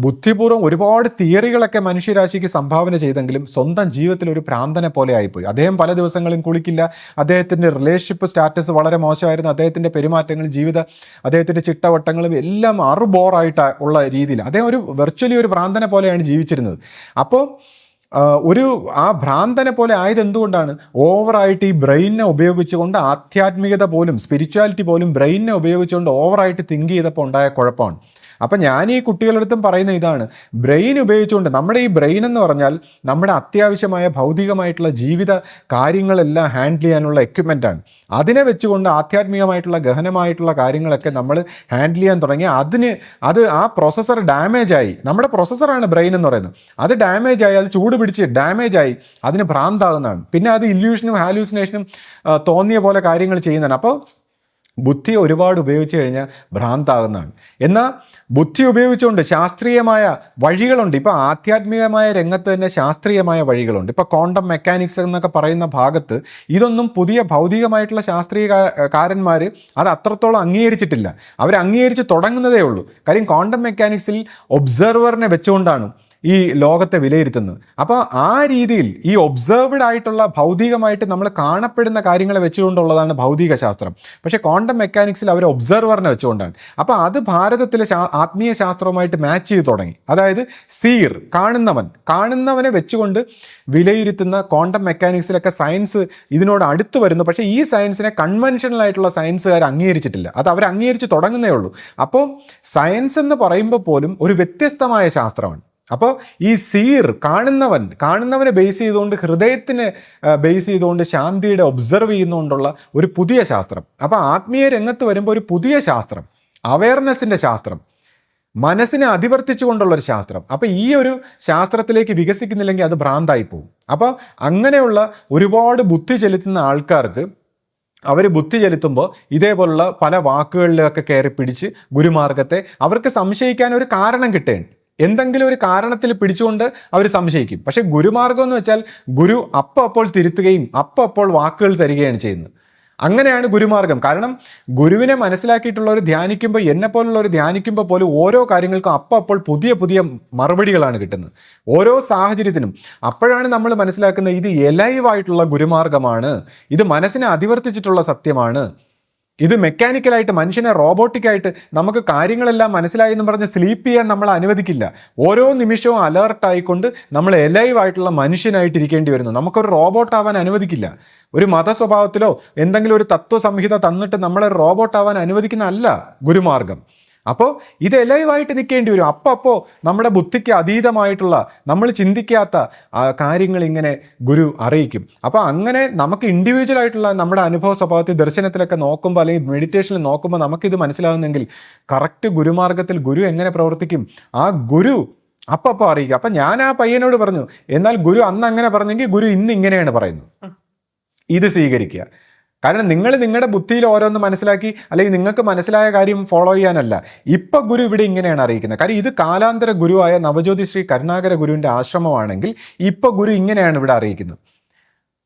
ബുദ്ധിപൂർവ്വം ഒരുപാട് തിയറികളൊക്കെ മനുഷ്യരാശിക്ക് സംഭാവന ചെയ്തെങ്കിലും സ്വന്തം ജീവിതത്തിൽ ഒരു ഭ്രാന്തനെ പോലെ ആയിപ്പോയി. അദ്ദേഹം പല ദിവസങ്ങളും കുളിക്കില്ല. അദ്ദേഹത്തിൻ്റെ റിലേഷൻഷിപ്പ് സ്റ്റാറ്റസ് വളരെ മോശമായിരുന്നു. അദ്ദേഹത്തിൻ്റെ പെരുമാറ്റങ്ങൾ, അദ്ദേഹത്തിൻ്റെ ചിട്ടവട്ടങ്ങളും എല്ലാം ബോറായിട്ട് ഉള്ള രീതിയിൽ അദ്ദേഹം ഒരു വെർച്വലി ഒരു ഭ്രാന്തനെ പോലെയാണ് ജീവിച്ചിരുന്നത്. അപ്പോൾ ആ ഭ്രാന്തനെ പോലെ ആയത് എന്തുകൊണ്ടാണ്? ഓവറായിട്ട് ഈ ബ്രെയിനിനെ ഉപയോഗിച്ചുകൊണ്ട് ആധ്യാത്മികത പോലും സ്പിരിച്വാലിറ്റി പോലും ബ്രെയിനിനെ ഉപയോഗിച്ചുകൊണ്ട് ഓവറായിട്ട് തിങ്ക് ചെയ്തപ്പോൾ ഉണ്ടായ കുഴപ്പമാണ്. അപ്പം ഞാൻ ഈ കുട്ടികളടുത്തും പറയുന്ന ഇതാണ്, ബ്രെയിൻ ഉപയോഗിച്ചുകൊണ്ട് നമ്മുടെ ഈ ബ്രെയിൻ എന്ന് പറഞ്ഞാൽ നമ്മുടെ അത്യാവശ്യമായ ഭൗതികമായിട്ടുള്ള ജീവിത കാര്യങ്ങളെല്ലാം ഹാൻഡിൽ ചെയ്യാനുള്ള എക്യുപ്മെൻ്റാണ്. അതിനെ വെച്ചുകൊണ്ട് ആധ്യാത്മികമായിട്ടുള്ള ഗഹനമായിട്ടുള്ള കാര്യങ്ങളൊക്കെ നമ്മൾ ഹാൻഡിൽ ചെയ്യാൻ തുടങ്ങി ആ പ്രോസസ്സർ ഡാമേജായി. നമ്മുടെ പ്രോസസ്സറാണ് ബ്രെയിൻ എന്ന് പറയുന്നത്. അത് ഡാമേജായി, അത് ചൂട് പിടിച്ച് ഡാമേജായി അതിന് ഭ്രാന്താകുന്നതാണ്. പിന്നെ അത് ഇല്യൂഷനും ഹാലൂസിനേഷനും തോന്നിയ പോലെ കാര്യങ്ങൾ ചെയ്യുന്നതാണ്. അപ്പോൾ ബുദ്ധി ഒരുപാട് ഉപയോഗിച്ച് കഴിഞ്ഞാൽ ഭ്രാന്താകുന്നതാണ്. എന്നാൽ ബുദ്ധി ഉപയോഗിച്ചുകൊണ്ട് ശാസ്ത്രീയമായ വഴികളുണ്ട്. ഇപ്പോൾ ആധ്യാത്മികമായ രംഗത്ത് തന്നെ ശാസ്ത്രീയമായ വഴികളുണ്ട്. ഇപ്പോൾ ക്വാണ്ടം മെക്കാനിക്സ് എന്നൊക്കെ പറയുന്ന ഭാഗത്ത് ഇതൊന്നും പുതിയ ഭൗതികമായിട്ടുള്ള ശാസ്ത്രീയകാരന്മാർ അത് അത്രത്തോളം അംഗീകരിച്ചിട്ടില്ല. അവർ അംഗീകരിച്ച് തുടങ്ങുന്നതേ ഉള്ളൂ. കാര്യം ക്വാണ്ടം മെക്കാനിക്സിൽ ഒബ്സർവറിനെ വെച്ചുകൊണ്ടാണ് ഈ ലോകത്തെ വിലയിരുത്തുന്നത്. അപ്പോൾ ആ രീതിയിൽ ഈ ഒബ്സർവ്ഡ് ആയിട്ടുള്ള ഭൗതികമായിട്ട് നമ്മൾ കാണപ്പെടുന്ന കാര്യങ്ങളെ വെച്ചുകൊണ്ടുള്ളതാണ് ഭൗതിക ശാസ്ത്രം. പക്ഷേ ക്വാണ്ടം മെക്കാനിക്സിൽ അവർ ഒബ്സർവറിനെ വെച്ചുകൊണ്ടാണ്. അപ്പോൾ അത് ഭാരതത്തിലെ ആത്മീയ ശാസ്ത്രവുമായിട്ട് മാച്ച് ചെയ്ത് തുടങ്ങി. അതായത് സീർ, കാണുന്നവനെ വെച്ചുകൊണ്ട് വിലയിരുത്തുന്ന ക്വാണ്ടം മെക്കാനിക്സിലൊക്കെ സയൻസ് ഇതിനോട് അടുത്ത് വരുന്നു. പക്ഷേ ഈ സയൻസിനെ കൺവെൻഷണൽ ആയിട്ടുള്ള സയൻസുകാർ അംഗീകരിച്ചിട്ടില്ല. അത് അവർ അംഗീകരിച്ച് തുടങ്ങുന്നേ ഉള്ളൂ. അപ്പോൾ സയൻസ് എന്ന് പറയുമ്പോൾ പോലും ഒരു വ്യത്യസ്തമായ ശാസ്ത്രമാണ്. അപ്പോൾ ഈ സീർ, കാണുന്നവനെ ബേസ് ചെയ്തുകൊണ്ട്, ഹൃദയത്തിനെ ബേസ് ചെയ്തുകൊണ്ട്, ശാന്തിയുടെ ഒബ്സർവ് ചെയ്യുന്നുകൊണ്ടുള്ള ഒരു പുതിയ ശാസ്ത്രം. അപ്പോൾ ആത്മീയ രംഗത്ത് വരുമ്പോൾ ഒരു പുതിയ ശാസ്ത്രം, അവയർനെസ്സിൻ്റെ ശാസ്ത്രം, മനസ്സിനെ അതിവർത്തിച്ചുകൊണ്ടുള്ളൊരു ശാസ്ത്രം. അപ്പോൾ ഈ ഒരു ശാസ്ത്രത്തിലേക്ക് വികസിക്കുന്നില്ലെങ്കിൽ അത് ഭ്രാന്തായി പോകും. അപ്പോൾ അങ്ങനെയുള്ള ഒരുപാട് ബുദ്ധി ചെലുത്തുന്ന ആൾക്കാർക്ക് അവർ ബുദ്ധി ചെലുത്തുമ്പോൾ ഇതേപോലുള്ള പല വാക്കുകളിലൊക്കെ കയറി പിടിച്ച് ഗുരുമാർഗത്തെ അവർക്ക് സംശയിക്കാൻ ഒരു കാരണം കിട്ടേണ്ട, എന്തെങ്കിലും ഒരു കാരണത്തിൽ പിടിച്ചുകൊണ്ട് അവർ സംശയിക്കും. പക്ഷെ ഗുരുമാർഗം എന്ന് വെച്ചാൽ ഗുരു അപ്പോൾ തിരുത്തുകയും അപ്പോൾ വാക്കുകൾ തരികയാണ് ചെയ്യുന്നത്. അങ്ങനെയാണ് ഗുരുമാർഗം. കാരണം ഗുരുവിനെ മനസ്സിലാക്കിയിട്ടുള്ളവർ ധ്യാനിക്കുമ്പോൾ, എന്നെപ്പോലുള്ളവർ ധ്യാനിക്കുമ്പോൾ പോലും ഓരോ കാര്യങ്ങൾക്കും അപ്പോൾ പുതിയ മറുപടികളാണ് കിട്ടുന്നത്, ഓരോ സാഹചര്യത്തിനും. അപ്പോഴാണ് നമ്മൾ മനസ്സിലാക്കുന്നത് ഇത് എലൈവായിട്ടുള്ള ഗുരുമാർഗമാണ്, ഇത് മനസ്സിനെ അതിവർത്തിച്ചിട്ടുള്ള സത്യമാണ്, ഇത് മെക്കാനിക്കലായിട്ട് മനുഷ്യനെ റോബോട്ടിക്കായിട്ട് നമുക്ക് കാര്യങ്ങളെല്ലാം മനസ്സിലായി എന്ന് പറഞ്ഞ് സ്ലീപ്പ് ചെയ്യാൻ നമ്മൾ അനുവദിക്കില്ല. ഓരോ നിമിഷവും അലേർട്ടായിക്കൊണ്ട് നമ്മൾ എലൈവായിട്ടുള്ള മനുഷ്യനായിട്ടിരിക്കേണ്ടി വരുന്നു. നമുക്കൊരു റോബോട്ടാവാൻ അനുവദിക്കില്ല. ഒരു മതസ്വഭാവത്തിലോ എന്തെങ്കിലും ഒരു തത്വസംഹിത തന്നിട്ട് നമ്മളെ റോബോട്ടാവാൻ അനുവദിക്കുന്നതല്ല ഗുരുമാർഗം. അപ്പോൾ ഇത് എലൈവായിട്ട് നിൽക്കേണ്ടി വരും. അപ്പോൾ നമ്മുടെ ബുദ്ധിക്ക് അതീതമായിട്ടുള്ള, നമ്മൾ ചിന്തിക്കാത്ത കാര്യങ്ങൾ ഇങ്ങനെ ഗുരു അറിയിക്കും. അപ്പോൾ അങ്ങനെ നമുക്ക് ഇൻഡിവിജ്വൽ ആയിട്ടുള്ള നമ്മുടെ അനുഭവ സ്വഭാവത്തിൽ ദർശനത്തിലൊക്കെ നോക്കുമ്പോൾ അല്ലെങ്കിൽ മെഡിറ്റേഷനിൽ നോക്കുമ്പോൾ നമുക്കിത് മനസ്സിലാകുന്നെങ്കിൽ കറക്റ്റ് ഗുരുമാർഗത്തിൽ ഗുരു എങ്ങനെ പ്രവർത്തിക്കും, ആ ഗുരു അപ്പോൾ അറിയിക്കുക. അപ്പം ഞാൻ ആ പയ്യനോട് പറഞ്ഞു, എന്നാൽ ഗുരു അന്ന് അങ്ങനെ പറഞ്ഞെങ്കിൽ ഗുരു ഇന്ന് ഇങ്ങനെയാണ് പറയുന്നത്, ഇത് സ്വീകരിക്കുക. കാരണം നിങ്ങൾ നിങ്ങളുടെ ബുദ്ധിയിൽ ഓരോന്ന് മനസ്സിലാക്കി അല്ലെങ്കിൽ നിങ്ങൾക്ക് മനസ്സിലായ കാര്യം ഫോളോ ചെയ്യാനല്ല. ഇപ്പൊ ഗുരു ഇവിടെ ഇങ്ങനെയാണ് അറിയിക്കുന്നത്. കാര്യം ഇത് കാലാന്തര ഗുരുവായ നവജ്യോതി ശ്രീ കരുണാകര ഗുരുവിന്റെ ആശ്രമമാണെങ്കിൽ ഇപ്പൊ ഗുരു ഇങ്ങനെയാണ് ഇവിടെ അറിയിക്കുന്നത്.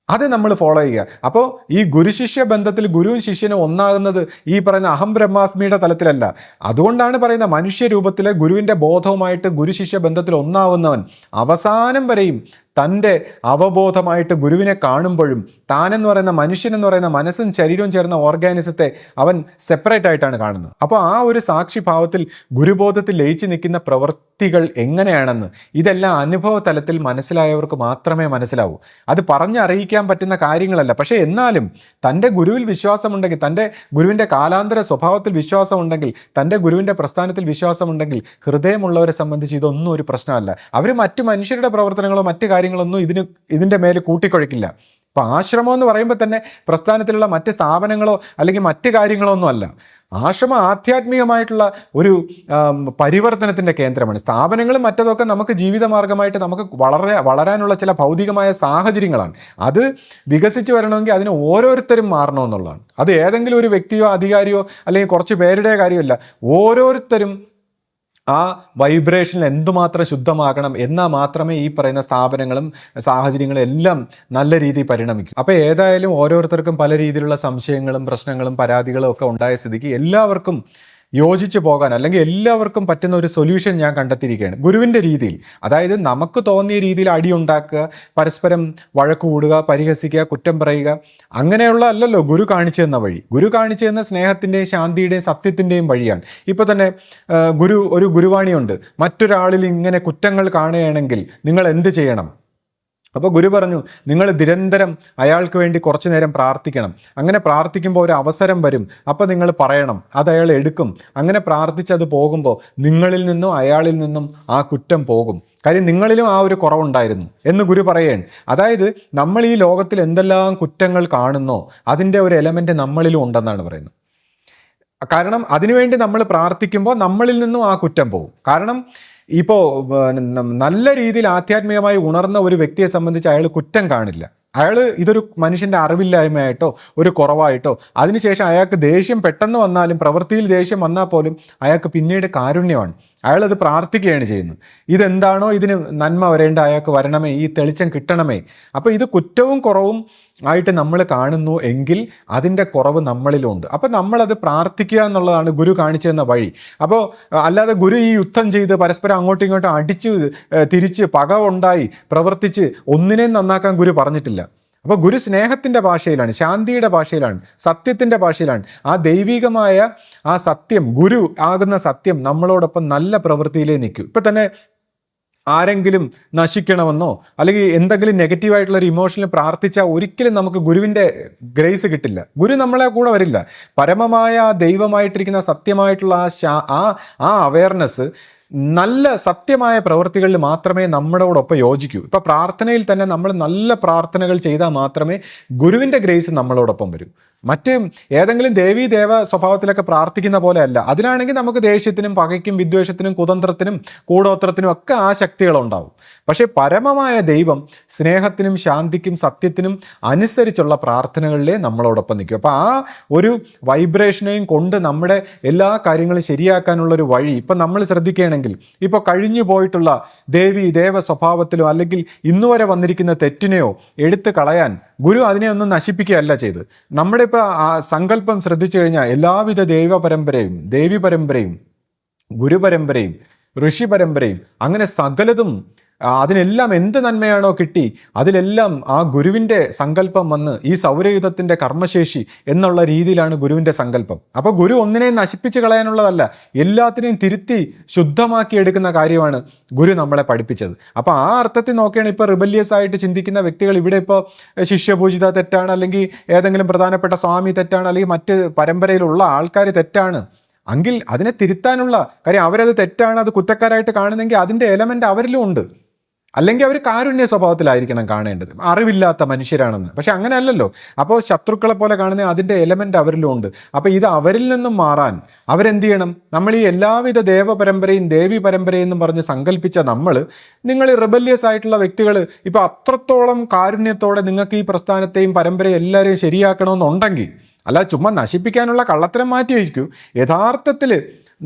അത് നമ്മൾ ഫോളോ ചെയ്യുക. അപ്പോൾ ഈ ഗുരുശിഷ്യ ബന്ധത്തിൽ ഗുരുവും ശിഷ്യനും ഒന്നാകുന്നത് ഈ പറയുന്ന അഹം ബ്രഹ്മാസ്മിയുടെ തലത്തിലല്ല. അതുകൊണ്ടാണ് പറയുന്ന മനുഷ്യരൂപത്തിലെ ഗുരുവിന്റെ ബോധവുമായിട്ട് ഗുരുശിഷ്യ ബന്ധത്തിൽ ഒന്നാവുന്നവൻ അവസാനം വരെയും തൻ്റെ അവബോധമായിട്ട് ഗുരുവിനെ കാണുമ്പോഴും താനെന്ന് പറയുന്ന മനുഷ്യൻ എന്ന് പറയുന്ന മനസ്സും ശരീരവും ചേർന്ന ഓർഗാനിസത്തെ അവൻ സെപ്പറേറ്റ് ആയിട്ടാണ് കാണുന്നത്. അപ്പോൾ ആ ഒരു സാക്ഷിഭാവത്തിൽ ഗുരുബോധത്തിൽ ലയിച്ചു നിൽക്കുന്ന പ്രവൃത്തികൾ എങ്ങനെയാണെന്ന് ഇതെല്ലാം അനുഭവ തലത്തിൽ മനസ്സിലായവർക്ക് മാത്രമേ മനസ്സിലാവൂ. അത് പറഞ്ഞറിയിക്കാൻ പറ്റുന്ന കാര്യങ്ങളല്ല. പക്ഷേ എന്നാലും തൻ്റെ ഗുരുവിൽ വിശ്വാസമുണ്ടെങ്കിൽ, തൻ്റെ ഗുരുവിൻ്റെ കാലാന്തര സ്വഭാവത്തിൽ വിശ്വാസമുണ്ടെങ്കിൽ, തൻ്റെ ഗുരുവിൻ്റെ പ്രസ്ഥാനത്തിൽ വിശ്വാസമുണ്ടെങ്കിൽ ഹൃദയമുള്ളവരെ സംബന്ധിച്ച് ഇതൊന്നും ഒരു പ്രശ്നമല്ല. അവർ മറ്റു മനുഷ്യരുടെ പ്രവർത്തനങ്ങളോ മറ്റു കാര്യങ്ങളൊന്നും ഇതിൻ്റെ മേലെ കൂട്ടിക്കൊഴിക്കില്ല. ഇപ്പം ആശ്രമം എന്ന് പറയുമ്പോൾ തന്നെ പ്രസ്ഥാനത്തിലുള്ള മറ്റ് സ്ഥാപനങ്ങളോ അല്ലെങ്കിൽ മറ്റ് കാര്യങ്ങളോ ഒന്നും അല്ല. ആശ്രമം ആധ്യാത്മികമായിട്ടുള്ള ഒരു പരിവർത്തനത്തിൻ്റെ കേന്ദ്രമാണ്. സ്ഥാപനങ്ങളും മറ്റതൊക്കെ നമുക്ക് ജീവിതമാർഗമായിട്ട് നമുക്ക് വളരാനുള്ള ചില ഭൗതികമായ സാഹചര്യങ്ങളാണ്. അത് വികസിച്ച് വരണമെങ്കിൽ അതിന് ഓരോരുത്തരും മാറണമെന്നുള്ളതാണ്. അത് ഏതെങ്കിലും ഒരു വ്യക്തിയോ അധികാരിയോ അല്ലെങ്കിൽ കുറച്ച് പേരുടെ കാര്യമല്ല. ഓരോരുത്തരും ആ വൈബ്രേഷനിൽ എന്തുമാത്രം ശുദ്ധമാകണം എന്നാൽ മാത്രമേ ഈ പറയുന്ന സ്ഥാപനങ്ങളും സാഹചര്യങ്ങളും എല്ലാം നല്ല രീതിയിൽ പരിണമിക്കും. അപ്പോൾ ഏതായാലും ഓരോരുത്തർക്കും പല രീതിയിലുള്ള സംശയങ്ങളും പ്രശ്നങ്ങളും പരാതികളും ഒക്കെ ഉണ്ടായ സ്ഥിതിക്ക് എല്ലാവർക്കും യോജിച്ച് പോകാൻ അല്ലെങ്കിൽ എല്ലാവർക്കും പറ്റുന്ന ഒരു സൊല്യൂഷൻ ഞാൻ കണ്ടെത്തിയിരിക്കുകയാണ് ഗുരുവിൻ്റെ രീതിയിൽ. അതായത് നമുക്ക് തോന്നിയ രീതിയിൽ അടിയുണ്ടാക്കുക, പരസ്പരം വഴക്ക് കൂടുക, പരിഹസിക്കുക, കുറ്റം പറയുക, അങ്ങനെയുള്ള അല്ലല്ലോ ഗുരു കാണിച്ചു തന്ന വഴി. ഗുരു കാണിച്ചു തന്ന സ്നേഹത്തിൻ്റെയും ശാന്തിയുടെയും സത്യത്തിൻ്റെയും വഴിയാണ്. ഇപ്പോൾ തന്നെ ഒരു ഗുരുവാണിയുണ്ട്, മറ്റൊരാളിൽ ഇങ്ങനെ കുറ്റങ്ങൾ കാണുകയാണെങ്കിൽ നിങ്ങൾ എന്ത് ചെയ്യണം? അപ്പോൾ ഗുരു പറഞ്ഞു, നിങ്ങൾ നിരന്തരം അയാൾക്ക് വേണ്ടി കുറച്ചു നേരം പ്രാർത്ഥിക്കണം. അങ്ങനെ പ്രാർത്ഥിക്കുമ്പോൾ ഒരു അവസരം വരും, അപ്പോൾ നിങ്ങൾ പറയണം, അത് അയാൾ എടുക്കും. അങ്ങനെ പ്രാർത്ഥിച്ചത് പോകുമ്പോൾ നിങ്ങളിൽ നിന്നും അയാളിൽ നിന്നും ആ കുറ്റം പോകും. കാര്യം നിങ്ങളിലും ആ ഒരു കുറവുണ്ടായിരുന്നു എന്ന് ഗുരു പറയുകയാണ്. അതായത് നമ്മൾ ഈ ലോകത്തിൽ എന്തെല്ലാം കുറ്റങ്ങൾ കാണുന്നോ അതിൻ്റെ ഒരു എലമെൻ്റ് നമ്മളിലും ഉണ്ടെന്നാണ് പറയുന്നത്. കാരണം അതിനുവേണ്ടി നമ്മൾ പ്രാർത്ഥിക്കുമ്പോൾ നമ്മളിൽ നിന്നും ആ കുറ്റം പോകും. കാരണം ഇപ്പോൾ നല്ല രീതിയിൽ ആധ്യാത്മികമായി ഉണർന്ന ഒരു വ്യക്തിയെ സംബന്ധിച്ച് അയാൾ കുറ്റം കാണില്ല. അയാൾ ഇതൊരു മനുഷ്യൻ്റെ അറിവില്ലായ്മയായിട്ടോ ഒരു കുറവായിട്ടോ, അതിനുശേഷം അയാൾക്ക് ദേഷ്യം പെട്ടെന്ന് വന്നാലും, പ്രവൃത്തിയിൽ ദേഷ്യം വന്നാൽ പോലും അയാൾക്ക് പിന്നീട് കാരുണ്യമാണ്. അയാളത് പ്രാർത്ഥിക്കുകയാണ് ചെയ്യുന്നത്. ഇതെന്താണോ ഇതിന് നന്മ വരേണ്ട അയാൾക്ക് വരണമേ, ഈ തെളിച്ചം കിട്ടണമേ. അപ്പോൾ ഇത് കുറ്റവും കുറവും ആയിട്ട് നമ്മൾ കാണുന്നു എങ്കിൽ അതിൻ്റെ കുറവ് നമ്മളിലുണ്ട്. അപ്പോൾ നമ്മളത് പ്രാർത്ഥിക്കുക എന്നുള്ളതാണ് ഗുരു കാണിച്ചു തന്ന വഴി. അപ്പോൾ അല്ലാതെ ഗുരു ഈ യുദ്ധം ചെയ്ത് പരസ്പരം അങ്ങോട്ടും ഇങ്ങോട്ടും അടിച്ച് തിരിച്ച് പക ഉണ്ടായി പ്രവർത്തിച്ച് ഒന്നിനെയും നന്നാക്കാൻ ഗുരു പറഞ്ഞിട്ടില്ല. അപ്പോൾ ഗുരു സ്നേഹത്തിൻ്റെ ഭാഷയിലാണ്, ശാന്തിയുടെ ഭാഷയിലാണ്, സത്യത്തിൻ്റെ ഭാഷയിലാണ്. ആ ദൈവികമായ ആ സത്യം, ഗുരു ആകുന്ന സത്യം നമ്മളോടൊപ്പം നല്ല പ്രവൃത്തിയിലേ നിൽക്കൂ. ഇപ്പം തന്നെ ആരെങ്കിലും നശിക്കണമെന്നോ അല്ലെങ്കിൽ എന്തെങ്കിലും നെഗറ്റീവായിട്ടുള്ള ഒരു ഇമോഷനിൽ പ്രാർത്ഥിച്ചാൽ ഒരിക്കലും നമുക്ക് ഗുരുവിൻ്റെ ഗ്രേസ് കിട്ടില്ല. ഗുരു നമ്മളെ കൂടെ വരില്ല. പരമമായ ദൈവമായിട്ടിരിക്കുന്ന സത്യമായിട്ടുള്ള ആ അവയർനെസ് നല്ല സത്യമായ പ്രവൃത്തികളിൽ മാത്രമേ നമ്മളോടൊപ്പം യോജിക്കൂ. ഇപ്പം പ്രാർത്ഥനയിൽ തന്നെ നമ്മൾ നല്ല പ്രാർത്ഥനകൾ ചെയ്താൽ മാത്രമേ ഗുരുവിൻ്റെ ഗ്രേസ് നമ്മളോടൊപ്പം വരൂ. മറ്റ് ഏതെങ്കിലും ദേവീ ദേവ സ്വഭാവത്തിലൊക്കെ പ്രാർത്ഥിക്കുന്ന പോലെ അല്ല. അതിലാണെങ്കിൽ നമുക്ക് ദേഷ്യത്തിനും പകയ്ക്കും വിദ്വേഷത്തിനും കുതന്ത്രത്തിനും കൂടോത്രത്തിനും ഒക്കെ ആ ശക്തികളുണ്ടാവും. പക്ഷേ പരമമായ ദൈവം സ്നേഹത്തിനും ശാന്തിക്കും സത്യത്തിനും അനുസരിച്ചുള്ള പ്രാർത്ഥനകളിലേ നമ്മളോടൊപ്പം നിൽക്കും. അപ്പോൾ ആ ഒരു വൈബ്രേഷനെയും കൊണ്ട് നമ്മുടെ എല്ലാ കാര്യങ്ങളും ശരിയാക്കാനുള്ളൊരു വഴി ഇപ്പം നമ്മൾ ശ്രദ്ധിക്കുകയാണെങ്കിൽ, ഇപ്പോൾ കഴിഞ്ഞു പോയിട്ടുള്ള ദേവി ദേവ സ്വഭാവത്തിലോ അല്ലെങ്കിൽ ഇന്നുവരെ വന്നിരിക്കുന്ന തെറ്റിനെയോ എടുത്തു കളയാൻ ഗുരു അതിനെ ഒന്നും നശിപ്പിക്കുകയല്ല ചെയ്ത്. നമ്മുടെ ഇപ്പോൾ ആ സങ്കല്പം ശ്രദ്ധിച്ചു കഴിഞ്ഞാൽ എല്ലാവിധ ദൈവ പരമ്പരയും ദേവി പരമ്പരയും ഗുരു പരമ്പരയും ഋഷി പരമ്പരയും അങ്ങനെ സകലതും അതിനെല്ലാം എന്ത് നന്മയാണോ കിട്ടി അതിലെല്ലാം ആ ഗുരുവിൻ്റെ സങ്കല്പം വന്ന് ഈ സൗരയുധത്തിൻ്റെ കർമ്മശേഷി എന്നുള്ള രീതിയിലാണ് ഗുരുവിൻ്റെ സങ്കല്പം. അപ്പോൾ ഗുരു ഒന്നിനെയും നശിപ്പിച്ച് കളയാനുള്ളതല്ല, എല്ലാത്തിനെയും തിരുത്തി ശുദ്ധമാക്കി എടുക്കുന്ന കാര്യമാണ് ഗുരു നമ്മളെ പഠിപ്പിച്ചത്. അപ്പോൾ ആ അർത്ഥത്തിൽ നോക്കുകയാണെങ്കിൽ ഇപ്പോൾ റിബല്യസ് ആയിട്ട് ചിന്തിക്കുന്ന വ്യക്തികൾ ഇവിടെ ഇപ്പോൾ ശിഷ്യപൂജിത തെറ്റാണ്, അല്ലെങ്കിൽ ഏതെങ്കിലും പ്രധാനപ്പെട്ട സ്വാമി തെറ്റാണ്, അല്ലെങ്കിൽ മറ്റ് പരമ്പരയിലുള്ള ആൾക്കാർ തെറ്റാണ് എങ്കിൽ അതിനെ തിരുത്താനുള്ള കാര്യം, അവരത് തെറ്റാണ്, അത് കുറ്റക്കാരായിട്ട് കാണുന്നെങ്കിൽ അതിൻ്റെ എലമെൻ്റ് അവരിലും ഉണ്ട്. അല്ലെങ്കിൽ അവർ കാരുണ്യ സ്വഭാവത്തിലായിരിക്കണം കാണേണ്ടത്, അറിവില്ലാത്ത മനുഷ്യരാണെന്ന്. പക്ഷെ അങ്ങനെ അല്ലല്ലോ. അപ്പോൾ ശത്രുക്കളെ പോലെ കാണുന്ന അതിൻ്റെ എലമെൻ്റ് അവരിലും ഉണ്ട്. അപ്പോൾ ഇത് അവരിൽ നിന്നും മാറാൻ അവരെന്ത് ചെയ്യണം? നമ്മൾ ഈ എല്ലാവിധ ദേവപരമ്പരയും ദേവി പരമ്പരയും എന്നും പറഞ്ഞ് സങ്കല്പിച്ച നിങ്ങൾ റിബല്യസ് ആയിട്ടുള്ള വ്യക്തികൾ ഇപ്പോൾ അത്രത്തോളം കാരുണ്യത്തോടെ നിങ്ങൾക്ക് ഈ പ്രസ്ഥാനത്തെയും പരമ്പരയും എല്ലാവരെയും ശരിയാക്കണമെന്നുണ്ടെങ്കിൽ, അല്ല ചുമ്മാ നശിപ്പിക്കാനുള്ള കള്ളത്തരം മാറ്റി വയ്ക്കൂ, യഥാർത്ഥത്തിൽ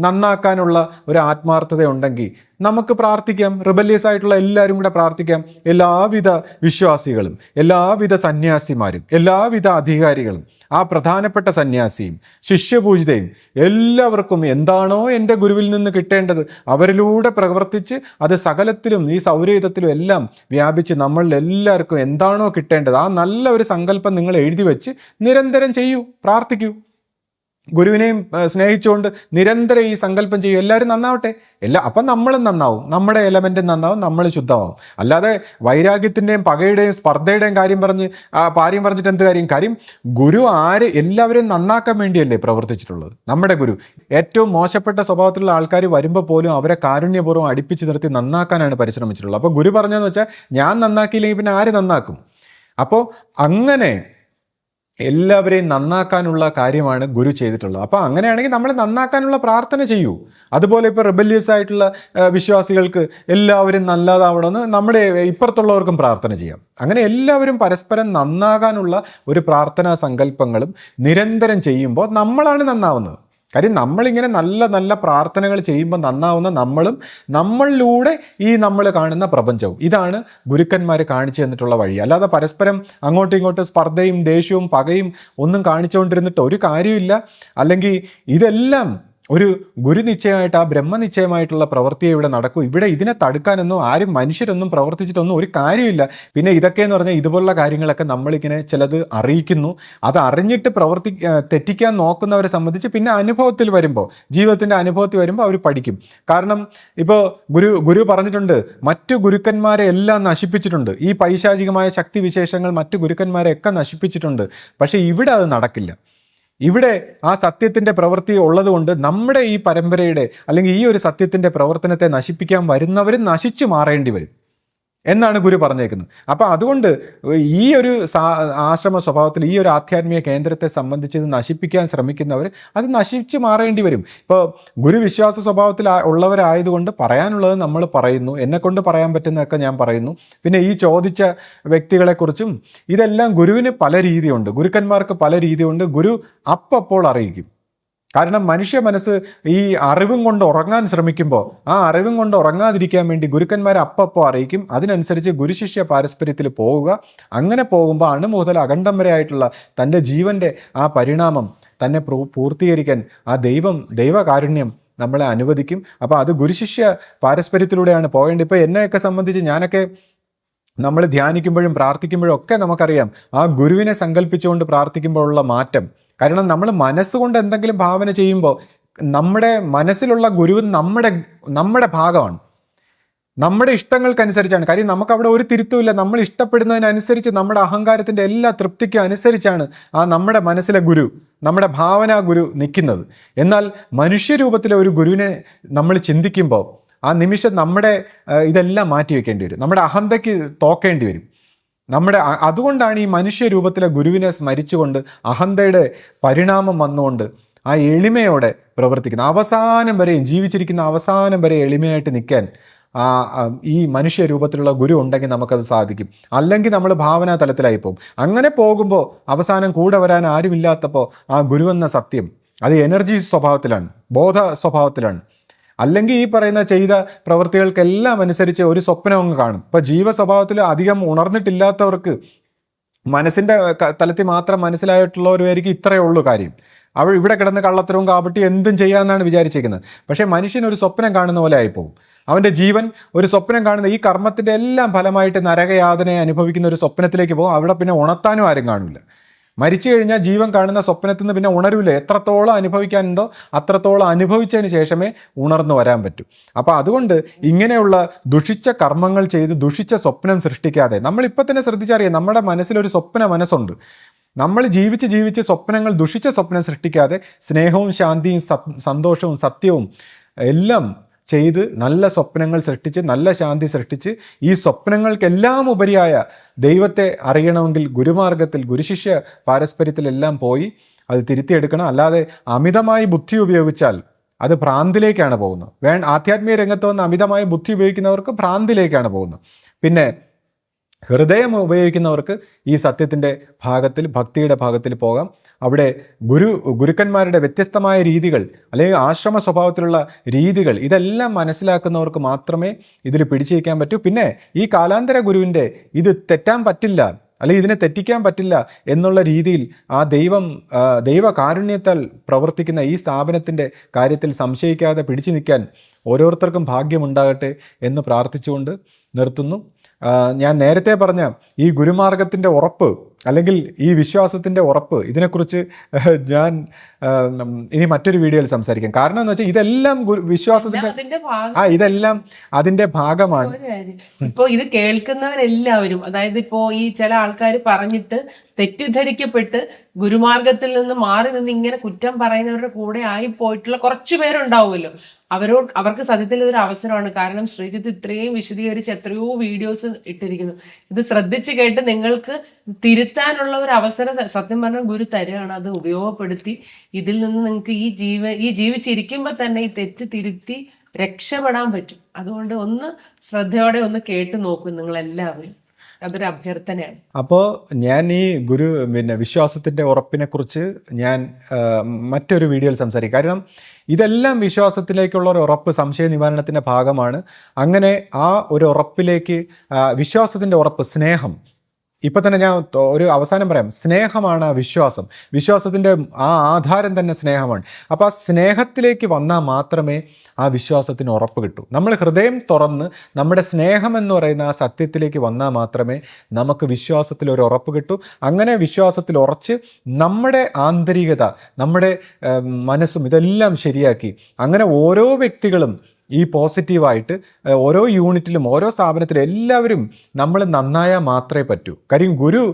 നന്നാക്കാനുള്ള ഒരു ആത്മാർത്ഥത ഉണ്ടെങ്കിൽ നമുക്ക് പ്രാർത്ഥിക്കാം. റിബല്യസ് ആയിട്ടുള്ള എല്ലാവരും കൂടെ പ്രാർത്ഥിക്കാം. എല്ലാവിധ വിശ്വാസികളും എല്ലാവിധ സന്യാസിമാരും എല്ലാവിധ അധികാരികളും ആ പ്രധാനപ്പെട്ട സന്യാസിയും ശിഷ്യപൂജിതയും എല്ലാവർക്കും എന്താണോ എൻ്റെ ഗുരുവിൽ നിന്ന് കിട്ടേണ്ടത് അവരിലൂടെ പ്രവർത്തിച്ച് അത് സകലത്തിലും ഈ സൗരയുധത്തിലും എല്ലാം വ്യാപിച്ച് നമ്മളിൽ എല്ലാവർക്കും എന്താണോ കിട്ടേണ്ടത് ആ നല്ല ഒരു സങ്കല്പം നിങ്ങൾ എഴുതി വെച്ച് നിരന്തരം ചെയ്യൂ, പ്രാർത്ഥിക്കൂ. ഗുരുവിനെയും സ്നേഹിച്ചുകൊണ്ട് നിരന്തരം ഈ സങ്കല്പം ചെയ്യും. എല്ലാവരും നന്നാവട്ടെ, അപ്പം നമ്മളും നന്നാവും, നമ്മുടെ എലമെൻറ്റും നന്നാവും, നമ്മൾ ശുദ്ധമാവും. അല്ലാതെ വൈരാഗ്യത്തിൻ്റെയും പകയുടെയും സ്പർദ്ധയുടെയും കാര്യം പറഞ്ഞിട്ട് എന്ത് കാര്യം? ഗുരു എല്ലാവരെയും നന്നാക്കാൻ വേണ്ടിയല്ലേ പ്രവർത്തിച്ചിട്ടുള്ളത്? നമ്മുടെ ഗുരു ഏറ്റവും മോശപ്പെട്ട സ്വഭാവത്തിലുള്ള ആൾക്കാർ വരുമ്പോൾ പോലും അവരെ കാരുണ്യപൂർവ്വം അടുപ്പിച്ച് നിർത്തി നന്നാക്കാനാണ് പരിശ്രമിച്ചിട്ടുള്ളത്. അപ്പോൾ ഗുരു പറഞ്ഞതെന്ന് വെച്ചാൽ ഞാൻ നന്നാക്കിയില്ലെങ്കിൽ പിന്നെ ആര് നന്നാക്കും? അപ്പോൾ അങ്ങനെ എല്ലാവരെയും നന്നാക്കാനുള്ള കാര്യമാണ് ഗുരു ചെയ്തിട്ടുള്ളത്. അപ്പോൾ അങ്ങനെയാണെങ്കിൽ നമ്മൾ നന്നാക്കാനുള്ള പ്രാർത്ഥന ചെയ്യൂ. അതുപോലെ ഇപ്പോൾ റിബല്യസ് ആയിട്ടുള്ള വിശ്വാസികൾക്ക് എല്ലാവരും നല്ലതാവണമെന്ന് നമ്മുടെ ഇപ്പുറത്തുള്ളവർക്കും പ്രാർത്ഥന ചെയ്യാം. അങ്ങനെ എല്ലാവരും പരസ്പരം നന്നാകാനുള്ള ഒരു പ്രാർത്ഥനാ സങ്കല്പങ്ങളും നിരന്തരം ചെയ്യുമ്പോൾ നമ്മളാണ് നന്നാവുന്നത്. കാര്യം നമ്മളിങ്ങനെ നല്ല നല്ല പ്രാർത്ഥനകൾ ചെയ്യുമ്പോൾ നന്നാവുന്ന നമ്മളും നമ്മളിലൂടെ ഈ നമ്മൾ കാണുന്ന പ്രപഞ്ചവും. ഇതാണ് ഗുരുക്കന്മാർ കാണിച്ചു തന്നിട്ടുള്ള വഴി. അല്ലാതെ പരസ്പരം അങ്ങോട്ടും ഇങ്ങോട്ടും സ്പർദ്ധയും ദേഷ്യവും പകയും ഒന്നും കാണിച്ചുകൊണ്ടിരുന്നിട്ട് ഒരു കാര്യമില്ല. അല്ലെങ്കിൽ ഇതെല്ലാം ഒരു ഗുരുനിശ്ചയമായിട്ട് ആ ബ്രഹ്മനിശ്ചയമായിട്ടുള്ള പ്രവൃത്തിയെ ഇവിടെ നടക്കൂ. ഇവിടെ ഇതിനെ തടുക്കാനൊന്നും ആരും മനുഷ്യരൊന്നും പ്രവർത്തിച്ചിട്ടൊന്നും ഒരു കാര്യമില്ല. പിന്നെ ഇതൊക്കെയെന്ന് പറഞ്ഞാൽ ഇതുപോലുള്ള കാര്യങ്ങളൊക്കെ നമ്മളിങ്ങനെ ചിലത് അറിയിക്കുന്നു. അത് അറിഞ്ഞിട്ട് തെറ്റിക്കാൻ നോക്കുന്നവരെ സംബന്ധിച്ച് പിന്നെ അനുഭവത്തിൽ വരുമ്പോൾ, ജീവിതത്തിൻ്റെ അനുഭവത്തിൽ വരുമ്പോൾ അവർ പഠിക്കും. കാരണം ഇപ്പോൾ ഗുരു പറഞ്ഞിട്ടുണ്ട്, മറ്റു ഗുരുക്കന്മാരെ എല്ലാം നശിപ്പിച്ചിട്ടുണ്ട്. ഈ പൈശാചികമായ ശക്തിവിശേഷങ്ങൾ മറ്റു ഗുരുക്കന്മാരെയൊക്കെ നശിപ്പിച്ചിട്ടുണ്ട്. പക്ഷേ ഇവിടെ അത് നടക്കില്ല. ഇവിടെ ആ സത്യത്തിൻ്റെ പ്രവൃത്തി ഉള്ളതുകൊണ്ട് നമ്മുടെ ഈ പരമ്പരയുടെ അല്ലെങ്കിൽ ഈ ഒരു സത്യത്തിൻ്റെ പ്രവർത്തനത്തെ നശിപ്പിക്കാൻ വരുന്നവരും നശിച്ചു മാറേണ്ടി വരും എന്നാണ് ഗുരു പറഞ്ഞേക്കുന്നത്. അപ്പോൾ അതുകൊണ്ട് ഈ ഒരു ആശ്രമ സ്വഭാവത്തിൽ ഈ ഒരു ആധ്യാത്മിക കേന്ദ്രത്തെ സംബന്ധിച്ച് ഇത് നശിപ്പിക്കാൻ ശ്രമിക്കുന്നവർ അത് നശിച്ചു മാറേണ്ടി വരും. ഇപ്പോൾ ഗുരു വിശ്വാസ സ്വഭാവത്തിൽ ഉള്ളവരായതുകൊണ്ട് പറയാനുള്ളത് നമ്മൾ പറയുന്നു, എന്നെക്കൊണ്ട് പറയാൻ പറ്റുന്നതൊക്കെ ഞാൻ പറയുന്നു. പിന്നെ ഈ ചോദിച്ച വ്യക്തികളെക്കുറിച്ചും ഇതെല്ലാം ഗുരുവിന് പല രീതിയുണ്ട്, ഗുരുക്കന്മാർക്ക് പല രീതിയുണ്ട്. ഗുരു അപ്പോൾ അറിയിക്കും. കാരണം മനുഷ്യ മനസ്സ് ഈ അറിവും കൊണ്ട് ഉറങ്ങാൻ ശ്രമിക്കുമ്പോൾ ആ അറിവും കൊണ്ട് ഉറങ്ങാതിരിക്കാൻ വേണ്ടി ഗുരുക്കന്മാരെ അപ്പോൾ അറിയിക്കും. അതിനനുസരിച്ച് ഗുരുശിഷ്യ പാരസ്പര്യത്തിൽ പോവുക. അങ്ങനെ പോകുമ്പോൾ അണു മുതൽ അഖണ്ഡം വരെ ആയിട്ടുള്ള തൻ്റെ ജീവൻ്റെ ആ പരിണാമം തന്നെ പൂർത്തീകരിക്കാൻ ആ ദൈവകാരുണ്യം നമ്മളെ അനുവദിക്കും. അപ്പോൾ അത് ഗുരുശിഷ്യ പാരസ്പര്യത്തിലൂടെയാണ് പോകേണ്ടത്. ഇപ്പോൾ എന്നെയൊക്കെ സംബന്ധിച്ച് ഞാനൊക്കെ നമ്മൾ ധ്യാനിക്കുമ്പോഴും പ്രാർത്ഥിക്കുമ്പോഴും ഒക്കെ നമുക്കറിയാം ആ ഗുരുവിനെ സങ്കല്പിച്ചുകൊണ്ട് പ്രാർത്ഥിക്കുമ്പോഴുള്ള മാറ്റം. കാരണം നമ്മൾ മനസ്സുകൊണ്ട് എന്തെങ്കിലും ഭാവന ചെയ്യുമ്പോൾ നമ്മുടെ മനസ്സിലുള്ള ഗുരു നമ്മുടെ ഭാഗമാണ്, നമ്മുടെ ഇഷ്ടങ്ങൾക്കനുസരിച്ചാണ്. കാര്യം നമുക്കവിടെ ഒരു തിരുത്തുമില്ല. നമ്മൾ ഇഷ്ടപ്പെടുന്നതിനനുസരിച്ച് നമ്മുടെ അഹങ്കാരത്തിൻ്റെ എല്ലാ തൃപ്തിക്കും അനുസരിച്ചാണ് ആ നമ്മുടെ മനസ്സിലെ ഗുരു, നമ്മുടെ ഭാവനാ ഗുരു നിൽക്കുന്നത്. എന്നാൽ മനുഷ്യരൂപത്തിലെ ഒരു ഗുരുവിനെ നമ്മൾ ചിന്തിക്കുമ്പോൾ ആ നിമിഷം നമ്മുടെ ഇതെല്ലാം മാറ്റി വെക്കേണ്ടി വരും, നമ്മുടെ അഹന്തയ്ക്ക് തോക്കേണ്ടി വരും. അതുകൊണ്ടാണ് ഈ മനുഷ്യരൂപത്തിലെ ഗുരുവിനെ സ്മരിച്ചുകൊണ്ട് അഹന്തയുടെ പരിണാമം വന്നുകൊണ്ട് ആ എളിമയോടെ പ്രവർത്തിക്കുന്ന അവസാനം വരെയും ജീവിച്ചിരിക്കുന്ന അവസാനം വരെ എളിമയായിട്ട് നിൽക്കാൻ ഈ മനുഷ്യരൂപത്തിലുള്ള ഗുരു ഉണ്ടെങ്കിൽ നമുക്കത് സാധിക്കും. അല്ലെങ്കിൽ നമ്മൾ ഭാവനാ തലത്തിലായി പോകും. അങ്ങനെ പോകുമ്പോൾ അവസാനം കൂടെ വരാൻ ആരുമില്ലാത്തപ്പോൾ ആ ഗുരുവെന്ന സത്യം അത് എനർജി സ്വഭാവത്തിലാണ്, ബോധ സ്വഭാവത്തിലാണ്. അല്ലെങ്കിൽ ഈ പറയുന്ന ചെയ്ത പ്രവൃത്തികൾക്കെല്ലാം അനുസരിച്ച് ഒരു സ്വപ്നം അങ്ങ് കാണും. ഇപ്പോൾ ജീവസ്വഭാവത്തിൽ അധികം ഉണർന്നിട്ടില്ലാത്തവർക്ക് മനസ്സിൻ്റെ തലത്തിൽ മാത്രം മനസ്സിലായിട്ടുള്ളവരുമായിരിക്കും ഇത്രയേ ഉള്ളൂ കാര്യം. ഇവിടെ കിടന്ന് കള്ളത്തരവും കാപട്ടി എന്തും ചെയ്യാമെന്നാണ് വിചാരിച്ചിരിക്കുന്നത്. പക്ഷേ മനുഷ്യൻ ഒരു സ്വപ്നം കാണുന്ന പോലെ ആയിപ്പോവും. അവൻ്റെ ജീവൻ ഒരു സ്വപ്നം കാണുന്ന ഈ കർമ്മത്തിൻ്റെ എല്ലാം ഫലമായിട്ട് നരകയാതനയെ അനുഭവിക്കുന്ന ഒരു സ്വപ്നത്തിലേക്ക് പോകും. അവിടെ പിന്നെ ഉണർത്താനും ആരും കാണില്ല. മരിച്ചു കഴിഞ്ഞാൽ ജീവൻ കാണുന്ന സ്വപ്നത്തിൽ നിന്ന് പിന്നെ ഉണരൂല. എത്രത്തോളം അനുഭവിക്കാനുണ്ടോ അത്രത്തോളം അനുഭവിച്ചതിന് ശേഷമേ ഉണർന്നു വരാൻ പറ്റൂ. അപ്പോൾ അതുകൊണ്ട് ഇങ്ങനെയുള്ള ദുഷിച്ച കർമ്മങ്ങൾ ചെയ്ത് ദുഷിച്ച സ്വപ്നം സൃഷ്ടിക്കാതെ നമ്മളിപ്പോൾ തന്നെ ശ്രദ്ധിച്ചറിയാം, നമ്മുടെ മനസ്സിലൊരു സ്വപ്ന മനസ്സുണ്ട്. നമ്മൾ ജീവിച്ച് സ്വപ്നങ്ങൾ ദുഷിച്ച സ്വപ്നം സൃഷ്ടിക്കാതെ സ്നേഹവും ശാന്തിയും സന്തോഷവും സത്യവും എല്ലാം ചെയ്ത് നല്ല സ്വപ്നങ്ങൾ സൃഷ്ടിച്ച് നല്ല ശാന്തി സൃഷ്ടിച്ച് ഈ സ്വപ്നങ്ങൾക്കെല്ലാം ഉപരിയായ ദൈവത്തെ അറിയണമെങ്കിൽ ഗുരുമാർഗത്തിൽ ഗുരുശിഷ്യ പാരസ്പര്യത്തിലെല്ലാം പോയി അത് തിരുത്തിയെടുക്കണം. അല്ലാതെ അമിതമായി ബുദ്ധി ഉപയോഗിച്ചാൽ അത് ഭ്രാന്തിലേക്കാണ് പോകുന്നത്. ആധ്യാത്മിക രംഗത്ത് വന്ന് അമിതമായി ബുദ്ധി ഉപയോഗിക്കുന്നവർക്ക് ഭ്രാന്തിലേക്കാണ് പോകുന്നത്. പിന്നെ ഹൃദയം ഉപയോഗിക്കുന്നവർക്ക് ഈ സത്യത്തിൻ്റെ ഭാഗത്തിൽ, ഭക്തിയുടെ ഭാഗത്തിൽ പോകാം. അവിടെ ഗുരുക്കന്മാരുടെ വ്യത്യസ്തമായ രീതികൾ അല്ലെങ്കിൽ ആശ്രമ സ്വഭാവത്തിലുള്ള രീതികൾ ഇതെല്ലാം മനസ്സിലാക്കുന്നവർക്ക് മാത്രമേ ഇതിൽ പിടിച്ചിരിക്കാൻ പറ്റൂ. പിന്നെ ഈ കാലാന്തര ഗുരുവിൻ്റെ ഇത് തെറ്റാൻ പറ്റില്ല അല്ലെങ്കിൽ ഇതിനെ തെറ്റിക്കാൻ പറ്റില്ല എന്നുള്ള രീതിയിൽ ആ ദൈവകാരുണ്യത്താൽ പ്രവർത്തിക്കുന്ന ഈ സ്ഥാപനത്തിൻ്റെ കാര്യത്തിൽ സംശയിക്കാതെ പിടിച്ചു നിൽക്കാൻ ഓരോരുത്തർക്കും ഭാഗ്യമുണ്ടാകട്ടെ എന്ന് പ്രാർത്ഥിച്ചുകൊണ്ട് നിർത്തുന്നു. ഞാൻ നേരത്തെ പറഞ്ഞ ഈ ഗുരുമാർഗത്തിൻ്റെ ഉറപ്പ് അല്ലെങ്കിൽ ഈ വിശ്വാസത്തിൻ്റെ ഉറപ്പ് ഇതിനെക്കുറിച്ച് ഞാൻ ഇനി മറ്റൊരു വീഡിയോയിൽ സംസാരിക്കാം. കാരണം എന്ന് വെച്ചാൽ ഇതെല്ലാം വിശ്വാസത്തിന്റെ ഇതെല്ലാം അതിന്റെ ഭാഗമാണ്. ഇപ്പൊ ഇത് കേൾക്കുന്നവരെല്ലാവരും, അതായത് ഇപ്പോ ഈ ചില ആൾക്കാർ പറഞ്ഞിട്ട് തെറ്റിദ്ധരിക്കപ്പെട്ട് ഗുരുമാർഗത്തിൽ നിന്ന് മാറി നിന്ന് ഇങ്ങനെ കുറ്റം പറയുന്നവരുടെ കൂടെ ആയി പോയിട്ടുള്ള കുറച്ചു പേരുണ്ടാവുമല്ലോ. അവർക്ക് സത്യത്തിൽ ഇതൊരു അവസരമാണ്. കാരണം ശ്രീജിത്ത് ഇത്രയും വിശദീകരിച്ച് എത്രയോ വീഡിയോസ് ഇട്ടിരിക്കുന്നു. ഇത് ശ്രദ്ധിച്ച് കേട്ട് നിങ്ങൾക്ക് തിരുത്താനുള്ള ഒരു അവസരം സത്യം പറഞ്ഞാൽ ഗുരു തരികയാണ്. അത് ഉപയോഗപ്പെടുത്തി ഇതിൽ നിന്ന് നിങ്ങൾക്ക് ഈ ജീവിച്ചിരിക്കുമ്പോൾ തന്നെ ഈ തെറ്റ് തിരുത്തി രക്ഷപ്പെടാൻ പറ്റും. അതുകൊണ്ട് ഒന്ന് ശ്രദ്ധയോടെ ഒന്ന് കേട്ട് നോക്കും നിങ്ങൾ എല്ലാവരും. അതൊരു അഭ്യർത്ഥനയാണ്. അപ്പോൾ ഞാൻ ഈ വിശ്വാസത്തിൻ്റെ ഉറപ്പിനെ കുറിച്ച് ഞാൻ മറ്റൊരു വീഡിയോയിൽ സംസാരിക്കും. കാരണം ഇതെല്ലാം വിശ്വാസത്തിലേക്കുള്ള ഒരു ഉറപ്പ് സംശയ നിവാരണത്തിൻ്റെ ഭാഗമാണ്. അങ്ങനെ ആ ഒരു ഉറപ്പിലേക്ക് വിശ്വാസത്തിൻ്റെ ഉറപ്പ് സ്നേഹം. ഇപ്പം തന്നെ ഞാൻ ഒരു അവസാനം പറയാം, സ്നേഹമാണ് വിശ്വാസം. വിശ്വാസത്തിൻ്റെ ആ ആധാരം തന്നെ സ്നേഹമാണ്. അപ്പോൾ ആ സ്നേഹത്തിലേക്ക് വന്നാൽ മാത്രമേ ആ വിശ്വാസത്തിന് ഉറപ്പ് കിട്ടൂ. നമ്മൾ ഹൃദയം തുറന്ന് നമ്മുടെ സ്നേഹം എന്ന് പറയുന്ന ആ സത്യത്തിലേക്ക് വന്നാൽ മാത്രമേ നമുക്ക് വിശ്വാസത്തിൽ ഒരു ഉറപ്പ് കിട്ടൂ. അങ്ങനെ വിശ്വാസത്തിൽ ഉറച്ച് നമ്മുടെ ആന്തരികത, നമ്മുടെ മനസ്സും ഇതെല്ലാം ശരിയാക്കി അങ്ങനെ ഓരോ വ്യക്തികളും ഈ പോസിറ്റീവായിട്ട് ഓരോ യൂണിറ്റിലും ഓരോ സ്ഥാപനത്തിലും എല്ലാവരും നമ്മൾ നന്നായാൽ മാത്രമേ പറ്റൂ. കാര്യം ഗുരു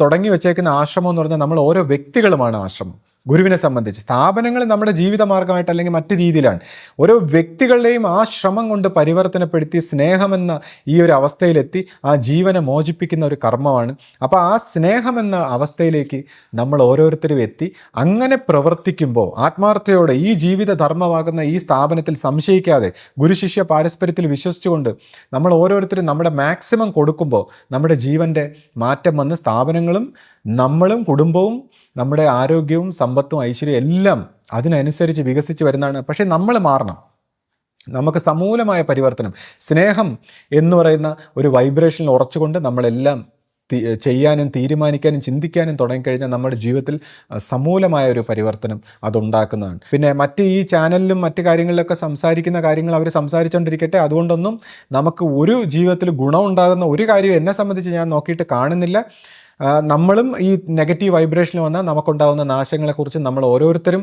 തുടങ്ങി വെച്ചേക്കുന്ന ആശ്രമം എന്ന് പറഞ്ഞാൽ നമ്മൾ ഓരോ വ്യക്തികളുമാണ് ആശ്രമം. ഗുരുവിനെ സംബന്ധിച്ച് സ്ഥാപനങ്ങൾ നമ്മുടെ ജീവിതമാർഗമായിട്ട് അല്ലെങ്കിൽ മറ്റു രീതിയിലാണ്. ഓരോ വ്യക്തികളുടെയും ആ ശ്രമം കൊണ്ട് പരിവർത്തനപ്പെടുത്തി സ്നേഹമെന്ന ഈ ഒരു അവസ്ഥയിലെത്തി ആ ജീവനെ മോചിപ്പിക്കുന്ന ഒരു കർമ്മമാണ്. അപ്പോൾ ആ സ്നേഹമെന്ന അവസ്ഥയിലേക്ക് നമ്മൾ ഓരോരുത്തരും എത്തി അങ്ങനെ പ്രവർത്തിക്കുമ്പോൾ ആത്മാർത്ഥയോടെ ഈ ജീവിത ധർമ്മമാകുന്ന ഈ സ്ഥാപനത്തിൽ സംശയിക്കാതെ ഗുരുശിഷ്യ പാരസ്പര്യത്തിൽ വിശ്വസിച്ചുകൊണ്ട് നമ്മൾ ഓരോരുത്തരും നമ്മുടെ മാക്സിമം കൊടുക്കുമ്പോൾ നമ്മുടെ ജീവൻ്റെ മാറ്റം വന്ന് സ്ഥാപനങ്ങളും നമ്മളും കുടുംബവും നമ്മുടെ ആരോഗ്യവും സമ്പത്തും ഐശ്വര്യം എല്ലാം അതിനനുസരിച്ച് വികസിച്ച് വരുന്നതാണ്. പക്ഷേ നമ്മൾ മാറണം. നമുക്ക് സമൂലമായ പരിവർത്തനം, സ്നേഹം എന്ന് പറയുന്ന ഒരു വൈബ്രേഷനിൽ ഉറച്ചുകൊണ്ട് നമ്മളെല്ലാം ചെയ്യാനും തീരുമാനിക്കാനും ചിന്തിക്കാനും തുടങ്ങിക്കഴിഞ്ഞാൽ നമ്മുടെ ജീവിതത്തിൽ സമൂലമായ ഒരു പരിവർത്തനം അതുണ്ടാക്കുന്നതാണ്. പിന്നെ മറ്റ് ഈ ചാനലിലും മറ്റു കാര്യങ്ങളിലൊക്കെ സംസാരിക്കുന്ന കാര്യങ്ങൾ അവർ സംസാരിച്ചുകൊണ്ടിരിക്കട്ടെ. അതുകൊണ്ടൊന്നും നമുക്ക് ഒരു ജീവിതത്തിൽ ഗുണമുണ്ടാകുന്ന ഒരു കാര്യവും എന്നെ സംബന്ധിച്ച് ഞാൻ നോക്കിയിട്ട് കാണുന്നില്ല. നമ്മളും ഈ നെഗറ്റീവ് വൈബ്രേഷനിൽ വന്നാൽ നമുക്കുണ്ടാകുന്ന നാശങ്ങളെക്കുറിച്ച് നമ്മൾ ഓരോരുത്തരും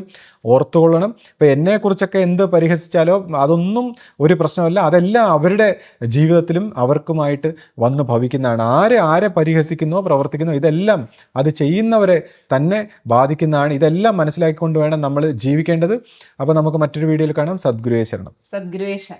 ഓർത്തുകൊള്ളണം. ഇപ്പോൾ എന്നെക്കുറിച്ചൊക്കെ എന്ത് പരിഹസിച്ചാലോ അതൊന്നും ഒരു പ്രശ്നമല്ല. അതെല്ലാം അവരുടെ ജീവിതത്തിലും അവർക്കുമായിട്ട് വന്ന് ഭവിക്കുന്നതാണ്. ആരെ പരിഹസിക്കുന്നോ പ്രവർത്തിക്കുന്നോ ഇതെല്ലാം അത് ചെയ്യുന്നവരെ തന്നെ ബാധിക്കുന്നതാണ്. ഇതെല്ലാം മനസ്സിലാക്കിക്കൊണ്ട് വേണം നമ്മൾ ജീവിക്കേണ്ടത്. അപ്പോൾ നമുക്ക് മറ്റൊരു വീഡിയോയിൽ കാണാം. സദ്ഗുരുവേ ശരണം. സദ്ഗുരുവേ ശരണം.